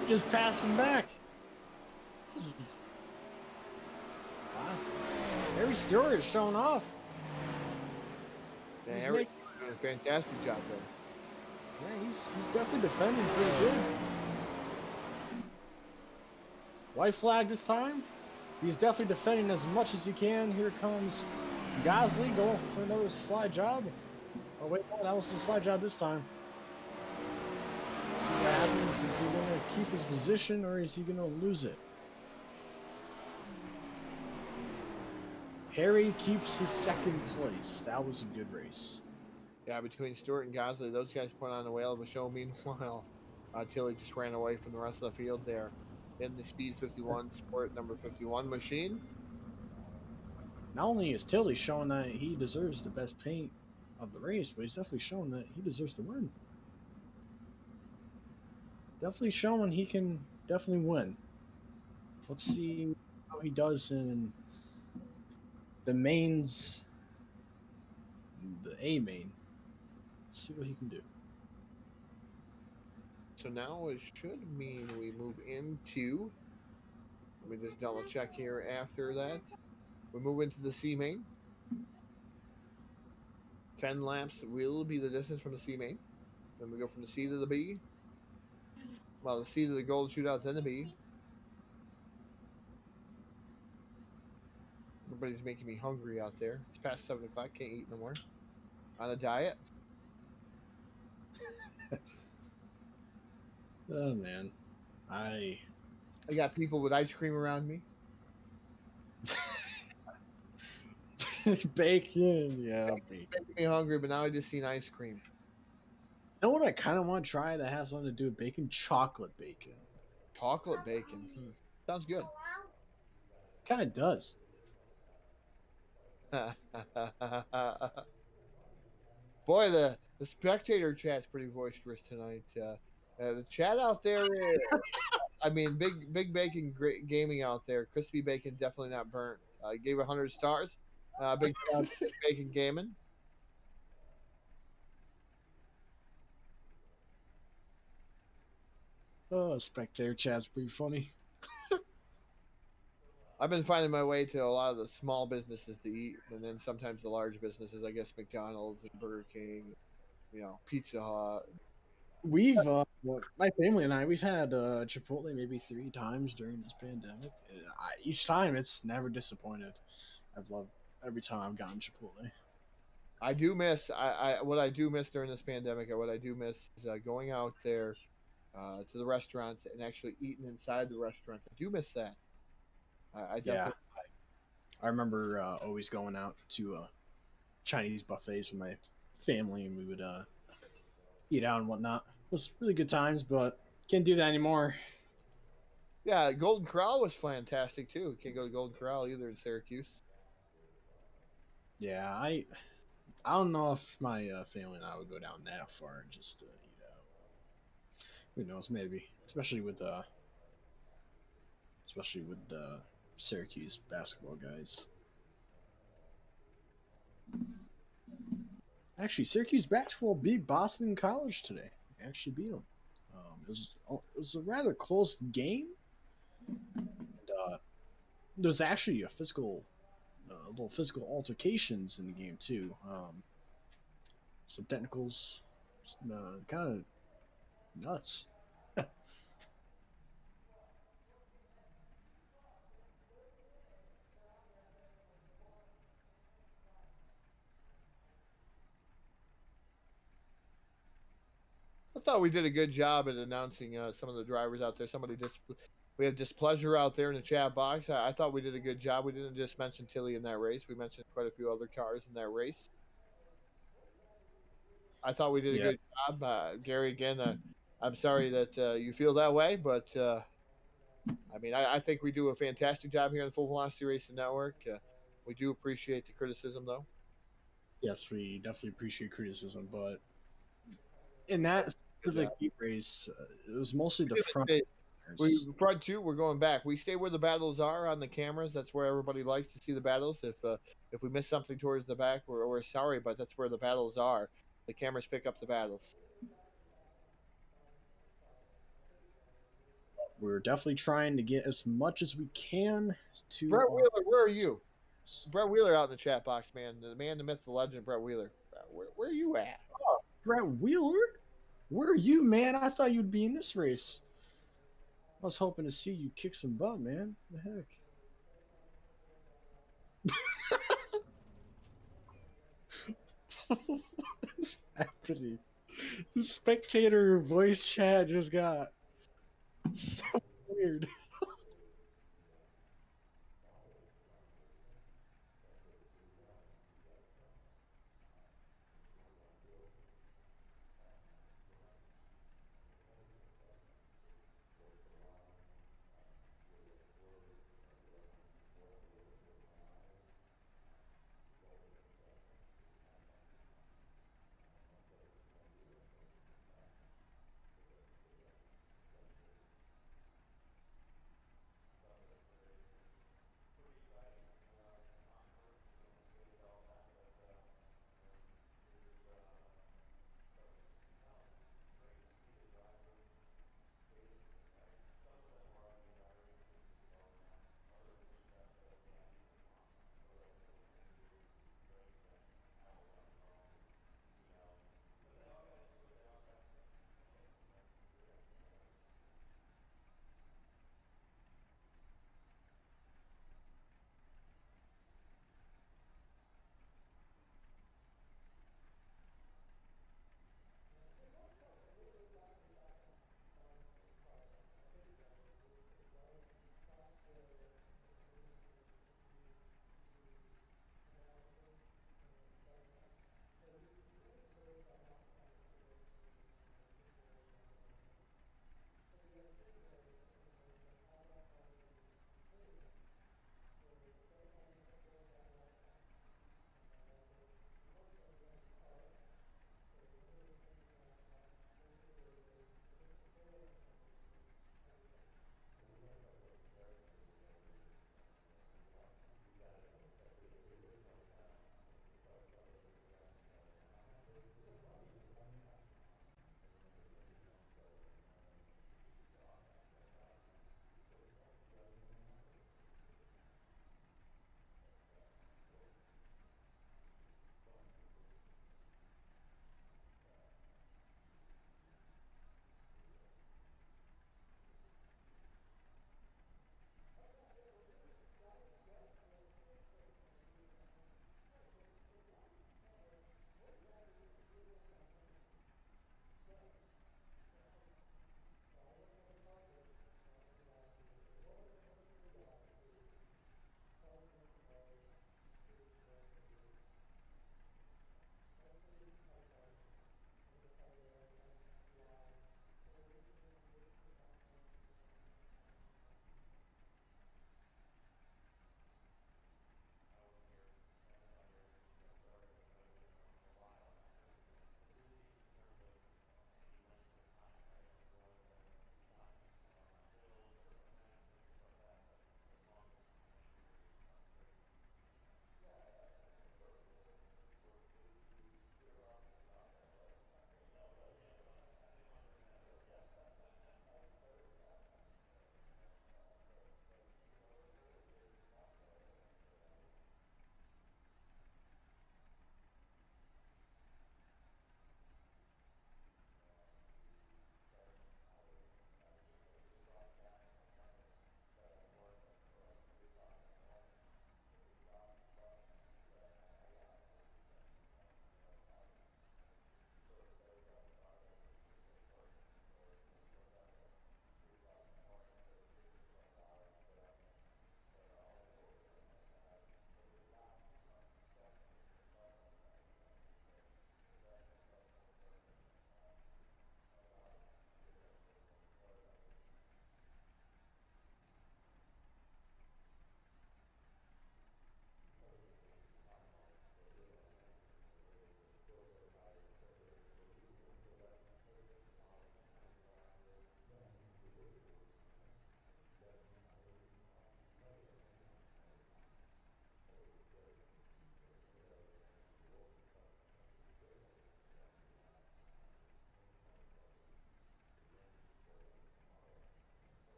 he just passed him back. Wow. Harry Stewart is showing off. Yeah, Harry doing a fantastic job there. Yeah, he's definitely defending pretty good. White flag this time. He's definitely defending as much as he can. Here comes Gosley going for another slide job. Oh wait, no, that was the slide job this time. See what happens. Is he gonna keep his position or is he gonna lose it? Harry keeps his 2nd place. That was a good race. Yeah, between Stewart and Gosley, those guys put on a whale of a show. Meanwhile, Tilly just ran away from the rest of the field there in the Speed 51 Sport number 51 machine. Not only is Tilly showing that he deserves the best paint of the race, but he's definitely showing that he deserves to win. Definitely showing he can definitely win. Let's see how he does in the mains, the A main. See what he can do. So now it should mean we move into, let me just double check here after that. We move into the C main. 10 laps will be the distance from the C main. Then we go from the C to the B. Well, the C to the gold shootout, then the B. Everybody's making me hungry out there. It's past 7 o'clock. Can't eat no more. On a diet. Oh man, I got people with ice cream around me. bacon, yeah, bacon. Making me hungry, but now I just seen ice cream. You know what I kind of want to try that has something to do with bacon? Chocolate bacon. Chocolate bacon. Sounds good. Kind of does. Boy, the spectator chat's pretty boisterous tonight. The chat out there, I mean, big bacon gaming out there. Crispy bacon, definitely not burnt. Gave 100 stars. Big bacon gaming. Oh, spectator chat's pretty funny. I've been finding my way to a lot of the small businesses to eat, and then sometimes the large businesses. I guess McDonald's and Burger King, Pizza Hut. We've my family and we've had Chipotle maybe 3 times during this pandemic. Each time it's never disappointed. I've loved every time I've gotten Chipotle. I do miss what I do miss during this pandemic, or what I do miss is going out there to the restaurants and actually eating inside the restaurants. I do miss that. I Yeah, definitely. I remember always going out to Chinese buffets with my family, and we would eat out and whatnot. It was really good times, but can't do that anymore. Yeah, Golden Corral was fantastic too. Can't go to Golden Corral either in Syracuse. Yeah, I don't know if my family and I would go down that far just to eat out. Who knows? Maybe, especially with the Syracuse basketball guys. Actually, Syracuse basketball beat Boston College today. They actually beat them. It was a rather close game. And, there was actually little physical altercations in the game too. Some technicals, kind of nuts. I thought we did a good job at announcing some of the drivers out there. We had displeasure out there in the chat box. I thought we did a good job. We didn't just mention Tilly in that race. We mentioned quite a few other cars in that race. I thought we did a Yeah. good job. Gary, again, I'm sorry that you feel that way, but I think we do a fantastic job here on the Full Velocity Racing Network. We do appreciate the criticism, though. Yes, we definitely appreciate criticism, but in that specific heat race, it was mostly the front. We front two. We're going back. We stay where the battles are on the cameras. That's where everybody likes to see the battles. If we miss something towards the back, we're sorry, but that's where the battles are. The cameras pick up the battles. We're definitely trying to get as much as we can to. Brett Wheeler, where are you? Brett Wheeler out in the chat box, man. The man, the myth, the legend, Brett Wheeler. Where are you at? Oh, Brett Wheeler, where are you, man? I thought you'd be in this race. I was hoping to see you kick some butt, man. What the heck? What's happening? The spectator voice chat just got so weird.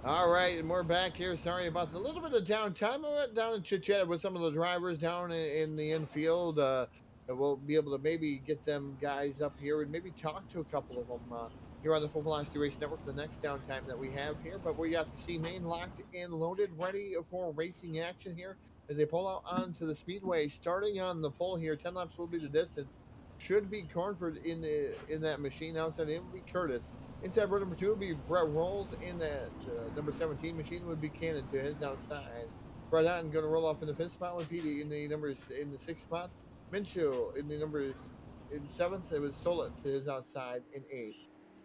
All right, and we're back here. Sorry about the little bit of downtime. I went down and chit-chatted with some of the drivers down in the infield. And we'll be able to maybe get them guys up here and maybe talk to a couple of them here on the Full Velocity Race Network the next downtime that we have here. But we got the C main locked and loaded, ready for racing action here as they pull out onto the speedway. Starting on the pole here, 10 laps will be the distance. Should be Cornford in that machine. Outside it will be Curtis. Inside row number 2 would be Brett Rolls. In that number 17 machine would be Cannon to his outside. Brett Otten going to roll off in the 5th spot with Petey in the numbers in the 6th spot. Minshew in the numbers in 7th. It was Solet to his outside in 8th.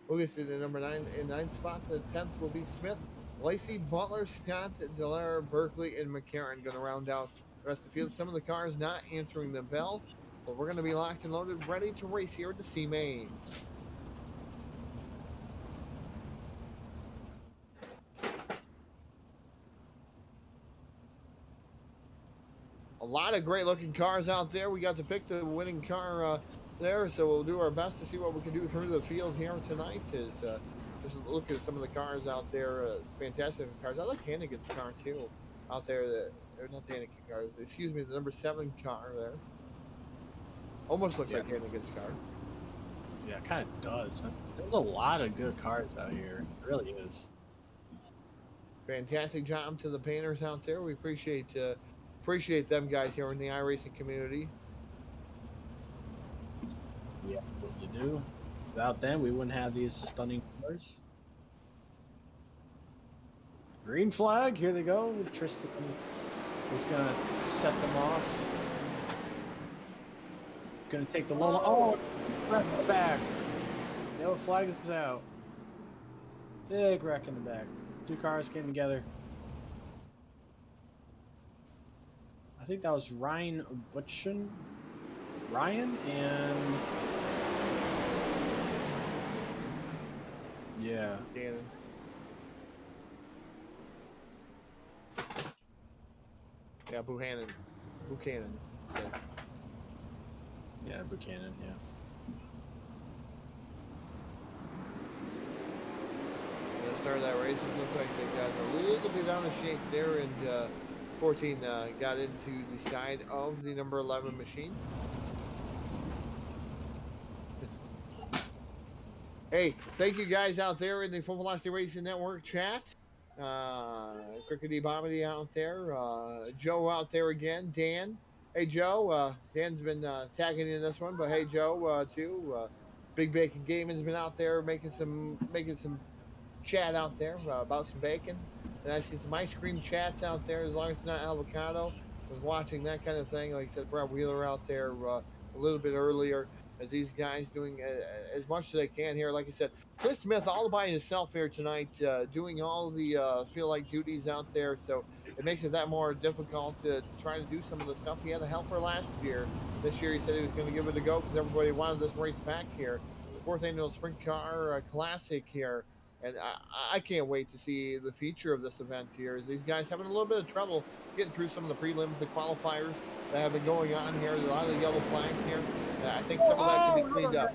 Lucas in the number 9 in 9th spot. The 10th will be Smith. Lacey, Butler, Scott, Delaire, Berkeley, and McCarran going to round out the rest of the field. Some of the cars not answering the bell, but we're going to be locked and loaded, ready to race here at the C main. A lot of great looking cars out there. We got to pick the winning car there, so we'll do our best to see what we can do through the field here tonight. Just look at some of the cars out there. Fantastic cars. I like Hannigan's car too out there. Or not the Hannigan car. Excuse me, the number 7 car there. Almost looks like Hannigan's car. Yeah, it kind of does. There's a lot of good cars out here. It really is. Fantastic job to the painters out there. We appreciate them guys here in the iRacing community. Yeah, what you do. Without them, we wouldn't have these stunning cars. Green flag, here they go. Tristan is gonna set them off. Gonna take the low. Oh, wreck in the back. Yellow flag is out. Big wreck in the back. 2 cars came together. I think that was Ryan Butchin. Ryan and yeah. Cannon. Yeah, Buchanan. So. Yeah, Buchanan, yeah. The start of that race, it looked like they got a little bit out of shape there, and 14 got into the side of the number 11 machine. Hey, thank you guys out there in the Full Velocity Racing Network chat. Crickety Bobbity out there. Joe out there again. Dan. Hey, Joe. Dan's been tagging in this one, but hey, Joe, too. Big Bacon Gaming's been out there making some chat out there about some bacon. And I see some ice cream chats out there, as long as it's not avocado. I was watching that kind of thing. Like I said, Brad Wheeler out there a little bit earlier, as these guys doing as much as they can here. Like I said, Chris Smith all by himself here tonight, doing all the feel like duties out there. So it makes it that more difficult to try to do some of the stuff. He had a helper last year. This year he said he was going to give it a go because everybody wanted this race back here. The 4th annual Sprintcar Classic here. And I can't wait to see the future of this event here, as these guys having a little bit of trouble getting through some of the prelims, the qualifiers that have been going on here. There's a lot of yellow flags here. I think some of that can be cleaned up.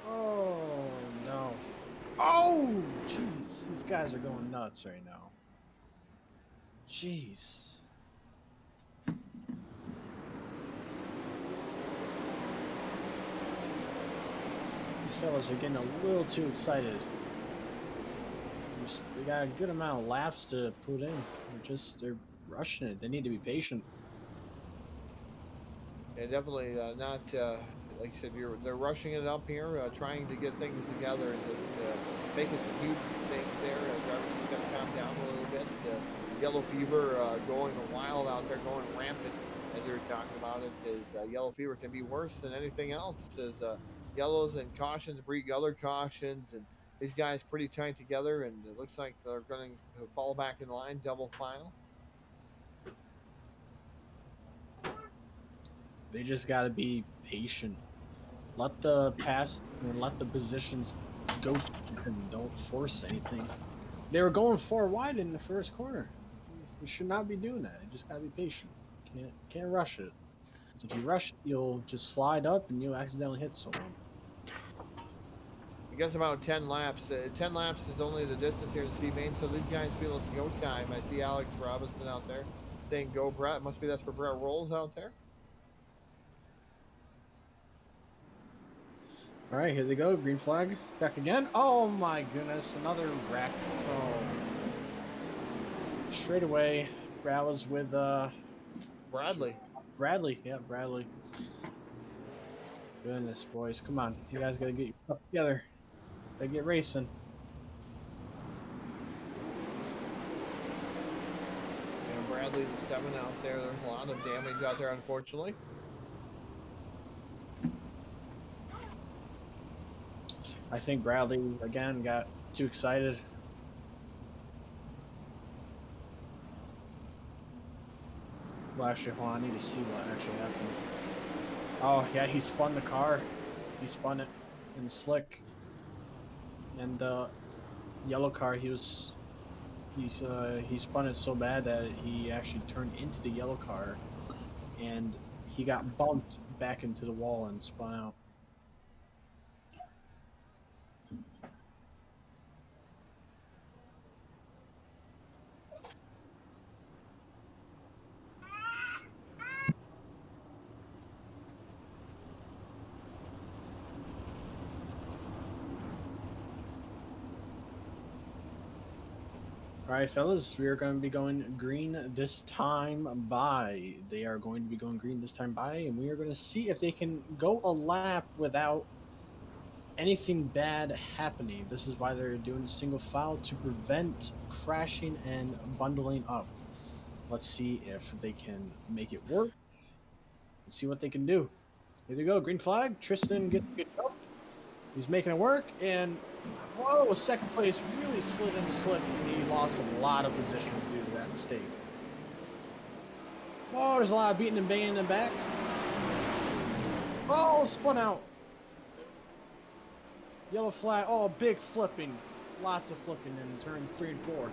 Oh, no. Oh, jeez. These guys are going nuts right now. Jeez. These fellas are getting a little too excited. They got a good amount of laps to put in. They're rushing it. They need to be patient. Yeah, definitely not, like you said, they're rushing it up here, trying to get things together and just making some huge mistakes there. Drivers just got to calm down a little bit. Yellow fever going wild out there, going rampant, as you were talking about it. Is yellow fever can be worse than anything else. As yellows and cautions breed other cautions, and these guys pretty tight together, and it looks like they're going to fall back in line, double file. They just got to be patient. Let the pass and let the positions go and don't force anything. They were going 4 wide in the first corner. You should not be doing that. You just got to be patient. Can't rush it. Because if you rush it, you'll just slide up and you'll accidentally hit someone. I guess about 10 laps. 10 laps is only the distance here to C main, so these guys feel it's go time. I see Alex Robinson out there saying go Brett. Must be that's for Brett Rolls out there. All right, here they go. Green flag. Back again. Oh my goodness, another wreck. Oh. Straight away, that was with Bradley. Bradley. Yeah, Bradley. Goodness, boys, come on! You guys gotta get your stuff together. Gotta get racing. And Bradley, the 7 out there. There's a lot of damage out there, unfortunately. I think Bradley again got too excited. Well, actually, hold on. I need to see what actually happened. Oh yeah, he spun the car. He spun it in slick. And the yellow car, he spun it so bad that he actually turned into the yellow car, and he got bumped back into the wall and spun out. Alright, fellas, we are going to be going green this time by. They are going to be going green this time by, and we are going to see if they can go a lap without anything bad happening. This is why they're doing single file, to prevent crashing and bundling up. Let's see if they can make it work. Let's see what they can do. Here they go, green flag. Tristan gets a good jump. He's making it work, and whoa, second place really slid into slick, and he lost a lot of positions due to that mistake. Whoa, there's a lot of beating and banging in the back. Oh, spun out. Yellow flag. Oh, big flipping. Lots of flipping in turns 3 and 4.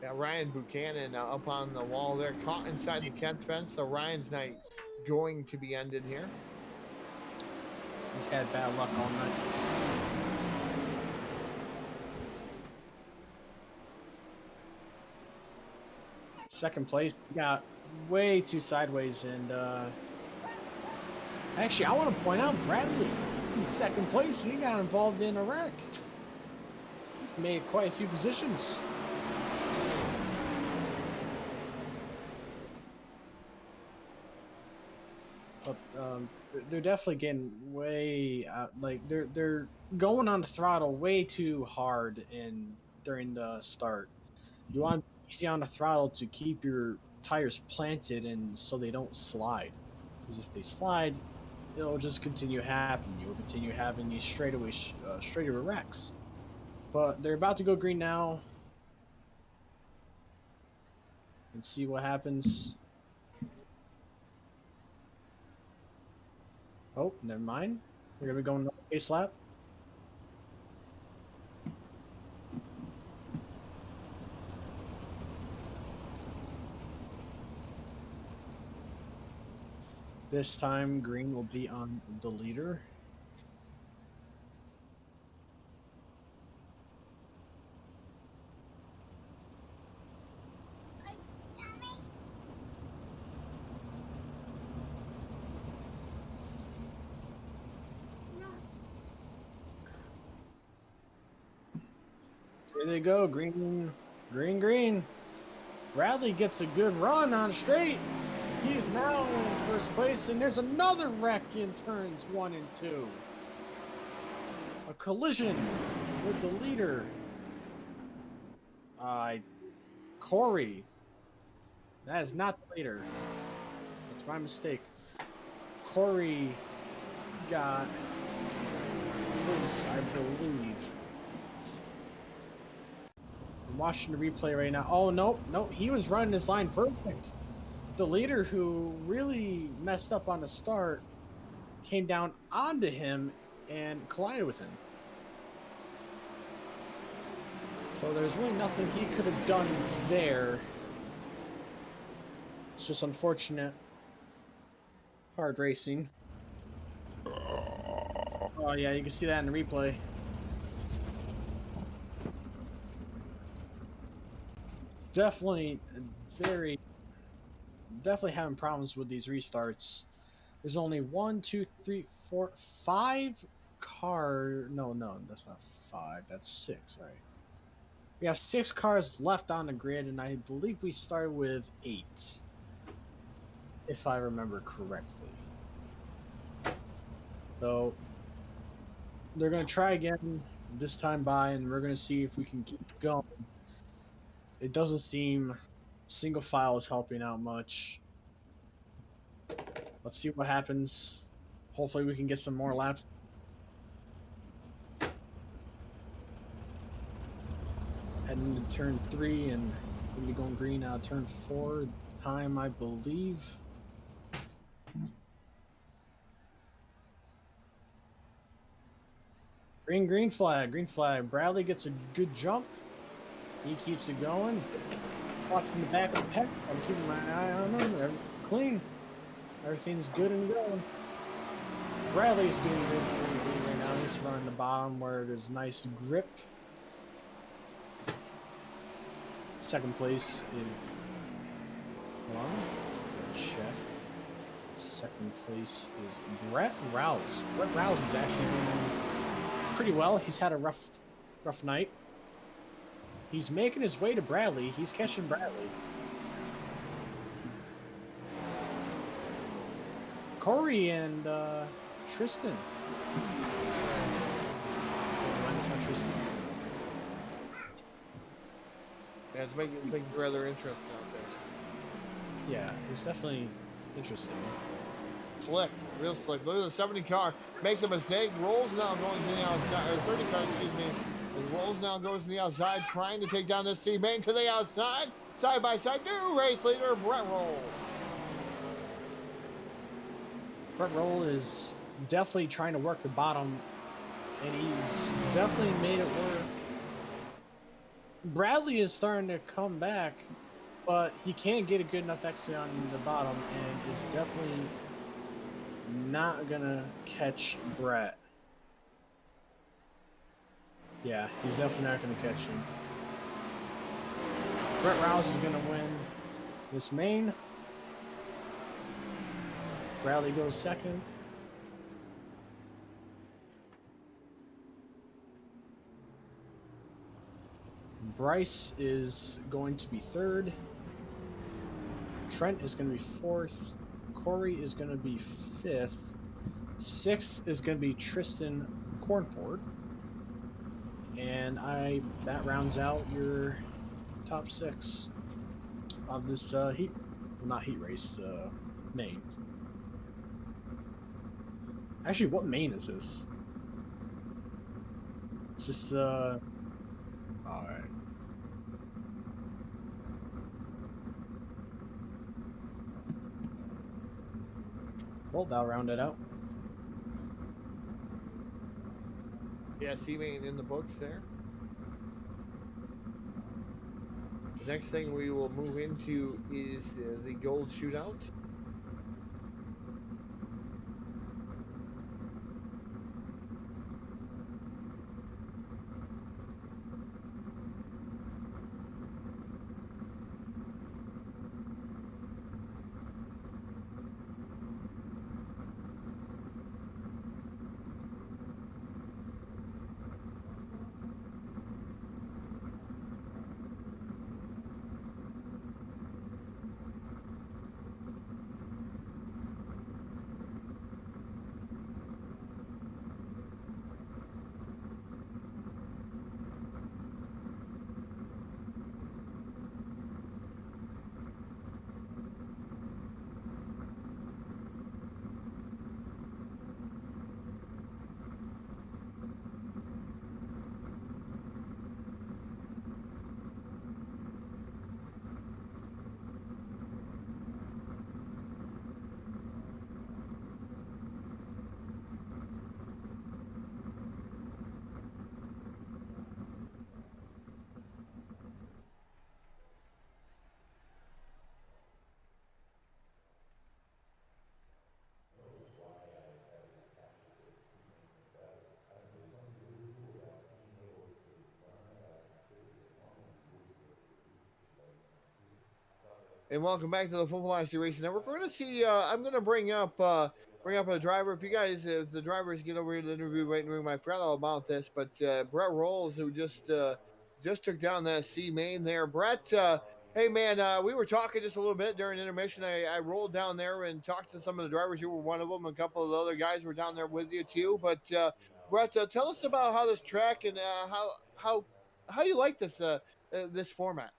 Yeah, Ryan Buchanan up on the wall there, caught inside the Kent fence, so Ryan's night going to be ended here. He's had bad luck all night. Second place, he got way too sideways, and actually, I want to point out Bradley. He's second place, and he got involved in a wreck. He's made quite a few positions. But they're definitely getting way like they're going on the throttle way too hard during the start. You want to be easy on the throttle to keep your tires planted and so they don't slide. Because if they slide, it'll just continue happening. You'll continue having these straightaway wrecks. But they're about to go green now. And see what happens. Oh, never mind. We're gonna be going another pace lap. This time, green will be on the leader. Here they go, green, green, green. Bradley gets a good run on straight. He is now in first place, and there's another wreck in turns 1 and 2. A collision with the leader. Corey. That is not the leader. That's my mistake. Corey got loose, I believe. I'm watching the replay right now. Oh, nope, he was running his line perfect. The leader, who really messed up on the start, came down onto him and collided with him. So there's really nothing he could have done there. It's just unfortunate. Hard racing. Oh, Oh yeah, you can see that in the replay. It's definitely definitely having problems with these restarts. There's only 1, 2, 3, 4, 5 car. No, that's not 5. That's 6. All right. We have 6 cars left on the grid, and I believe we started with 8, if I remember correctly. So they're gonna try again this time by, and we're gonna see if we can keep going. It doesn't seem single file is helping out much. Let's see what happens. Hopefully we can get some more laps. Heading into turn 3 and gonna be going green out turn 4 time, I believe. Green flag, green flag. Bradley gets a good jump. He keeps it going. Watching the back of the pack. I'm keeping my eye on him. Clean. Everything's good and going. Bradley's doing good for the green right now. He's running the bottom where there's nice grip. Second place is. Hold on. Check. Second place is Brett Rouse. Brett Rouse is actually doing pretty well. He's had a rough night. He's making his way to Bradley. He's catching Bradley. Corey and Tristan. Oh, it's not Tristan. Yeah, it's making things rather interesting out there. Yeah, it's definitely interesting. Slick, real slick. Look at the 70 car. Makes a mistake. Rolls now going to the outside. Or 30 car, excuse me. And rolls now goes to the outside, trying to take down this C main to the outside. Side by side. New race leader, Brett Roll. Brett Roll is definitely trying to work the bottom, and he's definitely made it work. Bradley is starting to come back, but he can't get a good enough exit on the bottom, and is definitely not gonna catch Brett. Yeah, he's definitely not gonna catch him. Brett Rouse is gonna win this main. Bradley goes second. Bryce is going to be third. Trent is going to be fourth. Corey is going to be fifth. Sixth is going to be Tristan Cornford. And that rounds out your top 6 of this heat, well, not heat race, main. Actually, what main is this? It's just alright. Well, that'll round it out. Yeah, C main in the books there. The next thing we will move into is the gold shootout. and welcome back to the Full Velocity Racing Network. We're going to see. I'm going to bring up a driver. If the drivers get over here to the interview waiting room, I forgot all about this. But Brett Rolls, who just took down that C main there. Brett, hey man, we were talking just a little bit during intermission. I rolled down there and talked to some of the drivers. You were one of them. A couple of the other guys were down there with you too. But Brett, tell us about how this track and how you like this format.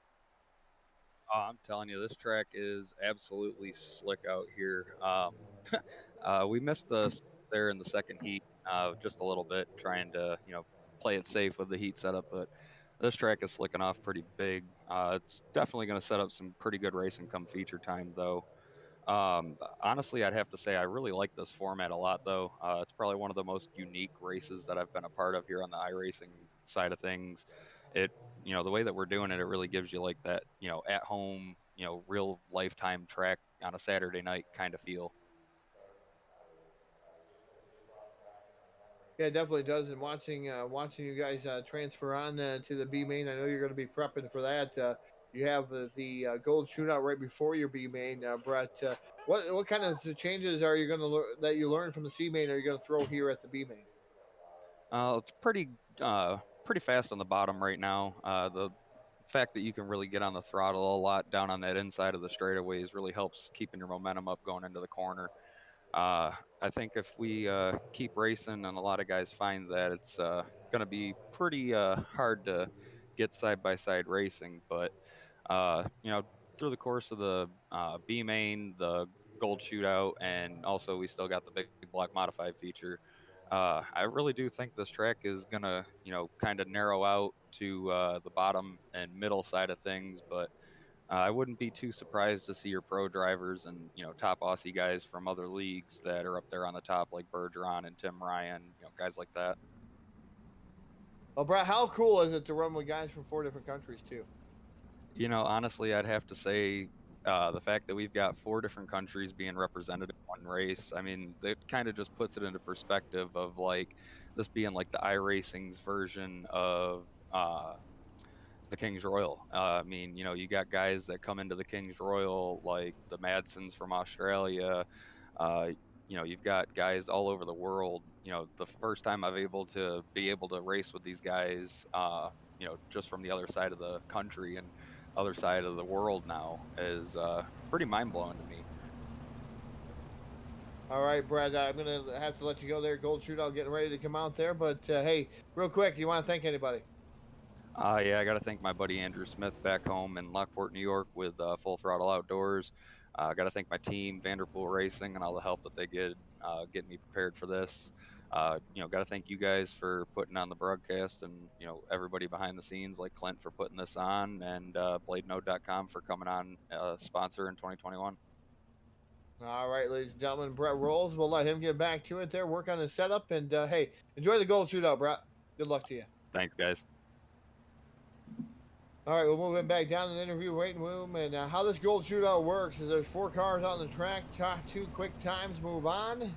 I'm telling you, this track is absolutely slick out here. We missed there in the second heat just a little bit, trying to play it safe with the heat setup. But this track is slicking off pretty big. It's definitely going to set up some pretty good racing come feature time, though. Honestly, I'd have to say I really like this format a lot, though. It's probably one of the most unique races that I've been a part of here on the iRacing side of things. It, the way that we're doing it, it really gives you like that, at home, real lifetime track on a Saturday night kind of feel. Yeah, it definitely does. And watching you guys transfer on to the B main, I know you're going to be prepping for that. You have the gold shootout right before your B main, Brett. What kind of changes are you going to that you learned from the C main are you going to throw here at the B main? It's pretty fast on the bottom right now. The fact that you can really get on the throttle a lot down on that inside of the straightaways really helps keeping your momentum up going into the corner. I think if we keep racing, and a lot of guys find that it's going to be pretty hard to get side by side racing, but through the course of the B main, the gold shootout, and also we still got the big block modified feature. I really do think this track is gonna, kind of narrow out to the bottom and middle side of things, but I wouldn't be too surprised to see your pro drivers and top Aussie guys from other leagues that are up there on the top, like Bergeron and Tim Ryan, guys like that. Well, Brett, how cool is it to run with guys from 4 different countries too? Honestly, I'd have to say the fact that we've got 4 different countries being represented in one race. I mean, it kind of just puts it into perspective of like this being like the iRacing's version of the King's Royal. I mean, you got guys that come into the King's Royal like the Madsons from Australia. Uh, you've got guys all over the world. The first time I've be able to race with these guys, just from the other side of the country and other side of the world now is pretty mind blowing to me. All right, Brett, I'm going to have to let you go there. Gold shootout getting ready to come out there. But hey, real quick, you want to thank anybody? Yeah, I got to thank my buddy Andrew Smith back home in Lockport, New York with Full Throttle Outdoors. I got to thank my team, Vanderpool Racing, and all the help that they get getting me prepared for this. Got to thank you guys for putting on the broadcast and, everybody behind the scenes like Clint for putting this on and BladeNode.com for coming on sponsor in 2021. All right, ladies and gentlemen, Brett Rolls. We'll let him get back to it there, work on his setup. And hey, enjoy the gold shootout, Brett. Good luck to you. Thanks, guys. All right, we'll move him back down to the interview waiting room. And how this gold shootout works is there's 4 cars on the track. Top 2 quick times move on.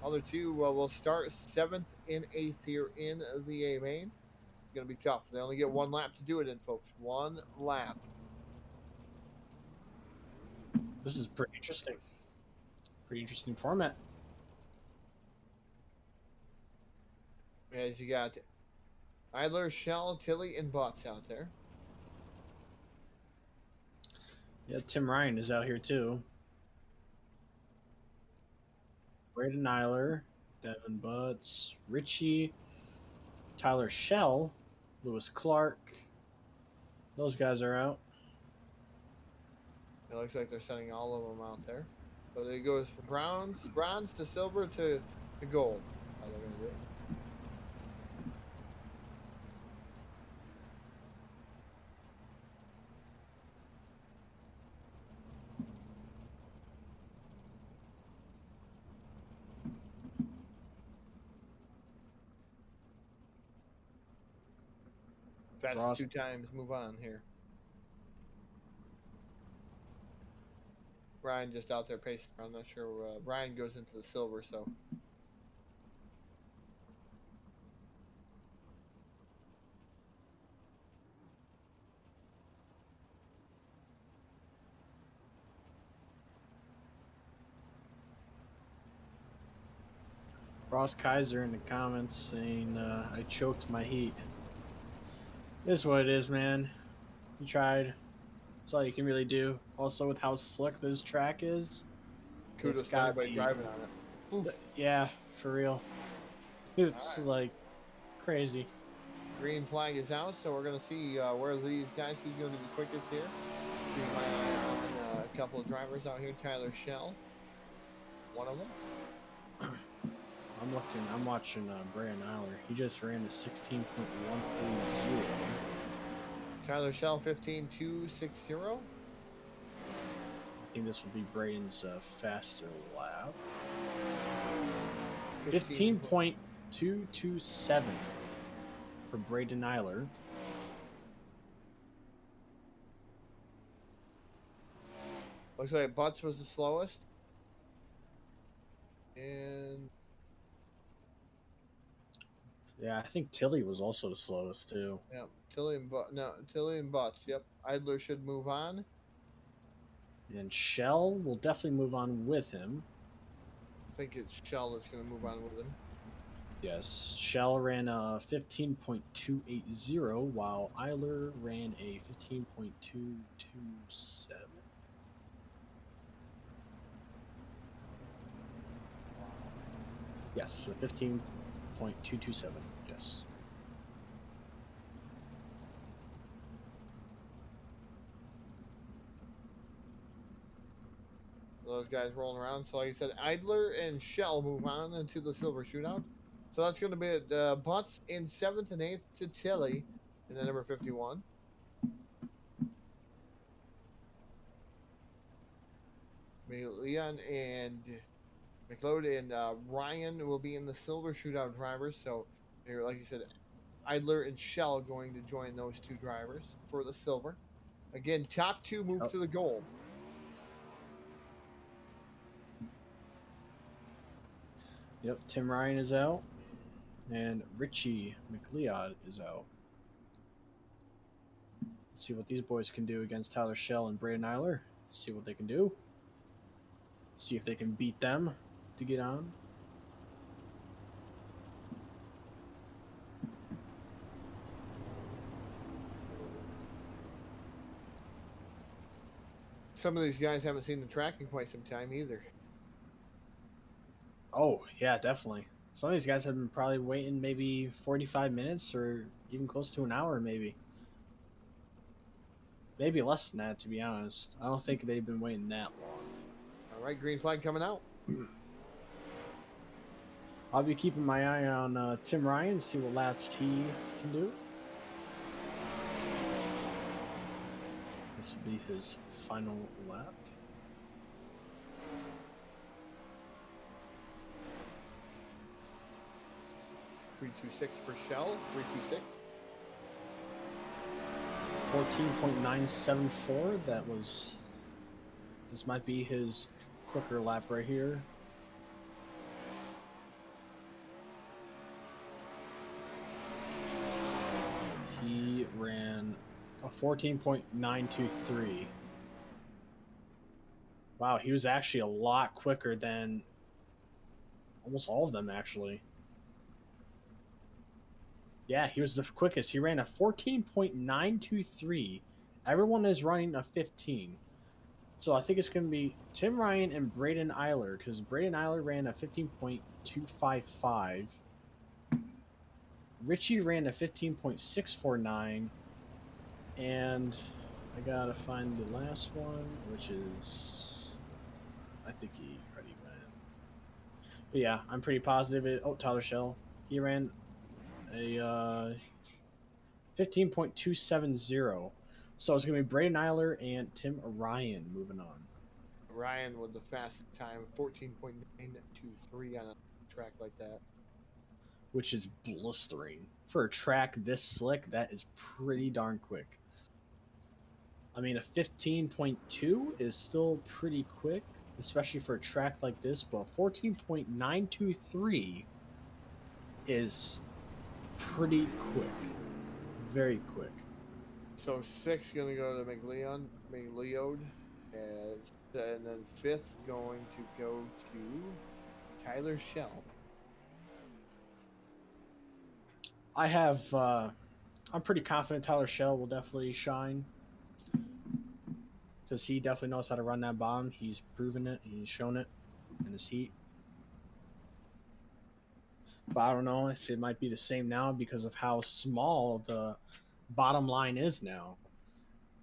Other 2 will start 7th and 8th here in the A main. It's going to be tough. They only get 1 lap to do it in, folks. 1 lap. This is pretty interesting. Pretty interesting format. As you got Idler, Shell, Tilly, and Butts out there. Yeah, Tim Ryan is out here too. Braden Nyler, Devin Butts, Richie, Tyler Shell, Lewis Clark. Those guys are out. It looks like they're sending all of them out there. So it goes from bronze to silver to gold. How they're going to do it. Fastest 2 times move on here. Ryan just out there pacing. I'm not sure. Ryan goes into the silver, so. Ross Kaiser in the comments saying I choked my heat. It is what it is, man. You tried. That's all you can really do. Also, with how slick this track is, Kudos it's to gotta anybody be. driving on it. Oof. Yeah, for real. It's like crazy. Green flag is out, so we're going to see where these guys, who's going to be the quickest here. Keep my eye on a couple of drivers out here. Tyler Shell, one of them. I'm watching Brian Eiler. He just ran a 16.130. Tyler Shell, 15.260. I think this will be Braden's faster lap. 15.227 for Braden Eiler. Looks like Butts was the slowest. And Yeah, I think Tilly was also the slowest too. yeah, Tilly and Butts. Yep, Idler should move on. And Shell will definitely move on with him. I think it's Shell that's going to move on with him. Yes, Shell ran a 15.280 while Eiler ran a 15.227. Yes, a 15.227. Yes. Those guys rolling around. So, like I said, Idler and Shell move on into the silver shootout. So that's going to be Butts in 7th and 8th to Tilly in the number 51. Leon and McLeod and Ryan will be in the silver shootout drivers. So, they're, like you said, Idler and Shell going to join those two drivers for the silver. Again, top two move to the goal. Yep, Tim Ryan is out, and Richie McLeod is out. Let's see what these boys can do against Tyler Shell and Braden Eiler. See what they can do. See if they can beat them to get on. Some of these guys haven't seen the track in quite some time either. Oh, yeah, definitely. Some of these guys have been probably waiting maybe 45 minutes or even close to an hour, maybe. Maybe less than that, to be honest. I don't think they've been waiting that long. All right, green flag coming out. I'll be keeping my eye on Tim Ryan, see what laps he can do. This will be his final lap. 326 for Shell. 326. 14.974. That was. This might be his quicker lap right here. He ran a 14.923. Wow, he was actually a lot quicker than almost all of them, actually. Yeah, he was the quickest. He ran a 14.923. Everyone is running a 15. So I think it's going to be Tim Ryan and Braden Eiler, because Braden Eiler ran a 15.255. Richie ran a 15.649. And I got to find the last one, which is... I think he already went. But yeah, I'm pretty positive. Oh, Tyler Shell. He ran a 15.270. So it's going to be Braden Eiler and Tim Ryan moving on. Ryan with the fastest time, 14.923 on a track like that. Which is blistering. For a track this slick, that is pretty darn quick. I mean, a 15.2 is still pretty quick, especially for a track like this, but 14.923 is pretty quick. Very quick. So 6 going to go to McLeod, and then 5th going to go to Tyler Shell. I'm pretty confident Tyler Shell will definitely shine because he definitely knows how to run that bottom. He's proven it. He's shown it in his heat. But I don't know if it might be the same now because of how small the bottom line is now.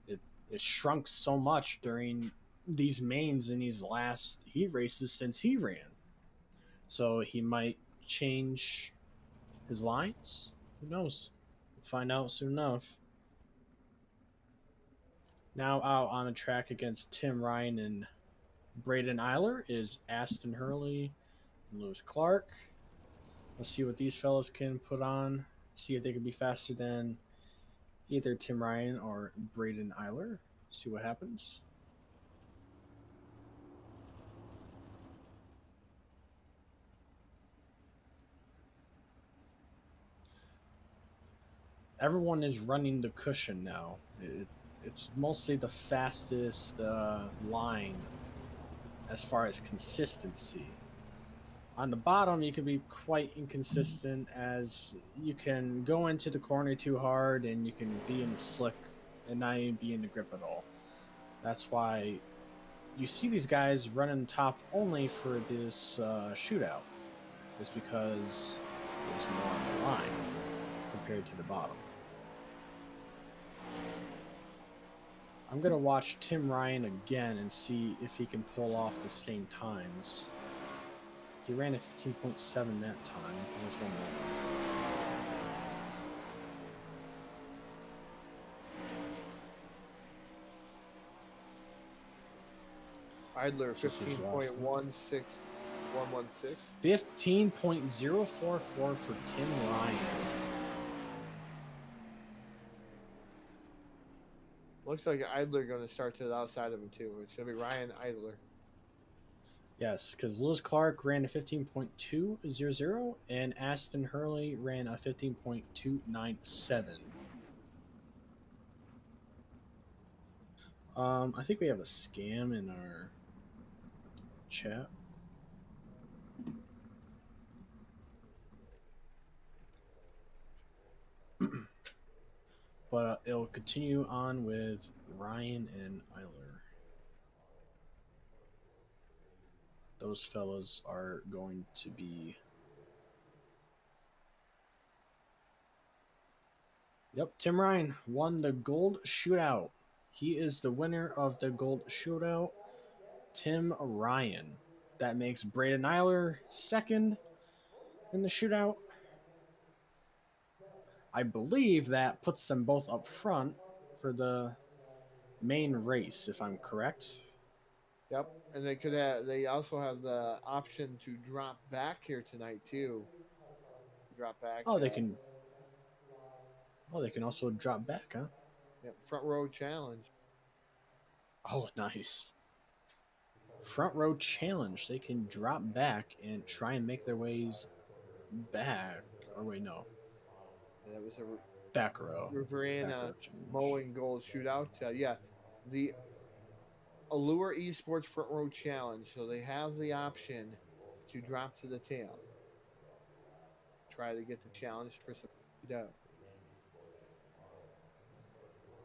It shrunk so much during these mains in these last heat races since he ran. So he might change his lines. Who knows? We'll find out soon enough. Now out on the track against Tim Ryan and Braden Eiler is Aston Hurley and Lewis Clark. Let's see what these fellas can put on. See if they can be faster than either Tim Ryan or Braden Eiler. See what happens. Everyone is running the cushion now. It's mostly the fastest line as far as consistency. On the bottom, you can be quite inconsistent as you can go into the corner too hard and you can be in the slick and not even be in the grip at all. That's why you see these guys running top only for this shootout. Is because there's more on the line compared to the bottom. I'm going to watch Tim Ryan again and see if he can pull off the same times. He ran a 15.7 that time. There's one more. Idler 15.16116. 15.044 for Tim Ryan. Looks like Idler going to start to the outside of him too. It's going to be Ryan Idler. Yes, because Lewis Clark ran a 15.200 and Aston Hurley ran a 15.297. I think we have a scam in our chat. But it'll continue on with Ryan and Eiler. Those fellas are going to be... Yep, Tim Ryan won the gold shootout. He is the winner of the gold shootout. Tim Ryan. That makes Braden Eiler second in the shootout. I believe that puts them both up front for the main race, if I'm correct. Yep, and they could have. They also have the option to drop back here tonight too. Drop back. Oh, they can. Oh, they can also drop back, huh? Yep, front row challenge. Oh, nice. Front row challenge. They can drop back and try and make their ways back. Or wait, no. And that was a Back row. Riverina mowing gold shootout. Yeah, the Allure Esports front row challenge. So they have the option to drop to the tail. Try to get the challenge for some shootout.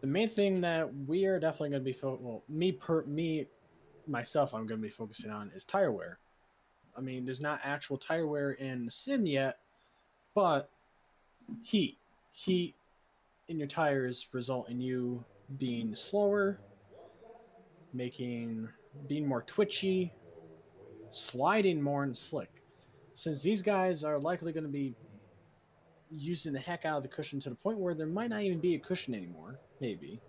The main thing that we are definitely going to be myself, I'm going to be focusing on is tire wear. I mean, there's not actual tire wear in the sim yet, but heat in your tires result in you being slower, being more twitchy, sliding more in slick. Since these guys are likely going to be using the heck out of the cushion to the point where there might not even be a cushion anymore, maybe.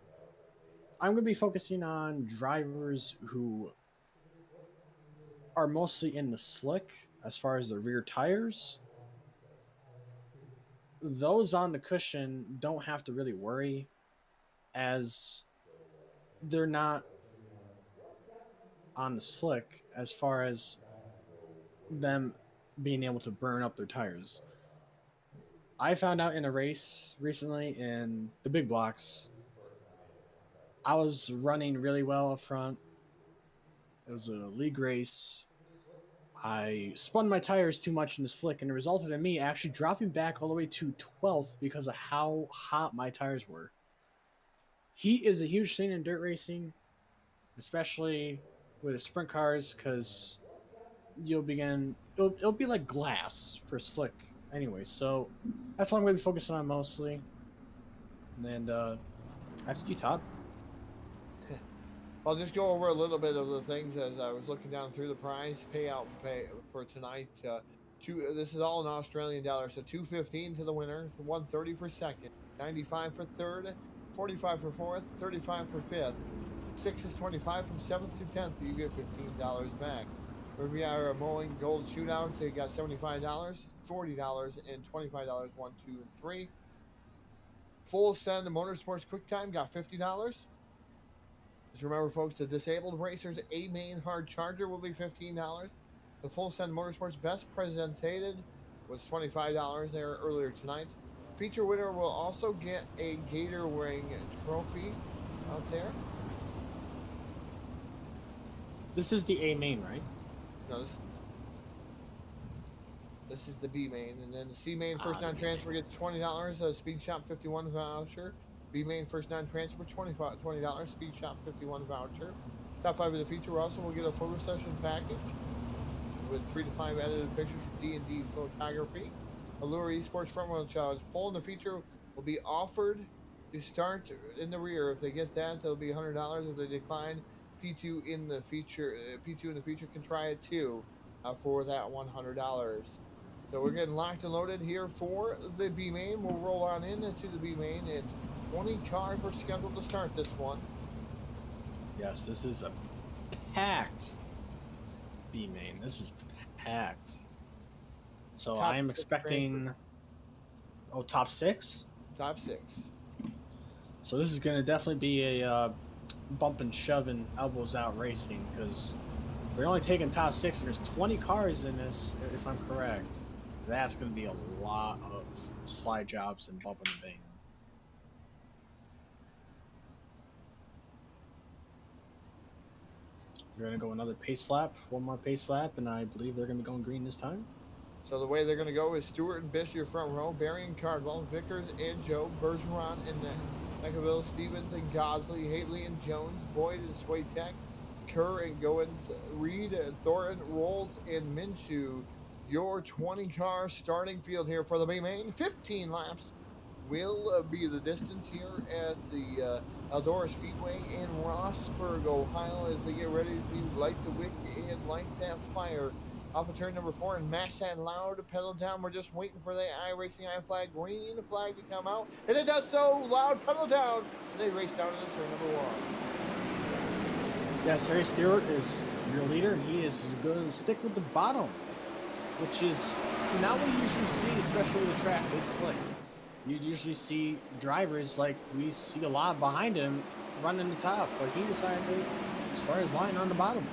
I'm going to be focusing on drivers who are mostly in the slick as far as the rear tires. Those on the cushion don't have to really worry as they're not on the slick as far as them being able to burn up their tires. I found out in a race recently in the big blocks, I was running really well up front. It was a league race. I spun my tires too much in the slick, and it resulted in me actually dropping back all the way to 12th because of how hot my tires were. Heat is a huge thing in dirt racing, especially with the sprint cars, because it'll be like glass for slick anyway. So that's what I'm going to be focusing on mostly. And after you, Todd. I'll just go over a little bit of the things as I was looking down through the prize payout for tonight. This is all in Australian dollars. So 215 to the winner, 130 for second, 95 for third, 45 for fourth, 35 for fifth. 6 is 25 from 7th to 10th. You get $15 back. Riviera Mowing Gold Shootout, they got $75, $40, and $25. 1, 2, and 3. Full Send Motorsports Quick Time got $50. Just remember, folks, the Disabled Racers A Main Hard Charger will be $15. The Full Send Motorsports Best Presented was $25 there earlier tonight. Feature winner will also get a Gator Wing trophy out there. This is the A main, right? No, this is the B main, and then the C main first non-transfer gets $20. Speed Shop 51 voucher. B main first non-transfer $20. Speed Shop 51 voucher. Top 5 of the feature also will get a photo session package with 3 to 5 edited pictures of D&D photography. Allure Esports front wheel challenge. Pole in the feature will be offered to start in the rear. If they get that, it'll be $100. If they decline, P2 in the feature can try it too for that $100. So we're getting locked and loaded here for the B main. We'll roll on into the B main, and 20 cars are scheduled to start this one. Yes, this is a packed B main. This is packed. So I am expecting top 6. Top 6. So this is going to definitely be a bump and shoving, elbows out racing, because they're only taking top 6 and there's 20 cars in this, if I'm correct. That's going to be a lot of slide jobs and bumping and banging. They're going to go another pace lap, one more pace lap, and I believe they're going to be going green this time. So the way they're going to go is Stewart and Bish, your front row, Barry and Cardwell, Vickers and Joe, Bergeron and McAville, Stevens and Gosley, Haley and Jones, Boyd and Swatek, Kerr and Goins, Reed and Thornton, Rolls and Minshew. Your 20-car starting field here for the B main. 15 laps will be the distance here at the Eldora Speedway in Rossburg, Ohio, as they get ready to light the wick and light that fire off of turn number 4 and mash that loud pedal down. We're just waiting for the iRacing flag, green flag to come out, and it does so. Loud pedal down, and they race down into turn number 1. Yes, Harry Stewart is your leader, and he is going to stick with the bottom, which is not what you usually see, especially with a track this slick. You'd usually see drivers, like we see a lot behind him, running the top, but he decided to start his line on the bottom.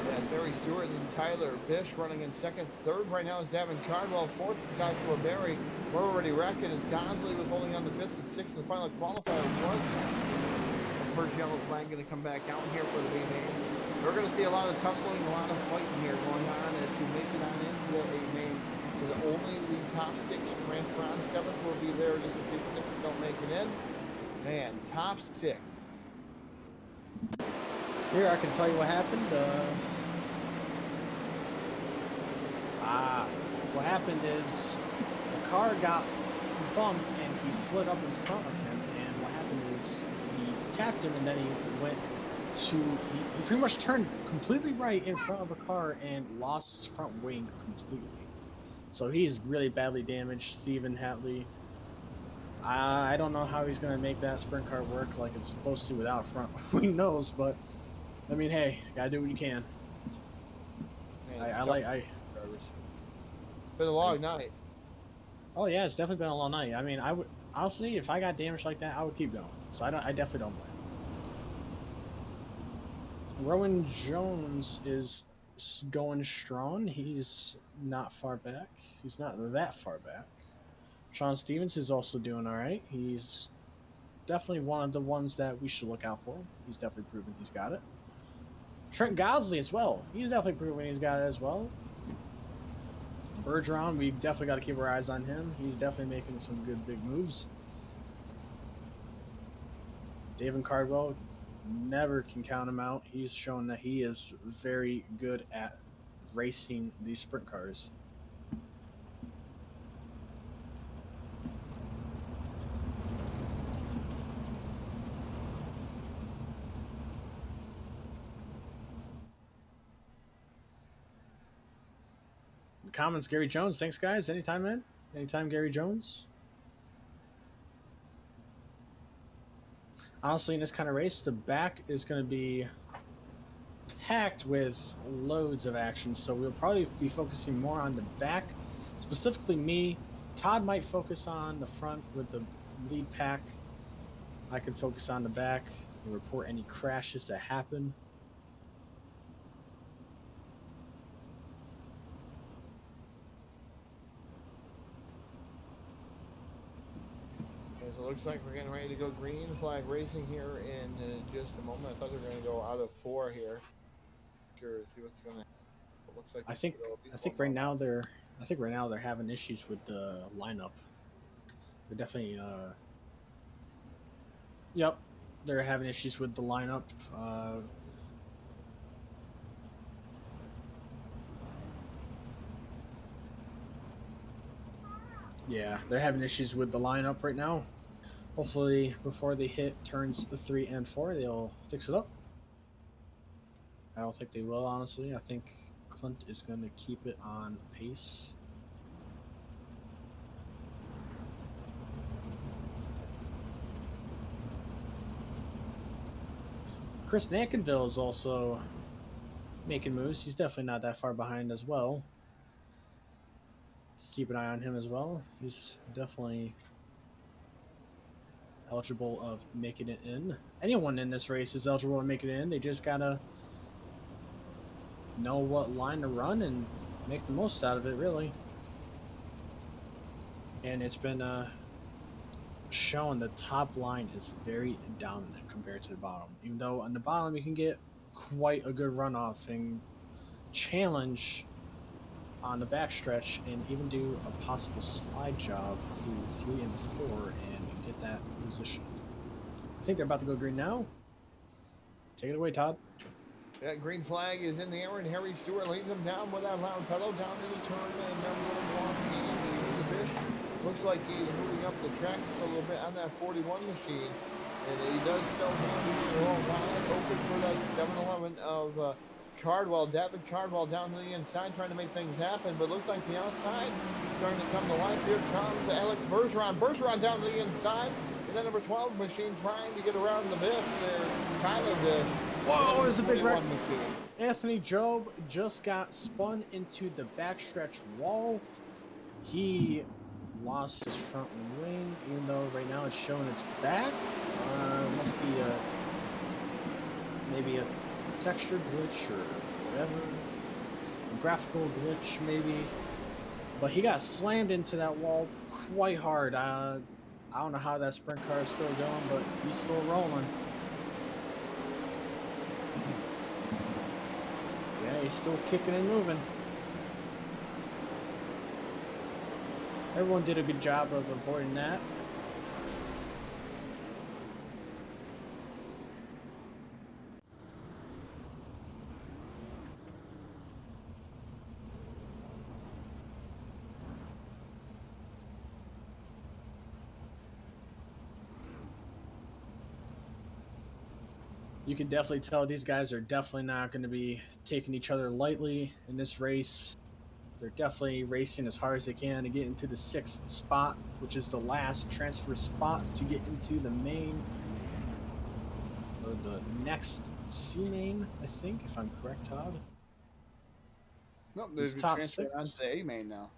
Yeah, Terry Stewart and Tyler Bish running in second. Third right now is Davin Cardwell. Fourth, Joshua Berry. We're already wrecking as Gosley was holding on to fifth and sixth in the final qualifier was. First yellow flag going to come back out here for the B main. We're going to see a lot of tussling, a lot of fighting here going on to make it on into the A main. Because only the top 6 transfer on. 7th will be there just if the 6 don't make it in. Man, top 6. Here, I can tell you what happened. What happened is the car got bumped and he slid up in front of him. And what happened is he tapped him, and then he went to he pretty much turned completely right in front of a car and lost his front wing completely. So he's really badly damaged. Stephen Hatley, I don't know how he's gonna make that sprint car work like it's supposed to without a front wing nose, but I mean, hey, gotta do what you can. Man, It's been a long night. Oh yeah, it's definitely been a long night. I mean, I would honestly, if I got damaged like that, I would keep going. So I definitely don't blame. Rowan Jones is going strong. He's not far back. He's not that far back. Sean Stevens is also doing all right. He's definitely one of the ones that we should look out for. He's definitely proven he's got it. Trent Gosley as well. He's definitely proven he's got it as well. Bergeron, we definitely got to keep our eyes on him. He's definitely making some good big moves. David Cardwell, never can count him out. He's shown that he is very good at racing these sprint cars. Comments, Gary Jones. Thanks, guys. Anytime, man. Anytime, Gary Jones. Honestly, in this kind of race, the back is going to be packed with loads of action, so we'll probably be focusing more on the back. Specifically me. Todd might focus on the front with the lead pack. I can focus on the back and report any crashes that happen. So it looks like we're getting ready to go green flag racing here in just a moment. I thought they were going to go out of 4 here. Sure, see what's going to happen. It looks like I think right now they're having issues with the lineup. They're definitely yep, they're having issues with the lineup. Yeah, they're having issues with the lineup right now. Hopefully, before they hit turns 3 and 4, they'll fix it up. I don't think they will, honestly. I think Clint is going to keep it on pace. Chris Nankinville is also making moves. He's definitely not that far behind as well. Keep an eye on him as well. He's definitely eligible of making it in. Anyone in this race is eligible to make it in. They just gotta know what line to run and make the most out of it, really. And it's been shown the top line is very down compared to the bottom. Even though on the bottom you can get quite a good runoff and challenge on the backstretch and even do a possible slide job through 3 and 4 and get that position. I think they're about to go green now. Take it away, Todd. That green flag is in the air, and Harry Stewart leads him down with that loud pedal down to the turn number 1 into the fish. Looks like he's moving up the track just a little bit on that 41 machine, and he does so wide open for that 7-11 of Cardwell. David Cardwell down to the inside trying to make things happen, but looks like the outside starting to come to life. Here comes Alex Bergeron. Bergeron down to the inside, and then number 12 machine trying to get around the bit there. Tyler Bish. Whoa, there's a big wreck. Anthony Job just got spun into the backstretch wall. He lost his front wing, even though right now it's showing its back. Must be maybe a texture glitch or whatever. A graphical glitch, maybe. But he got slammed into that wall quite hard. I don't know how that sprint car is still going, but he's still rolling. Yeah, he's still kicking and moving. Everyone did a good job of avoiding that. You can definitely tell these guys are definitely not going to be taking each other lightly in this race. They're definitely racing as hard as they can to get into the 6th spot, which is the last transfer spot to get into the main, or the next C main, I think, if I'm correct, Todd. Nope, there's top transfer 6 onto the A main now.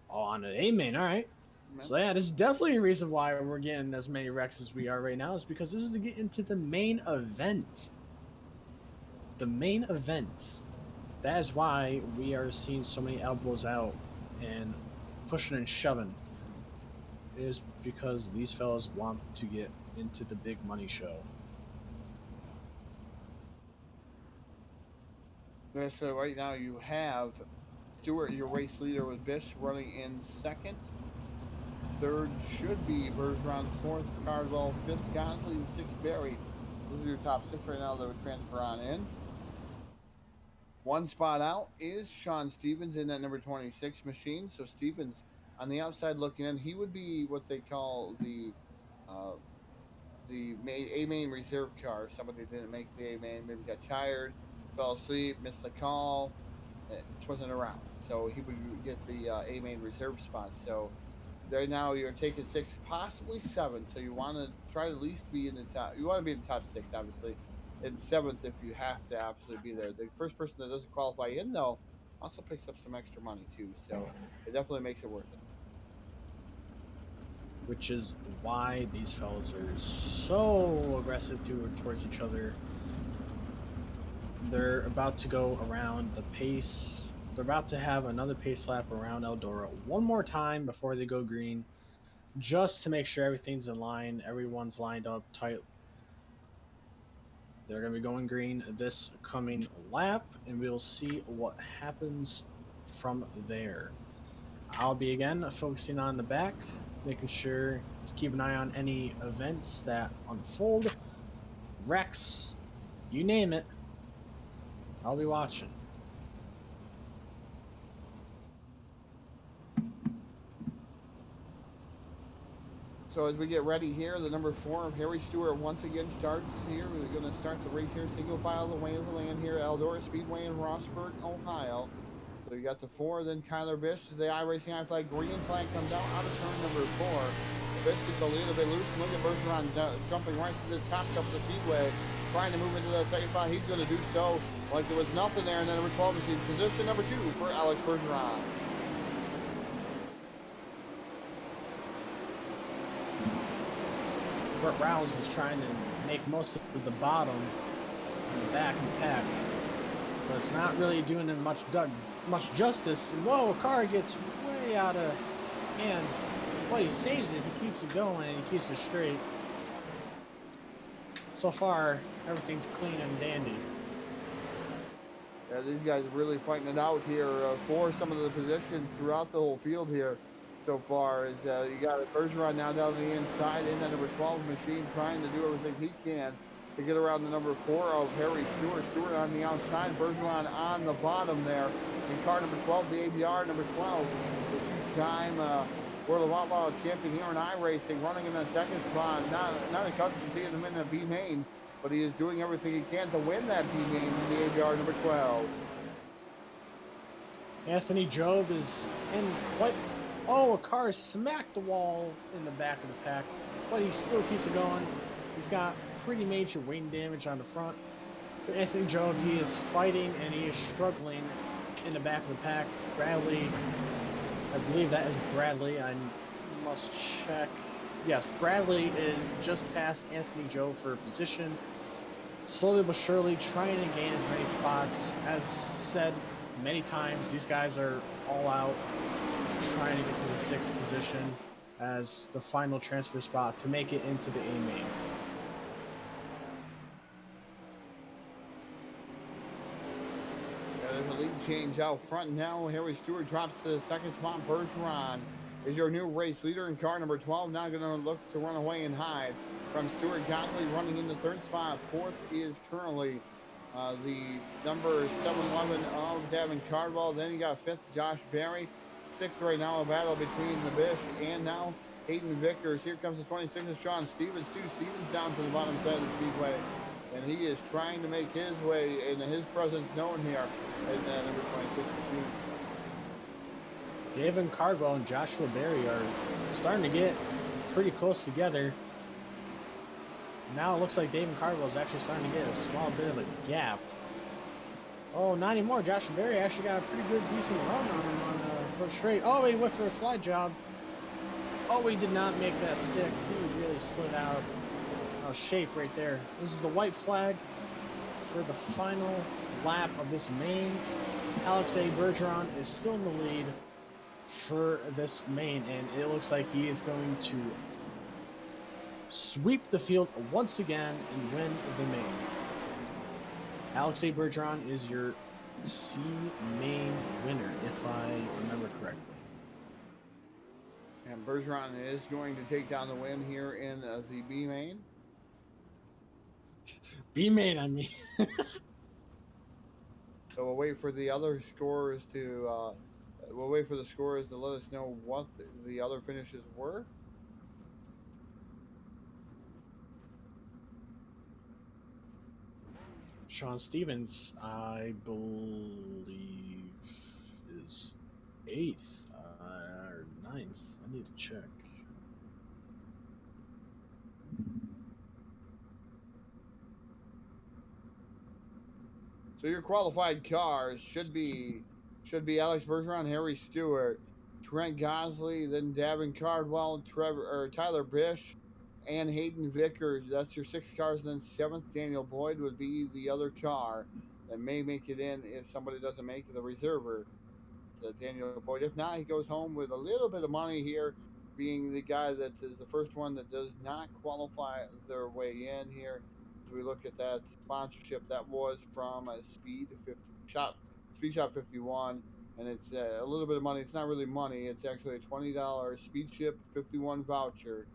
Oh, on the A main, all right. So yeah, this is definitely a reason why we're getting as many wrecks as we are right now, is because this is to get into the main event. The main event. That is why we are seeing so many elbows out and pushing and shoving. It is because these fellas want to get into the big money show. Yeah, so right now you have Stewart, your race leader, with Bish running in second. Third should be Bergeron. Fourth, Cardwell. Fifth, Gosley. Sixth, Barry. Those are your top six right now that would transfer on in. One spot out is Sean Stevens in that number 26 machine. So Stevens on the outside looking in, he would be what they call the A main reserve car. If somebody didn't make the A main, maybe got tired, fell asleep, missed the call, just wasn't around. So he would get the A main reserve spot. So right now you're taking six, possibly seven. So you want to try to at least be in the top. You want to be in the top six, obviously. In seventh, if you have to absolutely be there. The first person that doesn't qualify in, though, also picks up some extra money too. So it definitely makes it worth it. Which is why these fellas are so aggressive towards each other. They're about to go around the pace. They're about to have another pace lap around Eldora one more time before they go green, just to make sure everything's in line, everyone's lined up tight. They're going to be going green this coming lap, and we'll see what happens from there. I'll be again focusing on the back, making sure to keep an eye on any events that unfold, wrecks, you name it. I'll be watching. So as we get ready here, the number 4 of Harry Stewart once again starts here. We're going to start the race here, single file the way of the land here, Eldora Speedway in Rossburg, Ohio. So you got the 4, then Tyler Bish. The iRacing I flag, green flag comes out of turn number 4. Bish gets a little bit loose. Look at Bergeron jumping right to the top of the speedway, trying to move into the second spot. He's going to do so like there was nothing there. And then number 12 machine, position number 2 for Alex Bergeron. Burt Rouse is trying to make most of the bottom and the back of the pack, but it's not really doing him much justice. Whoa, a car gets way out of hand. Well, he saves it, he keeps it going, and he keeps it straight. So far, everything's clean and dandy. Yeah, these guys are really fighting it out here for some of the positions throughout the whole field here so far. Is you got Bergeron now down the inside in that number 12 machine, trying to do everything he can to get around the number 4 of Harry Stewart. Stewart on the outside, Bergeron on the bottom there. In car number 12, the ABR number 12, the two-time World of Outlaw champion here in iRacing, running in that second spot. Not accustomed to seeing him in the B main, but he is doing everything he can to win that B main in the ABR number 12. Anthony Job is in quite... Oh, a car smacked the wall in the back of the pack, but he still keeps it going. He's got pretty major wing damage on the front. But Anthony Job, he is fighting and he is struggling in the back of the pack. Bradley, I believe that is Bradley. I must check. Yes, Bradley is just past Anthony Job for position. Slowly but surely trying to gain as many spots. As said many times, these guys are all out trying to get to the 6th position as the final transfer spot to make it into the A main. There's a lead change out front now. Harry Stewart drops to the second spot. Bergeron is your new race leader in car number 12. Now going to look to run away and hide from Stuart Gosley, running in the third spot. Fourth is currently the number 711 of Davin Cardwell. Then you got fifth, Josh Barry. Sixth right now, a battle between the Bish and now Hayden Vickers. Here comes the 26th, Sean Stevens. Stevens down to the bottom side of the speedway. And he is trying to make his way and his presence known here in that number 26 machine. Davin Cardwell and Joshua Berry are starting to get pretty close together. Now it looks like Davin Cardwell is actually starting to get a small bit of a gap. Oh, not anymore. Joshua Berry actually got a pretty good, decent run on him on first straight. Oh, he went for a slide job. Oh, he did not make that stick. He really slid out of shape right there. This is the white flag for the final lap of this main. Alex A. Bergeron is still in the lead for this main, and it looks like he is going to sweep the field once again and win the main. Alex A. Bergeron is your C main winner, if I remember correctly. And Bergeron is going to take down the win here in the B main. B main, I mean. So we'll wait for the other scorers to let us know what the other finishes were. Sean Stevens, I believe, is 8th or 9th. I need to check. So your qualified cars should be Alex Bergeron, Harry Stewart, Trent Gosley, then Davin Cardwell, Tyler Bish, and Hayden Vickers. That's your 6 cars. And then 7th, Daniel Boyd would be the other car that may make it in if somebody doesn't make the reserver. Daniel Boyd. If not, he goes home with a little bit of money here, being the guy that is the first one that does not qualify their way in here. As we look at that sponsorship, that was from Speed Shop 51, and it's a little bit of money. It's not really money. It's actually a $20 Speed Ship 51 voucher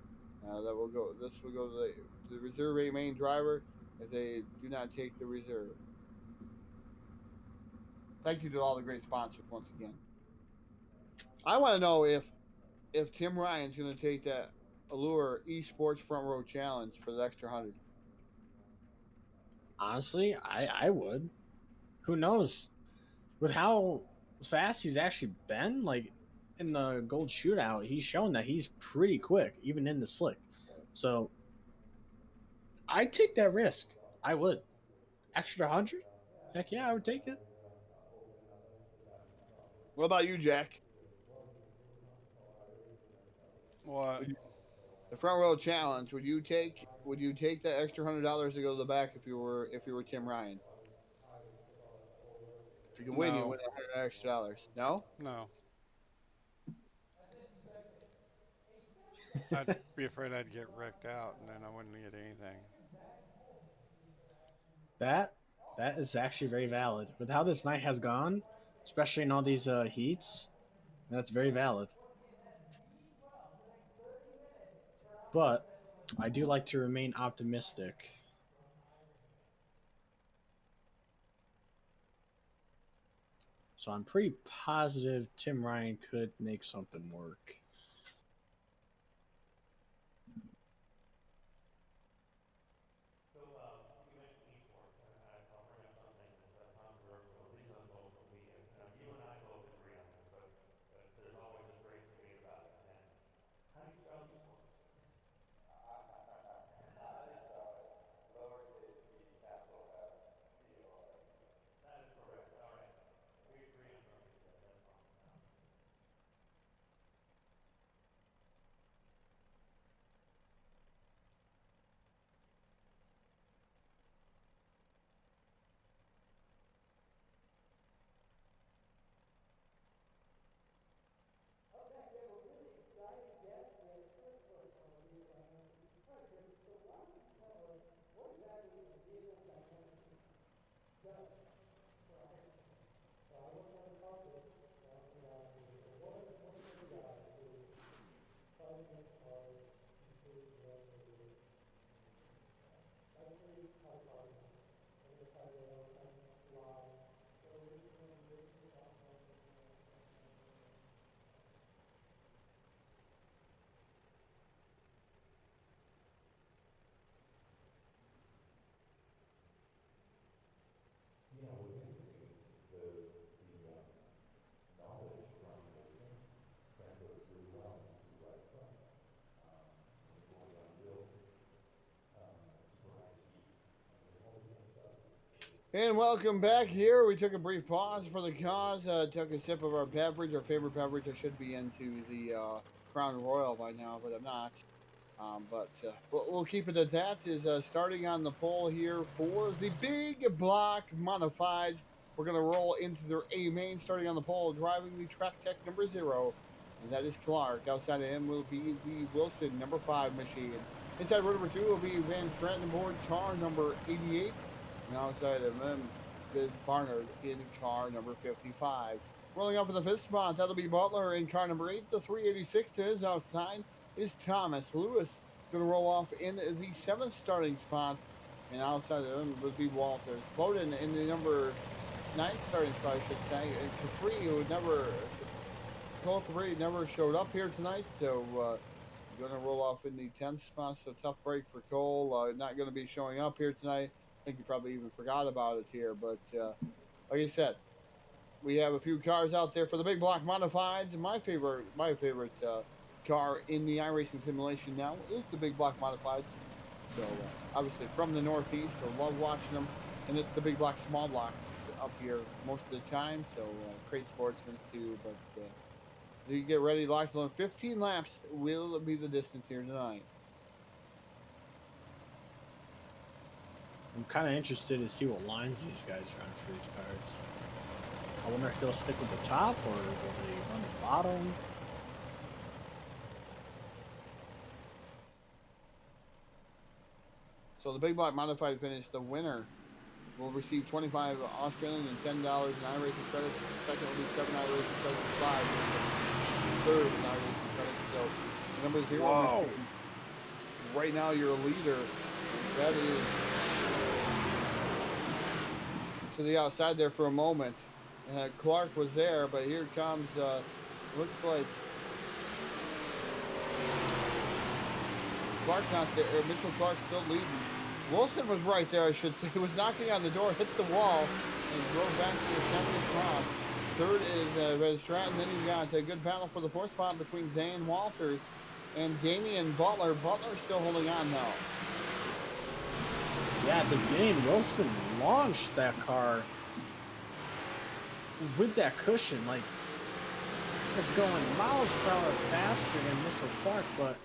that will go. This will go to the Reserve A main driver if they do not take the reserve. Thank you to all the great sponsors once again. I want to know if Tim Ryan's going to take that Allure Esports Front Row Challenge for the extra 100. Honestly, I would. Who knows? With how fast he's actually been, like in the gold shootout, he's shown that he's pretty quick, even in the slick. So I'd take that risk. I would. Extra 100? Heck yeah, I would take it. What about you, Jack? What? The Front Row Challenge. Would you take that extra $100 to go to the back if you were Tim Ryan? If you can win, you win $100 extra. No. No. I'd be afraid I'd get wrecked out, and then I wouldn't get anything. That is actually very valid. With how this night has gone, especially in all these heats, that's very valid. But I do like to remain optimistic. So I'm pretty positive Tim Ryan could make something work. And welcome back here. We took a brief pause for the cause, took a sip of our beverage, our favorite beverage. I should be into the Crown Royal by now, but I'm not. But we'll keep it at that. Is starting on the pole here for the big block modifieds. We're going to roll into their A main, starting on the pole, driving the Track Tech number 0. And that is Clark. Outside of him will be the Wilson number 5 machine. Inside row number 2 will be Van Stratton aboard car number 88. And outside of them Barnard in car number 55. Rolling up in the 5th spot, that'll be Butler in car number 8. The 386 to his outside is Thomas. Lewis going to roll off in the 7th starting spot. And outside of him would be Walters. Bowden in the number 9th starting spot, I should say. And Cole Capri never showed up here tonight, so going to roll off in the 10th spot. So tough break for Cole. Not going to be showing up here tonight. I think you probably even forgot about it here, but like I said, we have a few cars out there for the big block modifieds. My favorite car in the iRacing simulation now is the big block modifieds. So obviously from the Northeast, I love watching them, and it's the big block small block up here most of the time. So Crate Sportsman's too, but you get ready, locked on 15 laps will be the distance here tonight. I'm kind of interested to see what lines these guys run for these cars. I wonder if they'll stick with the top or will they run the bottom. So the big block modified finish, the winner will receive 25 Australian and $10 in iRacing credits. The second will be 7 iRacing credits, 5. Third in iRacing credits. So number 0. Whoa. Right now you're a leader. That is to the outside there for a moment. Clark was there, but here comes, looks like Clark not there. Mitchell Clark still leading. Wilson was right there, I should say. He was knocking on the door, hit the wall, and drove back to the second spot. Third is Red Stratton. Then you got a good battle for the 4th spot between Zane Walters and Damian Butler. Butler still holding on now. Yeah, at the beginning, Wilson launched that car with that cushion. Like, it's going miles per hour faster than Mitchell Clark, but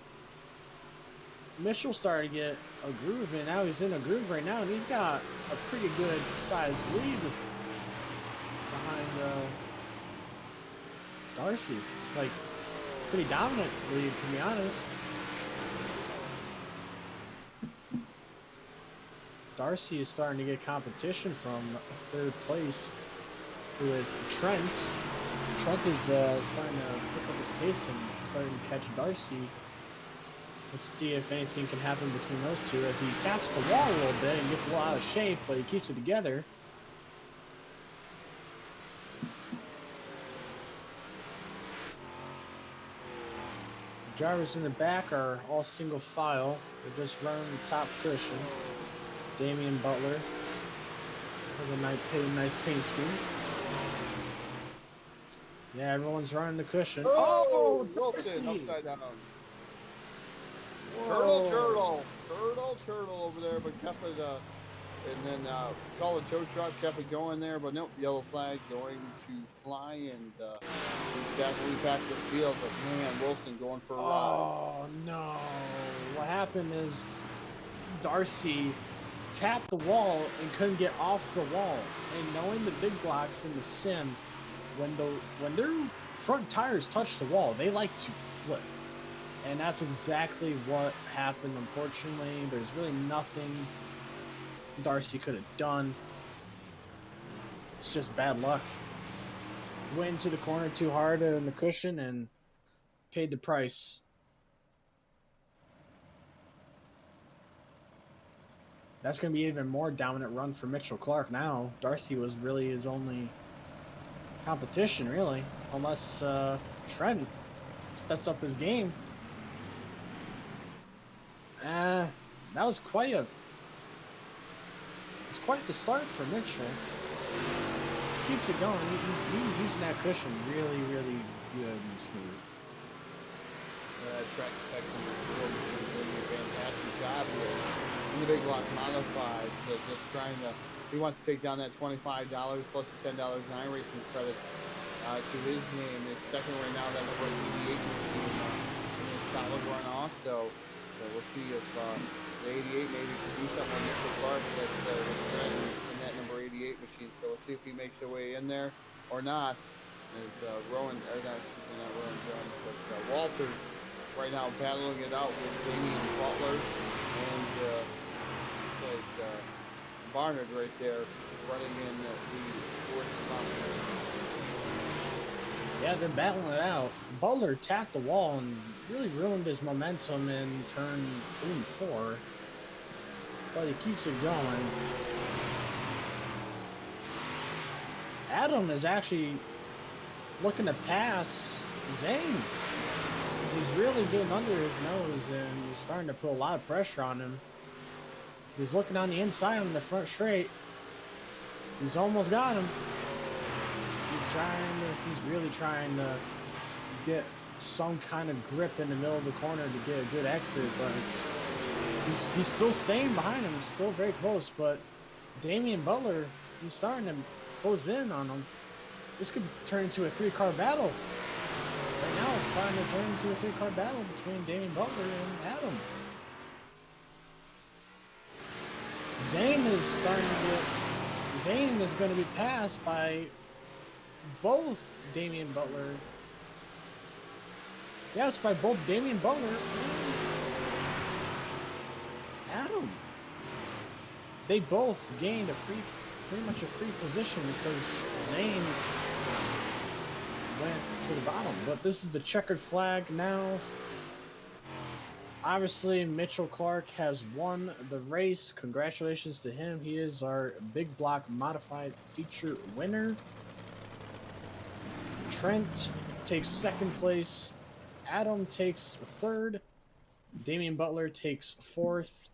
Mitchell started to get a groove, and now he's in a groove right now, and he's got a pretty good sized lead behind Darcy. Like, pretty dominant lead, to be honest. Darcy is starting to get competition from 3rd place, who is Trent. Trent is starting to pick up his pace and starting to catch Darcy. Let's see if anything can happen between those two as he taps the wall a little bit and gets a little out of shape, but he keeps it together. The drivers in the back are all single file. They're just running the top cushion. Damian Butler with a nice paint scheme. Yeah, everyone's running the cushion. Oh, Darcy! Wilson upside down. Whoa. Turtle over there, but kept it, and then call a tow truck, kept it going there, but nope, yellow flag going to fly, and he's got to leave back to the field, but man, Wilson going for a ride. Oh, no. What happened is Darcy tapped the wall and couldn't get off the wall, and knowing the big blocks in the sim, when their front tires touch the wall, they like to flip. And that's exactly what happened, unfortunately. There's really nothing Darcy could have done. It's just bad luck. Went into the corner too hard in the cushion and paid the price. That's going to be an even more dominant run for Mitchell Clark now. Darcy was really his only competition, really. Unless Trent steps up his game. That was quite the start for Mitchell. Keeps it going. He's using that cushion really, really good and smooth. Track section is doing a fantastic job here. In the big block modified, so just trying to, he wants to take down that $25 plus the $10 in iRacing credits to his name. His second right now, that number 88 in a solid run also. So we'll see if the 88 maybe can do something on Mitchell Clark that's in that number 88 machine. So we'll see if he makes a way in there or not. As Rowan, or not, excuse me, not Rowan Jones, but Walters right now battling it out with Damian Butler and like Barnard right there. running in the fourth spot. Yeah, they're battling it out. Butler tapped the wall and really ruined his momentum in turn 3 and 4. But he keeps it going. Adam is actually looking to pass Zane. He's really getting under his nose and he's starting to put a lot of pressure on him. He's looking on the inside on the front straight. He's almost got him. He's really trying to get some kind of grip in the middle of the corner to get a good exit, but he's still staying behind him, still very close, but Damian Butler, he's starting to close in on him. This could turn into a 3-car battle. Right now it's starting to turn into a 3-car battle between Damian Butler and Adam. Zane is going to be passed by both Damian Butler. Yes, by both Damian Butler and Adam. They both gained pretty much a free position because Zane went to the bottom. But this is the checkered flag now. Obviously, Mitchell Clark has won the race. Congratulations to him. He is our big block modified feature winner. Trent takes second place. Adam takes third. Damian Butler takes fourth.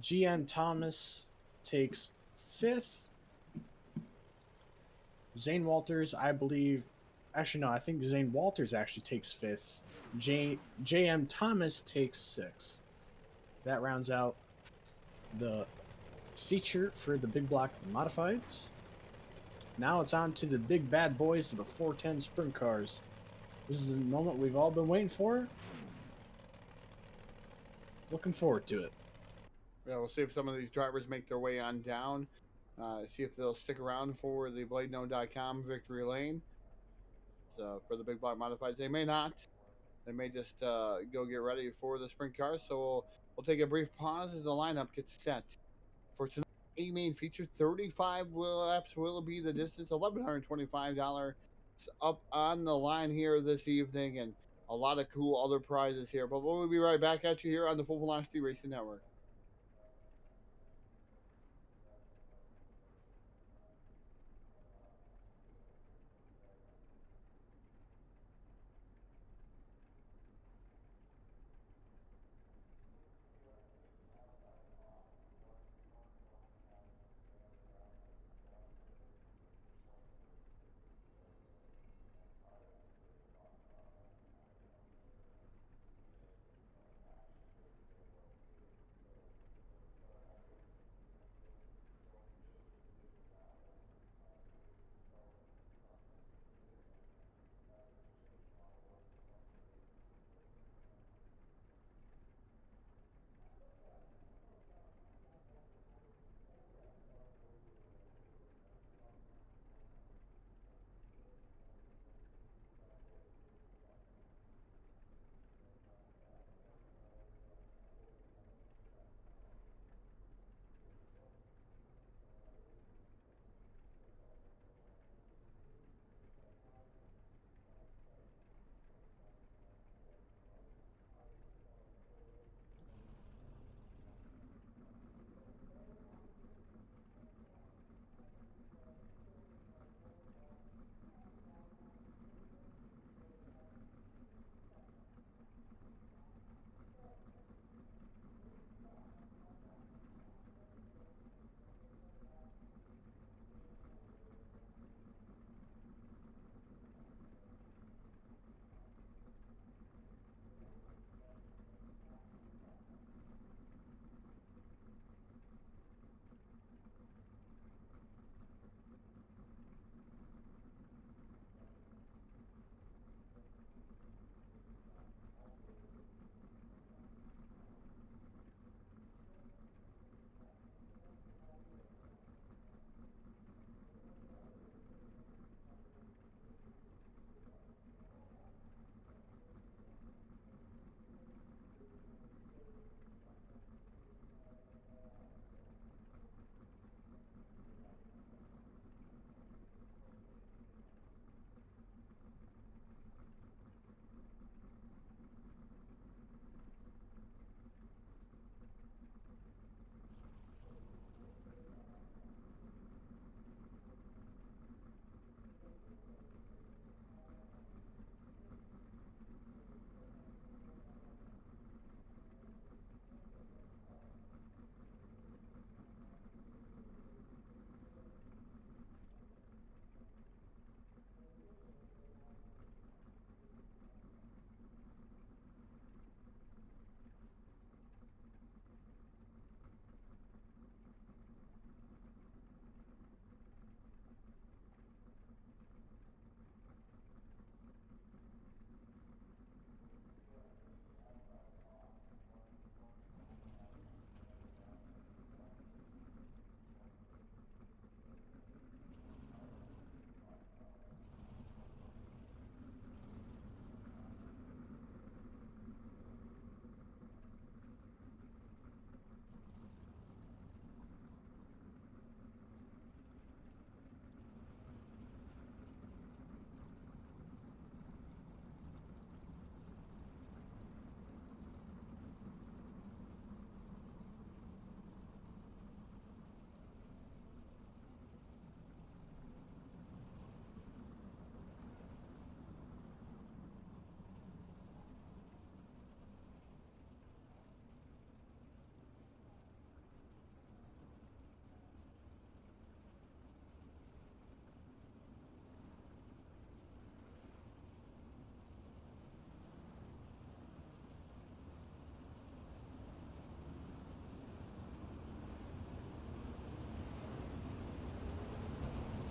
GM Thomas takes fifth. Zane Walters, I believe, actually no, I think Zane Walters actually takes fifth. JM Thomas takes sixth. That rounds out the feature for the big block modifieds. Now it's on to the big bad boys of the 410 sprint cars. This is the moment we've all been waiting for. Looking forward to it. Yeah, we'll see if some of these drivers make their way on down. See if they'll stick around for the BladeNo.com victory lane. So for the big block modifieds, they may not. They may just go get ready for the sprint cars. So we'll take a brief pause as the lineup gets set for tonight's A-main feature. 35 laps will be the distance. $1,125 up on the line here this evening, and a lot of cool other prizes here. But we'll be right back at you here on the Full Velocity Racing Network.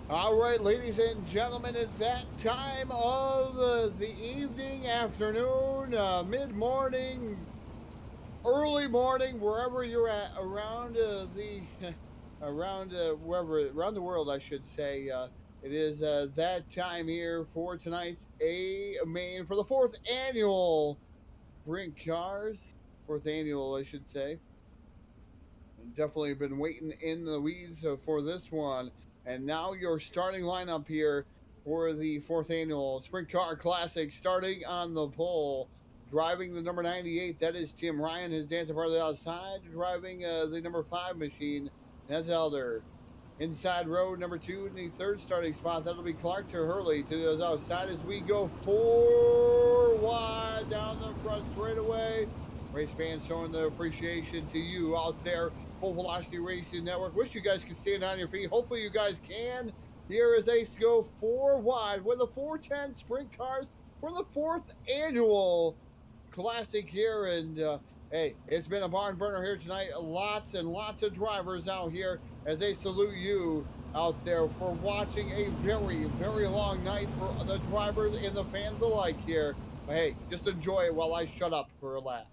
All right, ladies and gentlemen, it's that time of the evening, afternoon, mid-morning, early morning, wherever you're at around around the world, I should say. It is that time here for tonight's main for the fourth annual Brink Cars. Fourth annual, I should say. Definitely been waiting in the weeds for this one. And now your starting lineup here for the fourth annual Sprint Car Classic, starting on the pole. Driving the number 98, that is Tim Ryan, his dancer part of the outside. Driving the number 5 machine, that's Elder. Inside road number 2 in the third starting spot, that'll be Clark to Hurley to the outside as we go 4 wide down the front straightaway. Race fans showing the appreciation to you out there. Full Velocity Racing Network. Wish you guys could stand on your feet. Hopefully you guys can. Here as they go 4 wide with the 410 Sprint Cars for the 4th annual Classic here. And hey, it's been a barn burner here tonight. Lots and lots of drivers out here as they salute you out there for watching a very, very long night for the drivers and the fans alike here. But hey, just enjoy it while I shut up for a lap.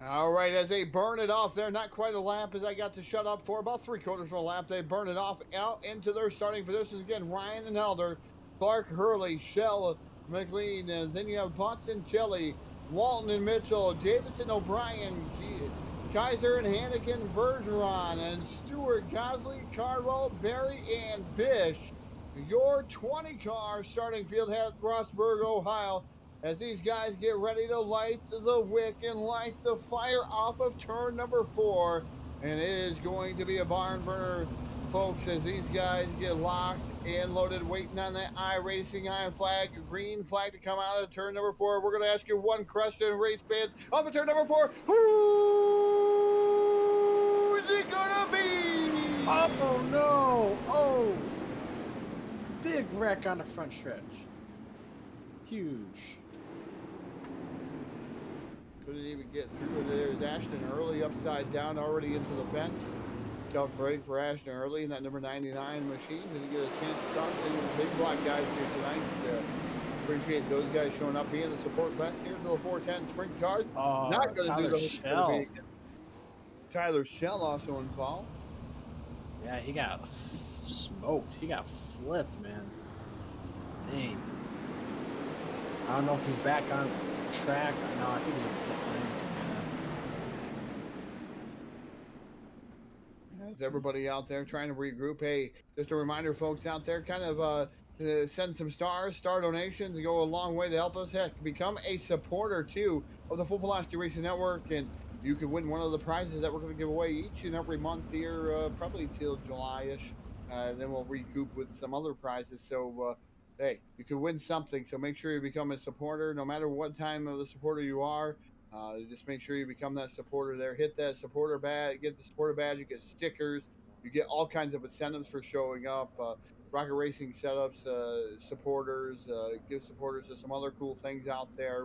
All right, as they burn it off there, not quite a lap as I got to shut up for, about 3/4 of a lap. They burn it off out into their starting positions again. Ryan and Elder, Clark, Hurley, Shell, McLean, and then you have Butts and Tilly, Walton and Mitchell, Davison, O'Brien, Kaiser and Hannigan, Bergeron, and Stewart, Gosley, Cardwell, Barry, and Bish. Your 20 car starting field at Rossburg, Ohio, as these guys get ready to light the wick and light the fire off of turn number 4. And it is going to be a barn burner, folks, as these guys get locked and loaded, waiting on that iRacing flag, green flag to come out of turn number 4. We're going to ask you one question, race fans, off of turn number 4. Who's it going to be? Oh, no. Oh. Big wreck on the front stretch. Huge. Couldn't even get through. There's Ashton Early upside down already into the fence. Tough break for Ashton Early in that number 99 machine. Didn't get a chance to talk to any of the big block guys here tonight. Appreciate those guys showing up, being the support class here to the 410 Sprint Cars. Not going to do the Shell. Tyler Shell also involved. Yeah, he got smoked. He got flipped, man. Dang. I don't know if he's back on track. No, I think he's in pit lane. As everybody out there trying to regroup, hey, just a reminder, folks out there, kind of send some stars, star donations, and go a long way to help us become a supporter too of the Full Velocity Racing Network, and you can win one of the prizes that we're going to give away each and every month here, probably till July-ish. Then we'll recoup with some other prizes. So hey, you can win something, so make sure you become a supporter, no matter what time of the supporter you are. Just make sure you become that supporter there. Hit that supporter badge, get the supporter badge, you get stickers, you get all kinds of incentives for showing up. Rocket Racing setups, supporters, give supporters to some other cool things out there.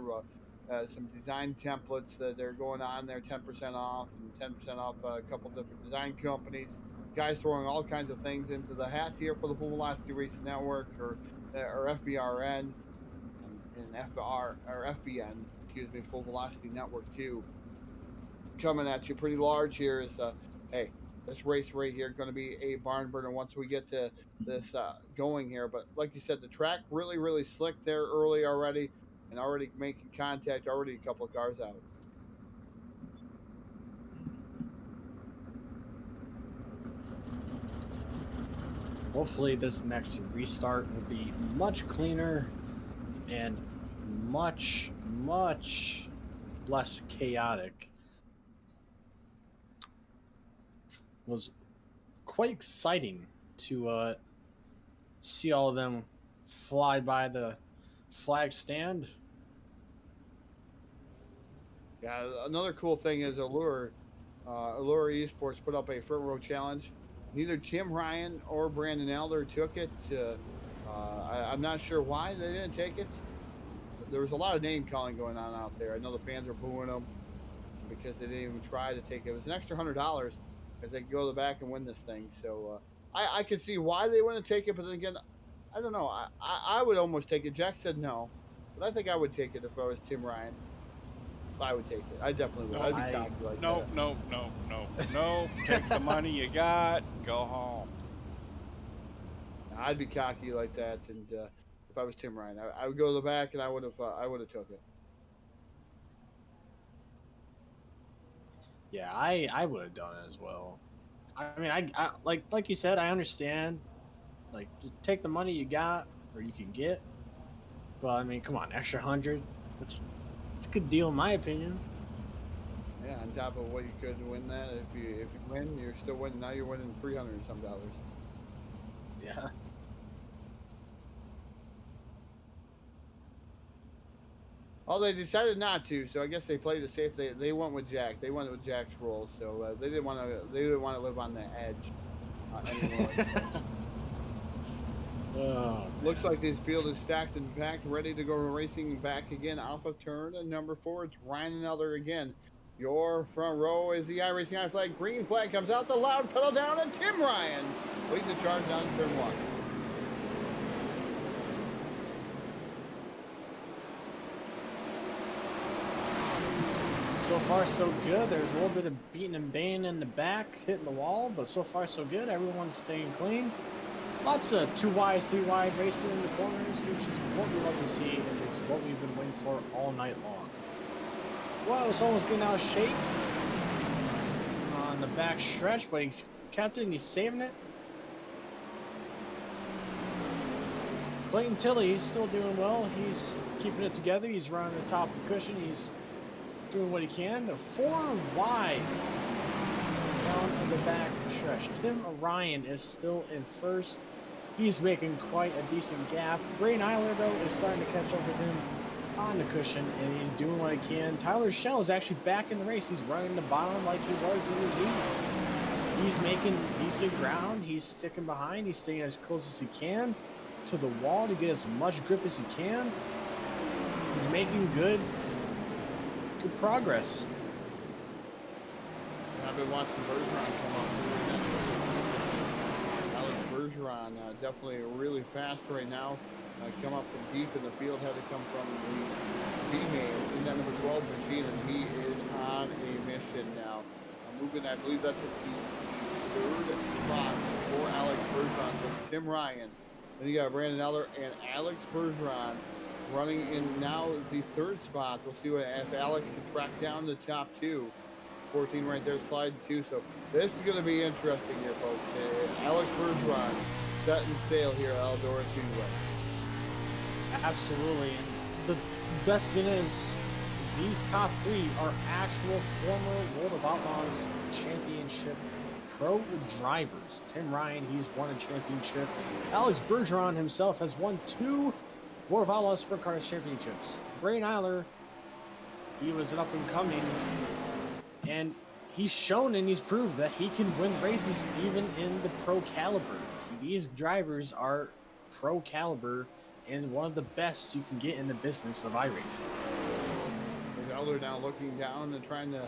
Some design templates that are going on there, 10% off, and 10% off a couple different design companies. Guys throwing all kinds of things into the hat here for the Full Velocity Racing Network, or FVRN and FVN, excuse me, Full Velocity Network too. Coming at you pretty large here is, hey, this race right here going to be a barn burner once we get to this going here. But like you said, the track really, really slick there early already, and already making contact, already a couple of cars out. Hopefully this next restart will be much cleaner and much, much less chaotic. It was quite exciting to see all of them fly by the flag stand. Yeah, another cool thing is Eldora Esports put up a front row challenge. Neither Tim Ryan or Brandon Elder took it. I'm not sure why they didn't take it. There was a lot of name calling going on out there. I know the fans are booing them because they didn't even try to take it. It was an extra $100 if they could go to the back and win this thing. So I could see why they wouldn't take it, but then again, I don't know. I would almost take it. Jack said no, but I think I would take it if I was Tim Ryan. I would take it. I definitely would. No, I'd be cocky like no, that. no, no, no, no. Take the money you got. Go home. I'd be cocky like that, and if I was Tim Ryan, I would go to the back and I would have took it. Yeah, I would have done it as well. I mean, I like you said, I understand. Like, just take the money you got or you can get. But I mean, come on, extra 100. That's a good deal in my opinion. Yeah, on top of what you could win that, if you win, you're still winning. Now you're winning $300 and some dollars. Yeah. Oh, they decided not to, so I guess they played it safe. They went with Jack. They went with Jack's role, so they didn't want to live on the edge anymore. Oh, Looks like this field is stacked and packed, ready to go racing back again off of turn number 4. It's Ryan and Elder again. Your front row is the iRacing I flag. Green flag comes out, the loud pedal down, and Tim Ryan leading the charge down turn 1. so far so good. There's a little bit of beating and banging in the back, hitting the wall, but so far so good. Everyone's staying clean. Lots of 2 wide, 3 wide racing in the corners, which is what we love to see, and it's what we've been waiting for all night long. Well, someone's getting out of shape on the back stretch, but he kept it and he's saving it. Clayton Tilley, he's still doing well. He's keeping it together. He's running the top of the cushion. He's doing what he can. The 4 wide down on the back stretch. Tim Ryan is still in first. He's making quite a decent gap. Braden Eiler, though, is starting to catch up with him on the cushion, and he's doing what he can. Tyler Schell is actually back in the race. He's running the bottom like he was in his heat. He's making decent ground. He's sticking behind. He's staying as close as he can to the wall to get as much grip as he can. He's making good progress. I've been watching Bergeron come up. Alex Bergeron, definitely really fast right now. Come up from deep in the field, had to come from the B-main in that number 12 machine, and he is on a mission now. Moving, I believe that's at the 3rd spot for Alex Bergeron. So it's Tim Ryan. Then you got Brandon Eller and Alex Bergeron running in now the 3rd spot. We'll see if Alex can track down the top 2. 14 right there, sliding 2. So this is going to be interesting here, folks. Alex Bergeron setting sail here at Eldora Speedway. Absolutely. And the best thing is, these top 3 are actual former World of Outlaws Championship pro drivers. Tim Ryan, he's won a championship. Alex Bergeron himself has won 2 World of Outlaws Sprintcar Championships. Braden Eiler, he was an up-and-coming, and he's shown and he's proved that he can win races even in the pro caliber. These drivers are pro caliber and one of the best you can get in the business of iRacing. Elder now looking down and trying to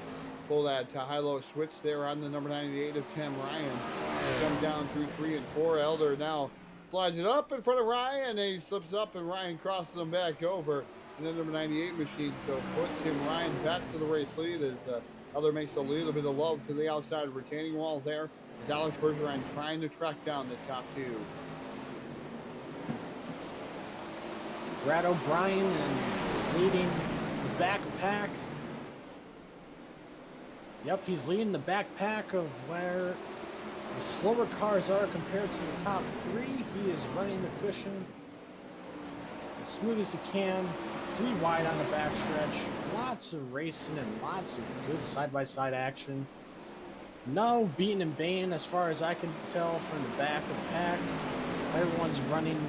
pull that high-low switch there on the number 98 of Tim Ryan. Come down through 3 and 4. Elder now slides it up in front of Ryan, and he slips up, and Ryan crosses him back over in the number 98 machine. So put Tim Ryan back to the race lead as Elder makes a little bit of love to the outside retaining wall there. As Alex Bergeron trying to track down the top 2. Brad O'Brien is leading the backpack. Yep, he's leading the backpack of where the slower cars are compared to the top 3. He is running the cushion. smooth as he can. 3 wide on the backstretch. Lots of racing and lots of good side-by-side action. No beating and baying as far as I can tell from the back of the pack. Everyone's running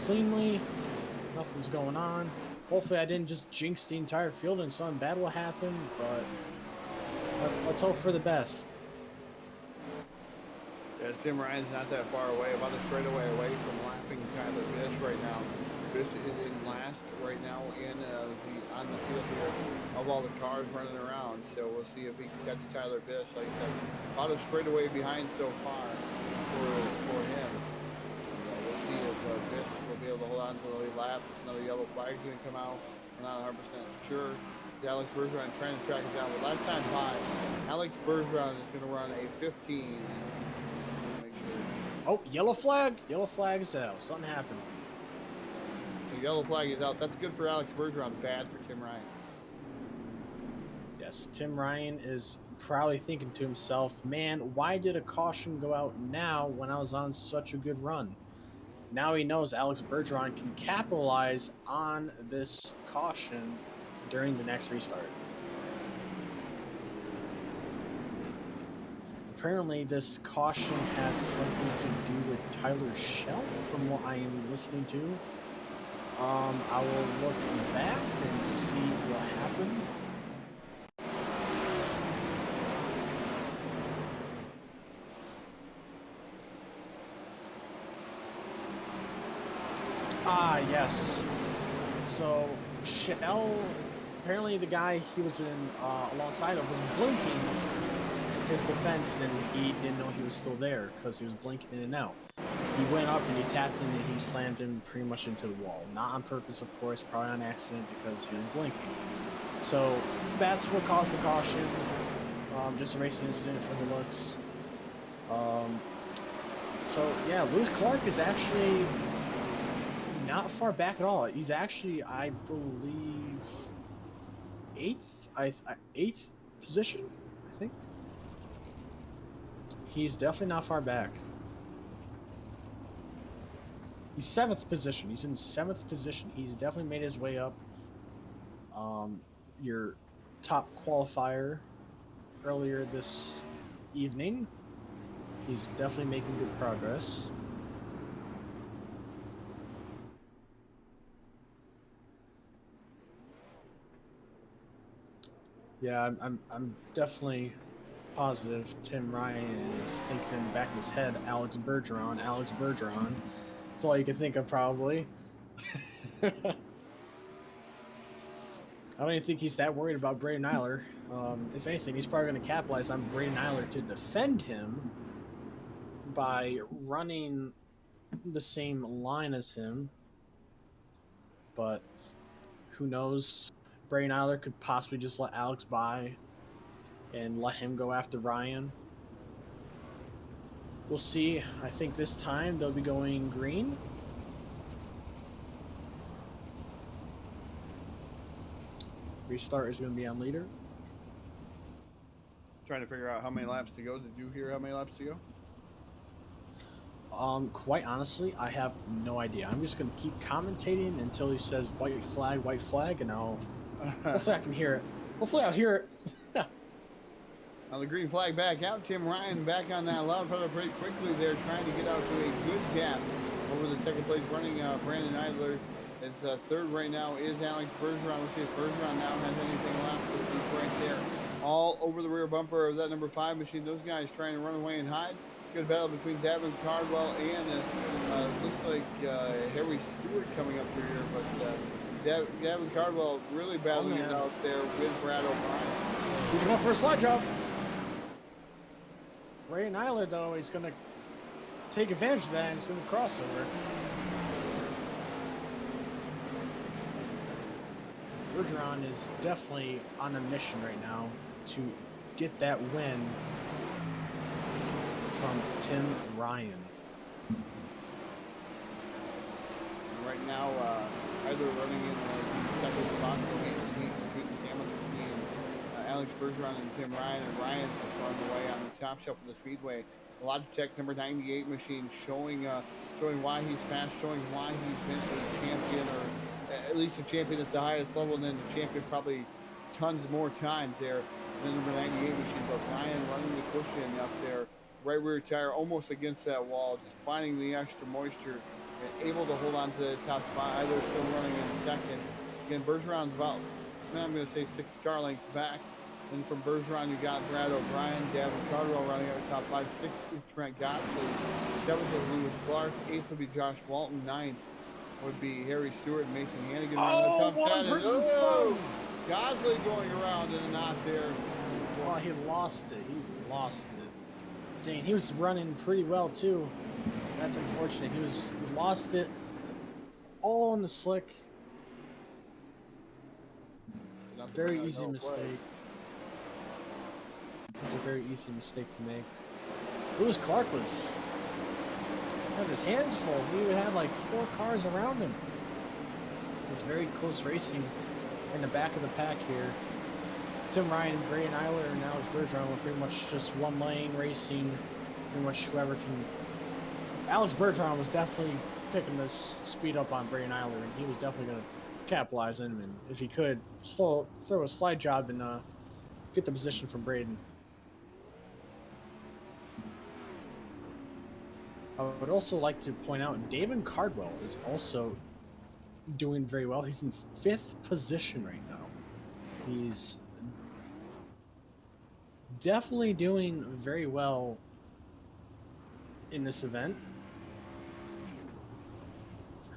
cleanly. Nothing's going on. Hopefully I didn't just jinx the entire field and something bad will happen, but let's hope for the best. Yes, Tim Ryan's not that far away, about a straightaway away from lapping Tyler Bish right now. Bish is in last right now on the field here of all the cars running around. So we'll see if he can catch Tyler Bish. Like I said, about a straightaway behind so far for him. We'll see if Bish will be able to hold on to the lap. Another yellow flag is going to come out. We're not 100% sure. Alex Bergeron trying to track it down. But last time by, Alex Bergeron is going to run a 15. Oh, yellow flag! Yellow flag is out. Something happened. So yellow flag is out. That's good for Alex Bergeron, bad for Tim Ryan. Yes, Tim Ryan is probably thinking to himself, man, why did a caution go out now when I was on such a good run? Now he knows Alex Bergeron can capitalize on this caution during the next restart. Apparently this caution had something to do with Tyler Schell from what I am listening to. I will look back and see what happened. Ah, yes. So Schell, apparently the guy he was in alongside of was blinking his defense, and he didn't know he was still there because he was blinking in and out. He went up and he tapped in and he slammed him pretty much into the wall. Not on purpose, of course, probably on accident because he was blinking. So that's what caused the caution. Just a racing incident for the looks. So yeah, Lewis Clark is actually not far back at all. He's actually, I believe, 8th position, I think. He's definitely not far back. He's 7th position. He's in 7th position. He's definitely made his way up. Your top qualifier earlier this evening. He's definitely making good progress. Yeah, I'm definitely positive Tim Ryan is thinking in the back of his head, Alex Bergeron. That's all you can think of, probably. I don't even think he's that worried about Braden Eiler. If anything, he's probably going to capitalize on Braden Eiler to defend him by running the same line as him. But who knows? Braden Eiler could possibly just let Alex by and let him go after Ryan. We'll see. I think this time they'll be going green. Restart is going to be on leader. Trying to figure out how many laps to go. Did you hear how many laps to go? Quite honestly, I have no idea. I'm just going to keep commentating until he says white flag, and I'll hopefully I can hear it. Hopefully I'll hear it. Now the green flag back out. Tim Ryan back on that loud pedal pretty quickly there, trying to get out to a good gap over the second place running Brandon Idler. His third right now is Alex Bergeron. Let's see if Bergeron now has anything left. He's right there, all over the rear bumper of that number 5 machine. Those guys trying to run away and hide. Good battle between Davin Cardwell and looks like Harry Stewart coming up through here, but Davin Cardwell really battling it out there with Brad O'Brien. He's going for a slide job. Braden Eiler, though, he's going to take advantage of that and he's going to cross over. Bergeron is definitely on a mission right now to get that win from Tim Ryan. Right now, Idler running in the second spot, so he's beating Samus between Alex Bergeron and Tim Ryan, and Ryan's on the way on the top shelf of the Speedway. Logitech number 98 machine showing why he's fast, showing why he's been a champion or at least a champion at the highest level, and then the champion probably tons more times there. And then number 98 machine, but Ryan running the cushion up there, right rear tire almost against that wall, just finding the extra moisture and able to hold on to the top spot. Eiler still running in second. Again, Bergeron's about, I'm going to say 6 car lengths back. And from Bergeron, you got Brad O'Brien, Gavin Cardwell running out of top 5. 6 is Trent Godsley. 7th is Lewis Clark. 8th would be Josh Walton. 9th would be Harry Stewart and Mason Hannigan running out of top 10. And, Godsley going around in a knot there. Well, he lost it. He lost it. Dang, he was running pretty well too. That's unfortunate. He lost it all in the slick. Very easy mistake. It's a very easy mistake to make. Lewis Clark had his hands full. He had like 4 cars around him. It was very close racing in the back of the pack here. Tim Ryan, Braden Eiler, and now it's Bergeron with pretty much just one lane racing. Pretty much whoever can. Alex Bergeron was definitely picking this speed up on Braden Eiler, and he was definitely going to capitalize on him. And if he could, throw a slide job and get the position from Braden. I would also like to point out David Cardwell is also doing very well. He's in 5th position right now. He's definitely doing very well in this event.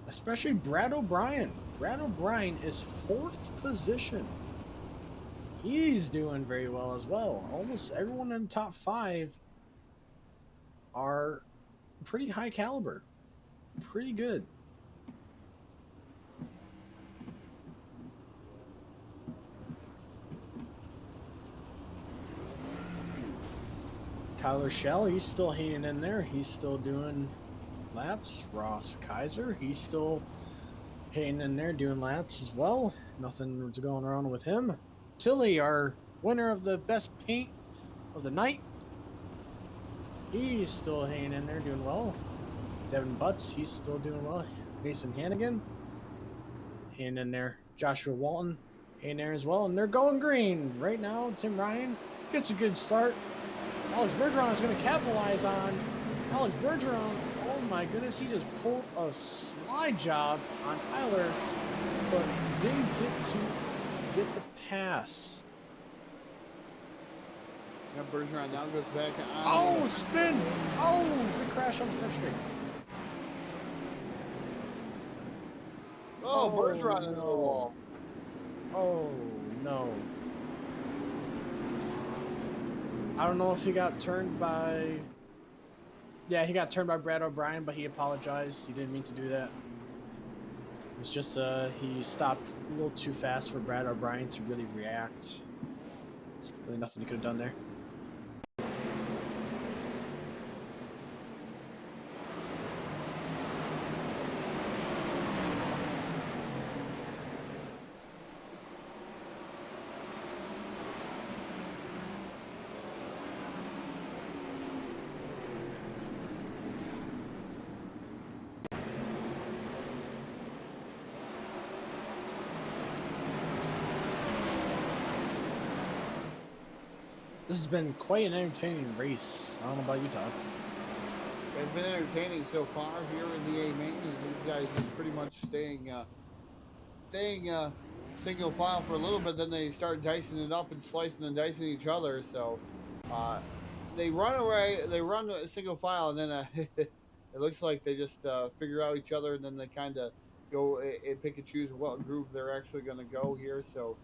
Especially Brad O'Brien. Brad O'Brien is 4th position. He's doing very well as well. Almost everyone in the top 5 are pretty high caliber. Pretty good. Tyler Shell, he's still hanging in there. He's still doing laps. Ross Kaiser, he's still hanging in there doing laps as well. Nothing's going on with him. Tilly, our winner of the best paint of the night, he's still hanging in there doing well. Devin Butts, he's still doing well. Mason Hannigan, hanging in there. Joshua Walton, hanging there as well. And they're going green right now. Tim Ryan gets a good start. Alex Bergeron is going to capitalize on. Alex Bergeron, oh my goodness, he just pulled a slide job on Eiler, but didn't get the pass. Now Bergeron now goes back on. Oh, spin! Oh, good crash on the first straight. Oh, Bergeron into the wall. Oh, no. I don't know if he got turned by... Yeah, he got turned by Brad O'Brien, but he apologized. He didn't mean to do that. It was just, he stopped a little too fast for Brad O'Brien to really react. There's really nothing he could have done there. This has been quite an entertaining race. I don't know about you, Todd. It's been entertaining so far here in the A main. These guys just pretty much staying single file for a little bit. Then they start dicing it up and slicing and dicing each other. So they run away. They run a single file, and then it looks like they just figure out each other, and then they kind of go and pick and choose what groove they're actually going to go here. So.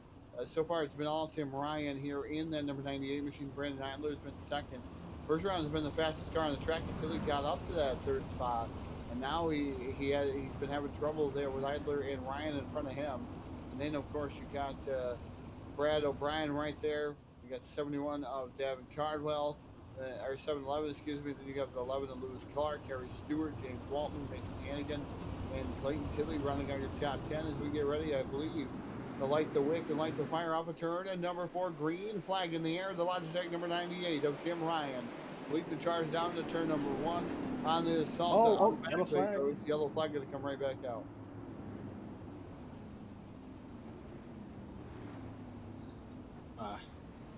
So far, it's been all Tim Ryan here in that number 98 machine. Brandon Eitler's been second. Bergeron has been the fastest car on the track until he got up to that 3rd spot. And now he's been having trouble there with Eitler and Ryan in front of him. And then, of course, you got Brad O'Brien right there. You got 71 of Davin Cardwell, or 711, excuse me. Then you got the 11 of Lewis Clark, Harry Stewart, James Walton, Mason Hannigan, and Clayton Tilley running on your top 10 as we get ready, I believe. To light the wick and light the fire off a turn, and number 4, green flag in the air, the Logitech number 98 of Tim Ryan. Lead the charge down to turn number 1 on the assault. Yellow flag. Yellow flag going to come right back out.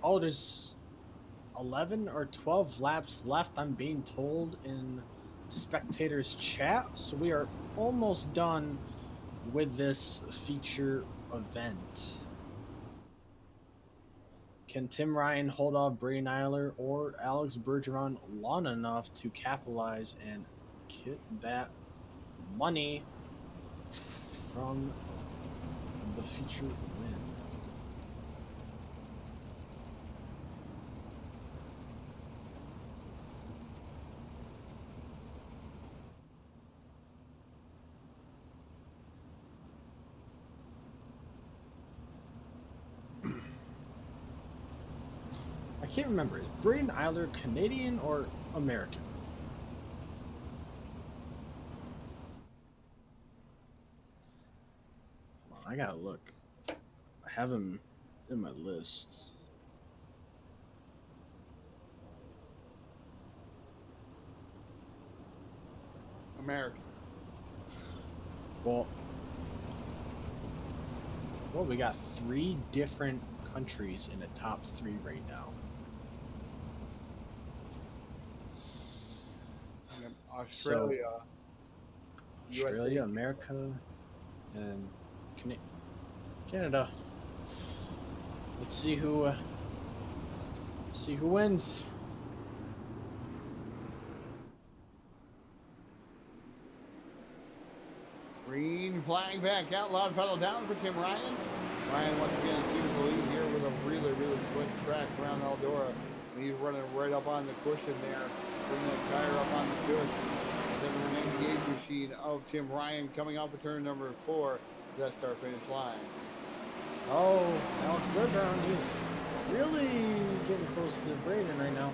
Oh, there's 11 or 12 laps left, I'm being told in spectators chat, so we are almost done with this feature event. Can Tim Ryan hold off Bray Nyler or Alex Bergeron long enough to capitalize and get that money from the feature win? I can't remember. Is Braden Eiler Canadian or American? Hold on, I gotta look. I have him in my list. American. Well, we got 3 different countries in the top 3 right now. Australia, Australia, USA. America, and Canada. Let's see who wins. Green flag back out, loud pedal down for Tim Ryan. Ryan once again seems to lead here with a really, really slick track around Eldora. And he's running right up on the cushion there, bringing that tire up on the cushion. And then the remaining gauge machine of Tim Ryan coming off of turn number 4 to that start finish line. Oh, Alex Bergeron, he's really getting close to Braden right now.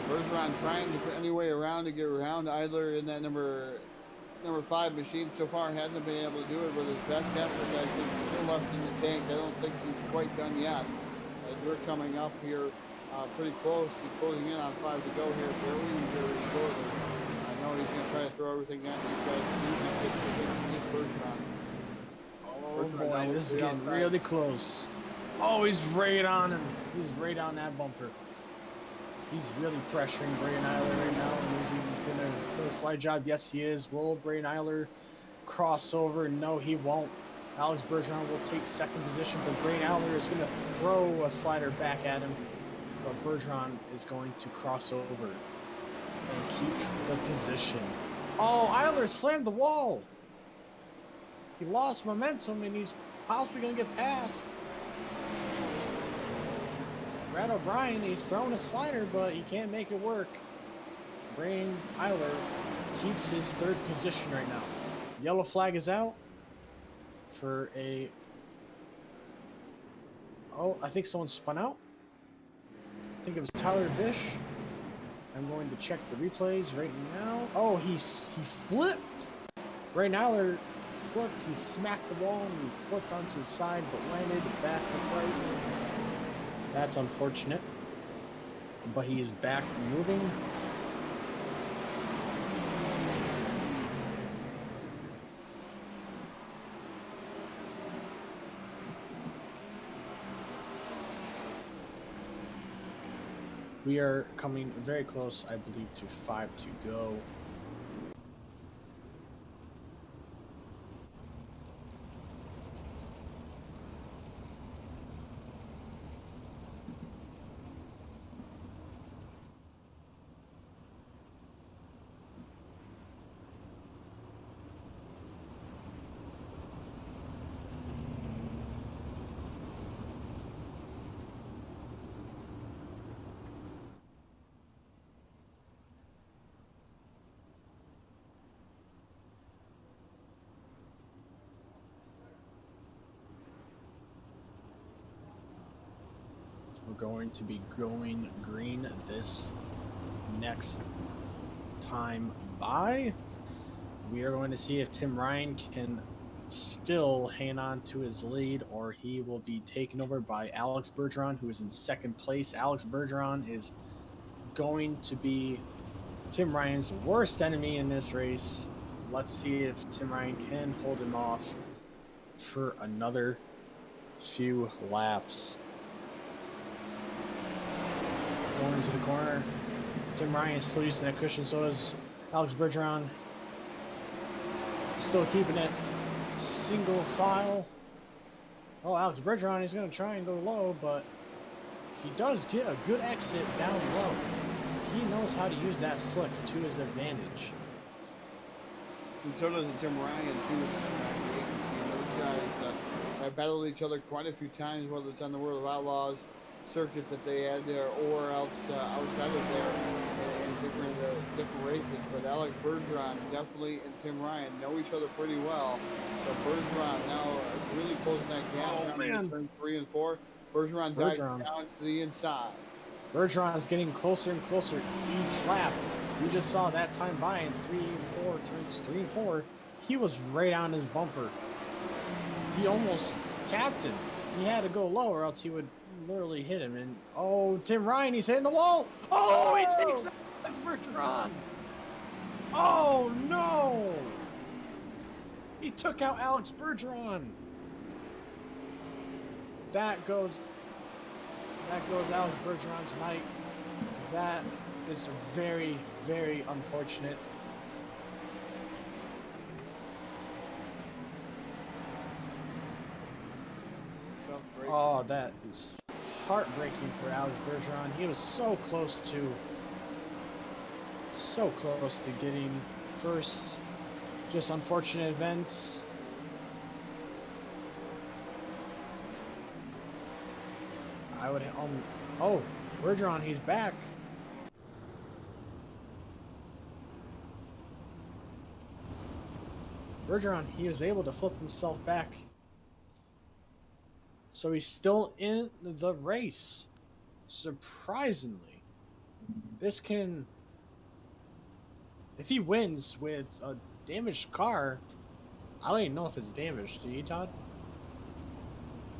Bergeron trying to put any way around to get around Idler in that number 5 machine. So far hasn't been able to do it with his best effort. I think still left in the tank. I don't think he's quite done yet. As we're coming up here pretty close. He's closing in on 5 to go here very shortly. I know he's going to try to throw everything at these guys. Get Bergeron. Oh boy, this is getting really close. Oh, he's right on him. He's right on that bumper. He's really pressuring Braden Eiler right now. And is he going to throw a slide job? Yes, he is. Will Braden Eiler cross over? No, he won't. Alex Bergeron will take second position, but Braden Eiler is going to throw a slider back at him. But Bergeron is going to cross over and keep the position. Oh, Eiler slammed the wall. He lost momentum, and he's possibly going to get past Brad O'Brien. He's throwing a slider, but he can't make it work. Braden Eiler keeps his 3rd position right now. Yellow flag is out for a... Oh, I think someone spun out. I think it was Tyler Bish. I'm going to check the replays right now. Oh, he flipped. Braden Eiler flipped. He smacked the wall and he flipped onto his side, but landed back upright. That's unfortunate, but he is back moving. We are coming very close, I believe, to 5 to go. We're going to be going green this next time by. We are going to see if Tim Ryan can still hang on to his lead, or he will be taken over by Alex Bergeron, who is in 2nd place. Alex Bergeron is going to be Tim Ryan's worst enemy in this race. Let's see if Tim Ryan can hold him off for another few laps. Going into the corner. Tim Ryan still using that cushion, so is Alex Bergeron. Still keeping it single file. Oh, Alex Bergeron is going to try and go low, but he does get a good exit down low. He knows how to use that slick to his advantage. And so does Tim Ryan, too. Those guys have battled each other quite a few times, whether it's on the World of Outlaws circuit that they had there or else outside of there in different races. But Alex Bergeron definitely and Tim Ryan know each other pretty well. So Bergeron now really closing that gap down to turn 3 and 4. Bergeron dives down to the inside. Bergeron is getting closer and closer each lap. We just saw that time by in 3 and 4, turns 3 and 4. He was right on his bumper. He almost tapped him. He had to go low or else he would literally hit him. And oh, Tim Ryan, he's hitting the wall. Oh, he takes out Alex Bergeron. Oh no! He took out Alex Bergeron. That goes Alex Bergeron's night. That is very, very unfortunate. Oh, that is heartbreaking for Alex Bergeron. He was so close to getting first. Just unfortunate events. I would oh, Bergeron, he's back. Bergeron, he was able to flip himself back. So he's still in the race. Surprisingly. This can... If he wins with a damaged car, I don't even know if it's damaged. Do you, Todd?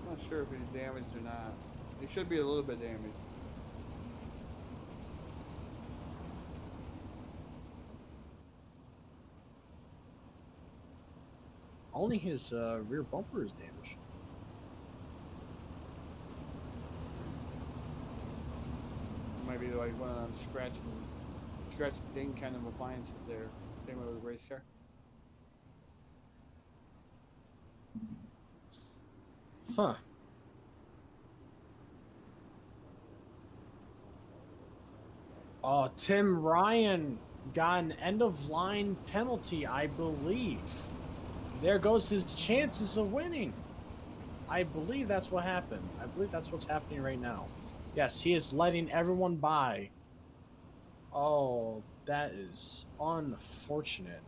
I'm not sure if it's damaged or not. It should be a little bit damaged. Only his rear bumper is damaged. Might be like one of them scratch ding kind of appliances there. Same with the race car. Huh. Oh, Tim Ryan got an end-of-line penalty, I believe. There goes his chances of winning. I believe that's what happened. I believe that's what's happening right now. Yes, he is letting everyone by. Oh, that is unfortunate.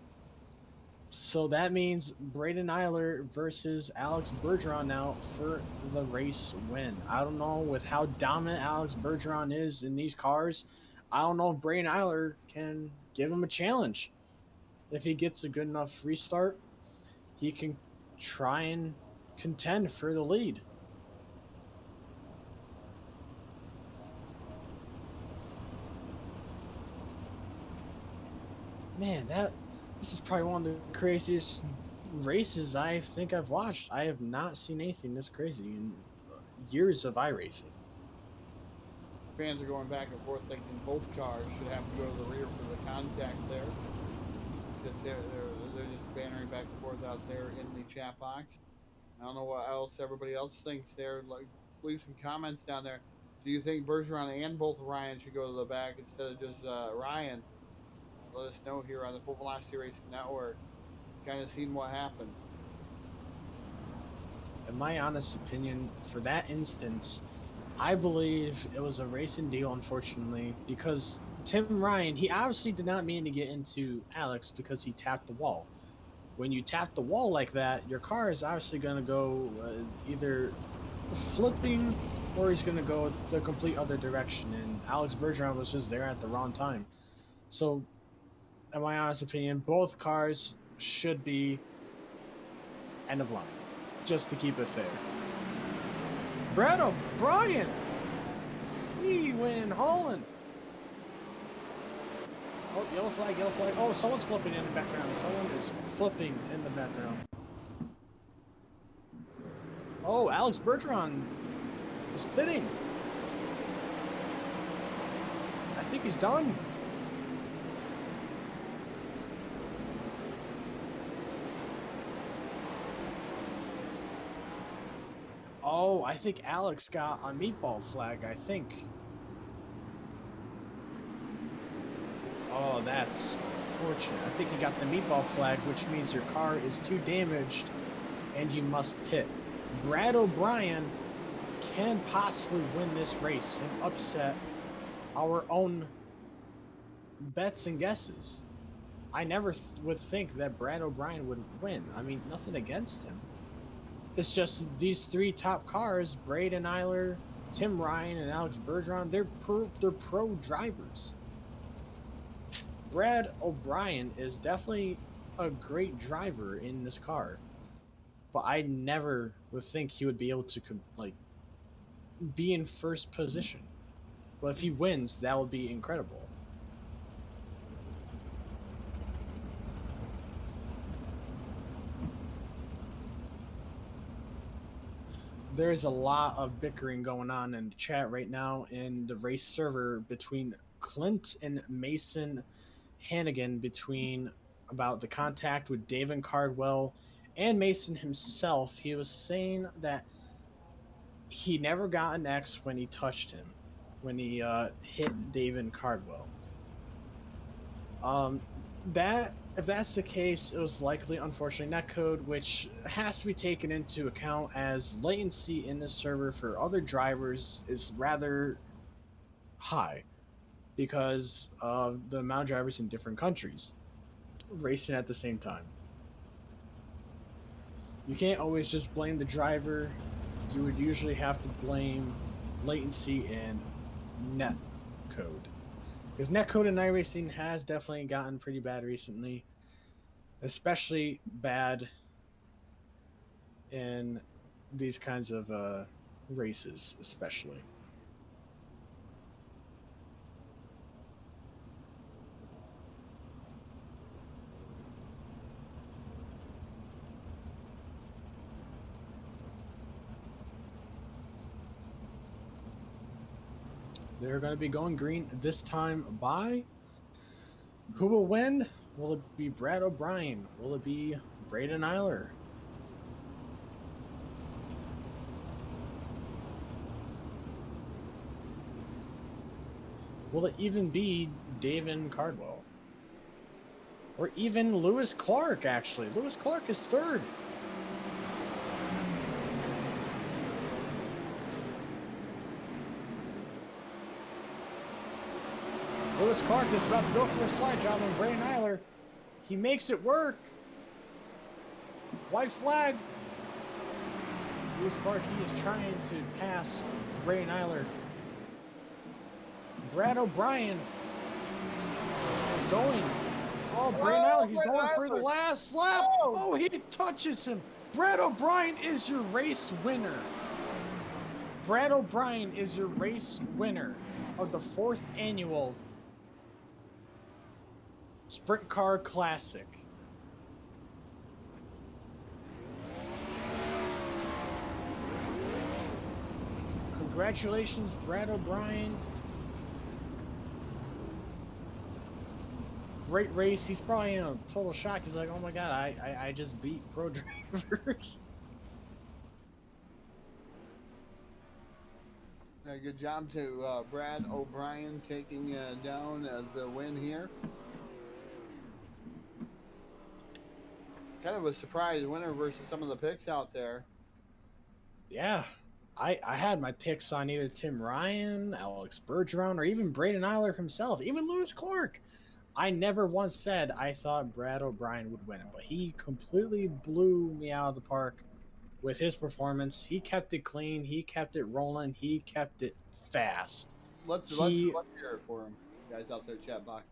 So that means Braden Eiler versus Alex Bergeron now for the race win. I don't know with how dominant Alex Bergeron is in these cars. I don't know if Braden Eiler can give him a challenge. If he gets a good enough restart, he can try and contend for the lead. Man, this is probably one of the craziest races I think I've watched. I have not seen anything this crazy in years of iRacing. Fans are going back and forth thinking both cars should have to go to the rear for the contact there. They're just bantering back and forth out there in the chat box. I don't know what else everybody else thinks there. Like, leave some comments down there. Do you think Bergeron and both Ryan should go to the back instead of just Ryan? Let us know here on the Full Velocity Racing Network. Kind of seen what happened. In my honest opinion, for that instance, I believe it was a racing deal, unfortunately, because Tim Ryan, he obviously did not mean to get into Alex because he tapped the wall. When you tap the wall like that, your car is obviously going to go either flipping or he's going to go the complete other direction, and Alex Bergeron was just there at the wrong time. So, in my honest opinion, both cars should be end of line, just to keep it fair. Brad O'Brien, he went in Holland. Oh, yellow flag, yellow flag. Oh, someone's flipping in the background. Someone is flipping in the background. Oh, Alex Bergeron is pitting. I think he's done. Oh, I think Alex got a meatball flag, I think. Oh, that's unfortunate. I think he got the meatball flag, which means your car is too damaged and you must pit. Brad O'Brien can possibly win this race and upset our own bets and guesses. I never would think that Brad O'Brien would win. I mean, nothing against him. It's just these three top cars, Braden Eiler, Tim Ryan, and Alex Bergeron, they're pro drivers. Brad O'Brien is definitely a great driver in this car, but I never would think he would be able to be in first position. But if he wins, that would be incredible. There's a lot of bickering going on in the chat right now in the race server between Clint and Mason Hannigan about the contact with David Cardwell and Mason himself. He was saying that he never got an X when he touched him, when he hit David Cardwell. If that's the case, it was likely, unfortunately, netcode, which has to be taken into account as latency in this server for other drivers is rather high because of the amount of drivers in different countries racing at the same time. You can't always just blame the driver. You would usually have to blame latency and netcode. Because netcode in iRacing has definitely gotten pretty bad recently. Especially bad in these kinds of races, especially. They're going to be going green this time by. Who will win? Will it be Brad O'Brien? Will it be Braden Eiler? Will it even be David Cardwell? Or even Lewis Clark, actually. Lewis Clark is third. Lewis Clark is about to go for a slide job on Braden Eiler. He makes it work. White flag. Lewis Clark, he is trying to pass Braden Eiler. Brad O'Brien is going. Oh, Braden Eiler, he's going for the last lap. Oh, he touches him. Brad O'Brien is your race winner. Brad O'Brien is your race winner of the 4th annual Sprintcar Classic. Congratulations, Brad O'Brien. Great race. He's probably in a total shock. He's like, oh my god, I just beat pro drivers. Good job to Brad O'Brien taking down the win here. Kind of a surprise winner versus some of the picks out there. Yeah, I had my picks on either Tim Ryan, Alex Bergeron, or even Braden Eiler himself, even Lewis Clark. I never once said I thought Brad O'Brien would win, but he completely blew me out of the park with his performance. He kept it clean. He kept it rolling. He kept it fast. Let's hear it for him, guys out there, chat box.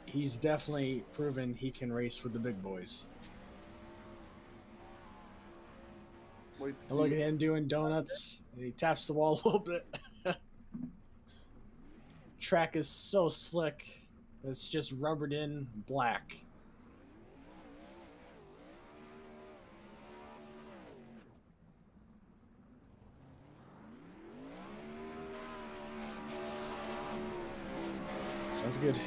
He's definitely proven he can race with the big boys. Look at him doing donuts. He taps the wall a little bit. Track is so slick. It's just rubbered in black. Sounds good.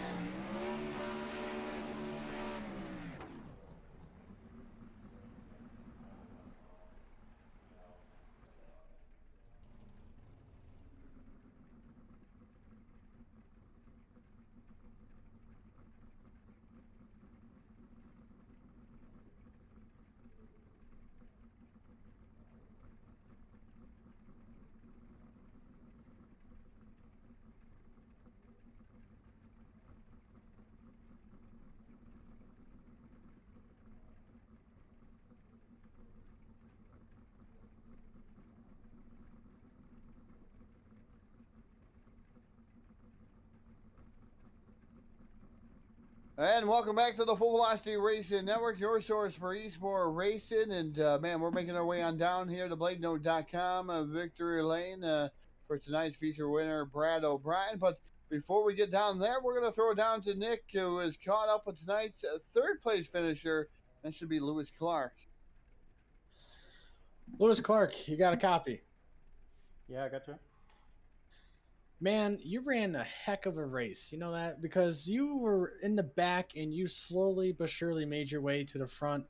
And welcome back to the Full Velocity Racing Network, your source for eSport racing. And man, we're making our way on down here to BladeNote.com, Victory Lane, for tonight's feature winner, Brad O'Brien. But before we get down there, we're going to throw it down to Nick, who is caught up with tonight's third place finisher. That should be Lewis Clark. Lewis Clark, you got a copy. Yeah, I got you. Man, you ran a heck of a race. You know that? Because you were in the back and you slowly but surely made your way to the front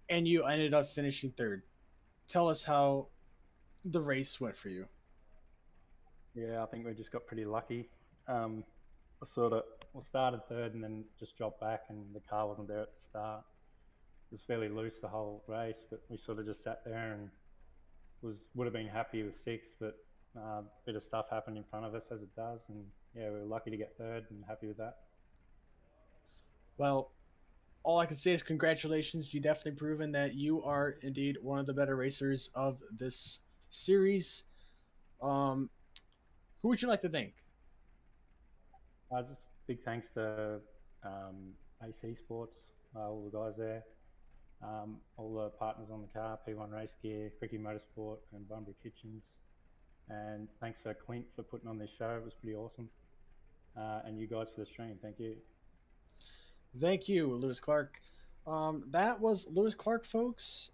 and you ended up finishing third. Tell us how the race went for you. Yeah, I think we just got pretty lucky. We started third and then just dropped back, and the car wasn't there at the start. It was fairly loose the whole race, but we sort of just sat there and would have been happy with sixth, but a bit of stuff happened in front of us, as it does, and yeah, we were lucky to get third and happy with that. Well, all I can say is congratulations. You definitely proven that you are indeed one of the better racers of this series. Who would you like to thank? Just big thanks to AC Sports, all the guys there, all the partners on the car, P1 Race Gear, Cricky Motorsport, and Bunbury Kitchens. And thanks for Clint for putting on this show. It was pretty awesome. And you guys for the stream. Thank you. Thank you, Lewis Clark. That was Lewis Clark, folks.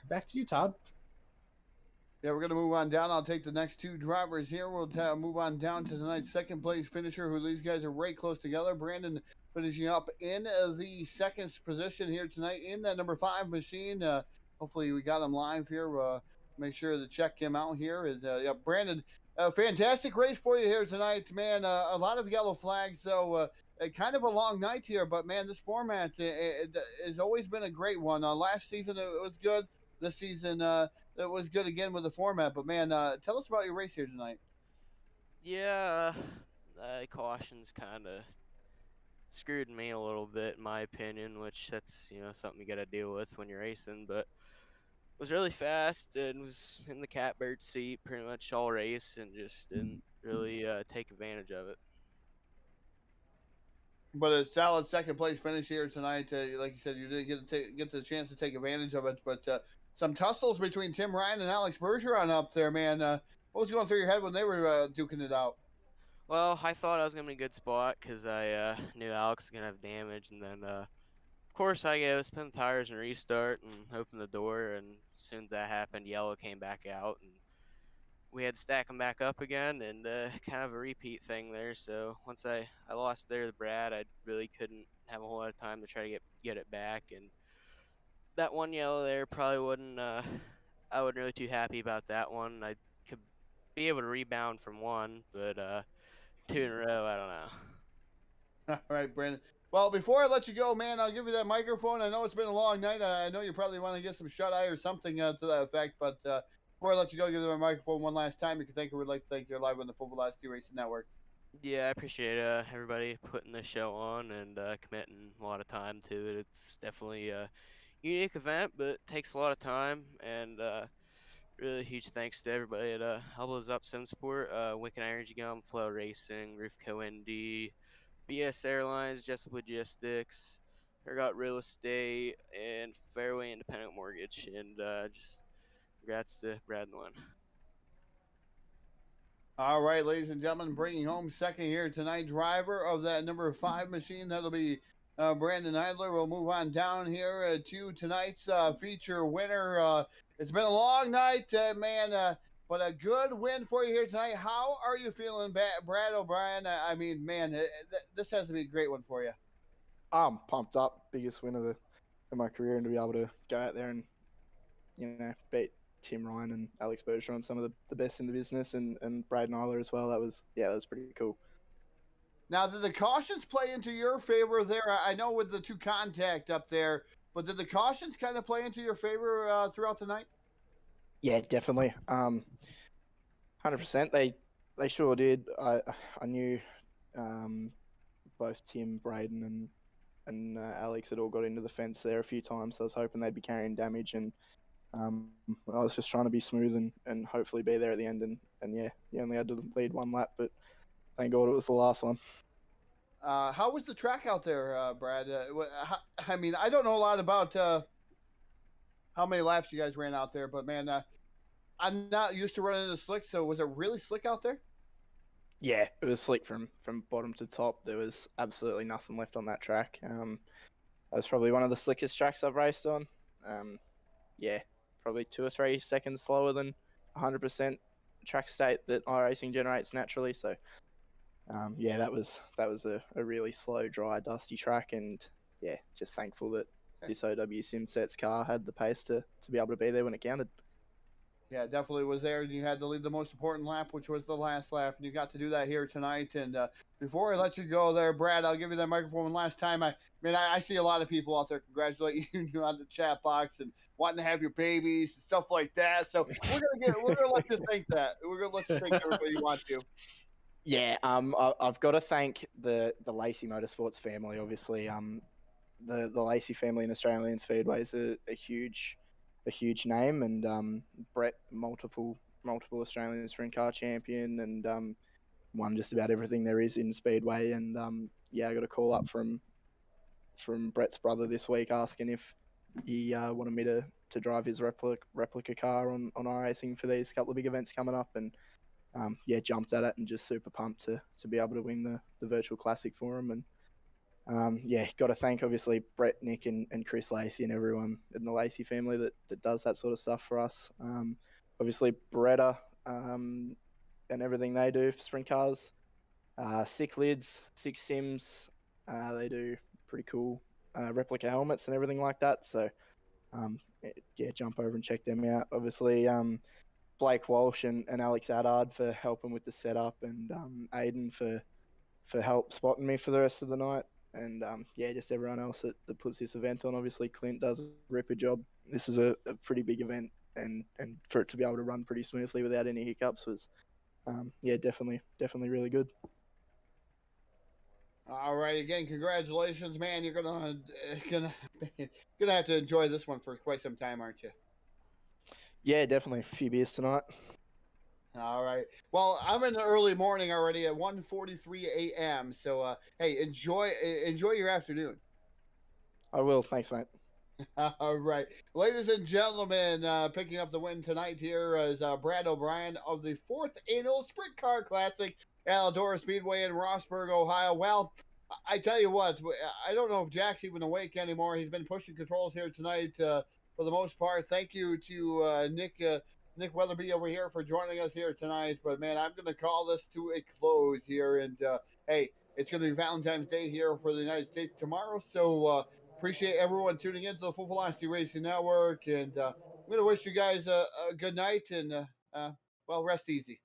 Back to you, Todd. Yeah, we're going to move on down. I'll take the next two drivers here. We'll move on down to tonight's second place finisher, who these guys are right close together. Brandon finishing up in the second position here tonight in that number 5 machine. Hopefully we got him live here. Make sure to check him out here. And, yeah, Brandon, fantastic race for you here tonight, man. A lot of yellow flags, so kind of a long night here. But, man, this format it has always been a great one. Last season it was good. This season it was good again with the format. But, man, tell us about your race here tonight. Yeah, cautions kind of screwed me a little bit, in my opinion, which that's, something you got to deal with when you're racing. But was really fast and was in the catbird seat pretty much all race and just didn't really take advantage of it. But a solid second place finish here tonight. Like you said, you didn't get the chance to take advantage of it. But some tussles between Tim Ryan and Alex Bergeron up there, man. What was going through your head when they were duking it out? Well, I thought I was going to be in a good spot because I knew Alex was going to have damage. And then, of course, I spin the tires and restart and open the door. And as soon as that happened, yellow came back out. And we had to stack them back up again, and kind of a repeat thing there. So once I lost there to Brad, I really couldn't have a whole lot of time to try to get it back. And that one yellow there probably wouldn't. I wasn't really too happy about that one. I could be able to rebound from one, but 2 in a row, I don't know. All right, Brandon. Well, before I let you go, man, I'll give you that microphone. I know it's been a long night. I know you probably want to get some shut eye or something to that effect, but before I let you go, give them a microphone one last time. You can thank her. We'd like to thank you live on the Full Velocity Racing Network. Yeah, I appreciate everybody putting the show on and committing a lot of time to it. It's definitely a unique event, but it takes a lot of time. And really huge thanks to everybody at Elbows Up Sim Sport, Wicked Energy Gum, Flow Racing, Roofco ND, BS Airlines, Jessup Logistics, Ergot Real Estate, and Fairway Independent Mortgage. And just congrats to Brad and Lynn. All right, ladies and gentlemen, bringing home second here tonight, driver of that number 5 machine. That'll be Brandon Idler. We'll move on down here to tonight's feature winner. It's been a long night, man. but a good win for you here tonight. How are you feeling, Brad O'Brien? I mean, man, this has to be a great one for you. I'm pumped up. Biggest win of my career, and to be able to go out there and beat Tim Ryan and Alex Bergeron, some of the best in the business, and Brad Nyler as well. That was pretty cool. Now, did the cautions play into your favor there? I know with the 2 contact up there, but did the cautions kind of play into your favor throughout the night? Yeah, definitely. 100%. They sure did. I knew both Tim, Braden, and Alex had all got into the fence there a few times. So I was hoping they'd be carrying damage, and I was just trying to be smooth and hopefully be there at the end. And yeah, you only had to lead 1 lap, but thank God it was the last one. How was the track out there, Brad? I mean, I don't know a lot about how many laps you guys ran out there, but man, I'm not used to running the slick. So was it really slick out there? Yeah, it was slick from bottom to top. There was absolutely nothing left on that track. That was probably one of the slickest tracks I've raced on. Yeah, probably 2 or 3 seconds slower than 100% track state that iRacing generates naturally. So, yeah, that was a really slow, dry, dusty track, and yeah, just thankful that this OW Simsets car had the pace to be able to be there when it counted. Yeah, definitely was there. And you had to lead the most important lap, which was the last lap, and you got to do that here tonight. And before I let you go there, Brad, I'll give you that microphone one last time. I see a lot of people out there congratulating you on the chat box and wanting to have your babies and stuff like that. So we're gonna let you think that. We're gonna let you think everybody you want to. Yeah, I've got to thank the Lacey Motorsports family. Obviously, the Lacey family in Australian Speedway is a huge name, and Brett, multiple Australian sprint car champion, and won just about everything there is in Speedway. And yeah, I got a call up from Brett's brother this week asking if he wanted me to drive his replica car on iRacing for these couple of big events coming up, and yeah, jumped at it and just super pumped to be able to win the virtual classic for him. And yeah, got to thank obviously Brett, Nick, and Chris Lacey and everyone in the Lacey family that does that sort of stuff for us. Obviously Beretta and everything they do for sprint cars. Sick lids, Six Sims, they do pretty cool replica helmets and everything like that. So yeah, jump over and check them out. Obviously Blake Walsh and Alex Addard for helping with the setup, and Aiden for help spotting me for the rest of the night. And yeah, just everyone else that puts this event on. Obviously, Clint does a ripper job. This is a pretty big event, and for it to be able to run pretty smoothly without any hiccups was, yeah, definitely really good. All right, again, congratulations, man. You're gonna have to enjoy this one for quite some time, aren't you? Yeah, definitely. A few beers tonight. All right. Well, I'm in the early morning already at 1:43 a.m. So, hey, enjoy your afternoon. I will. Thanks, mate. All right. Ladies and gentlemen, picking up the win tonight here is Brad O'Brien of the 4th Annual Sprint Car Classic at Eldora Speedway in Rossburg, Ohio. Well, I tell you what, I don't know if Jack's even awake anymore. He's been pushing controls here tonight for the most part. Thank you to Nick Weatherby over here for joining us here tonight. But, man, I'm going to call this to a close here. And, hey, it's going to be Valentine's Day here for the United States tomorrow. So, appreciate everyone tuning into the Full Velocity Racing Network. And I'm going to wish you guys a good night and, well, rest easy.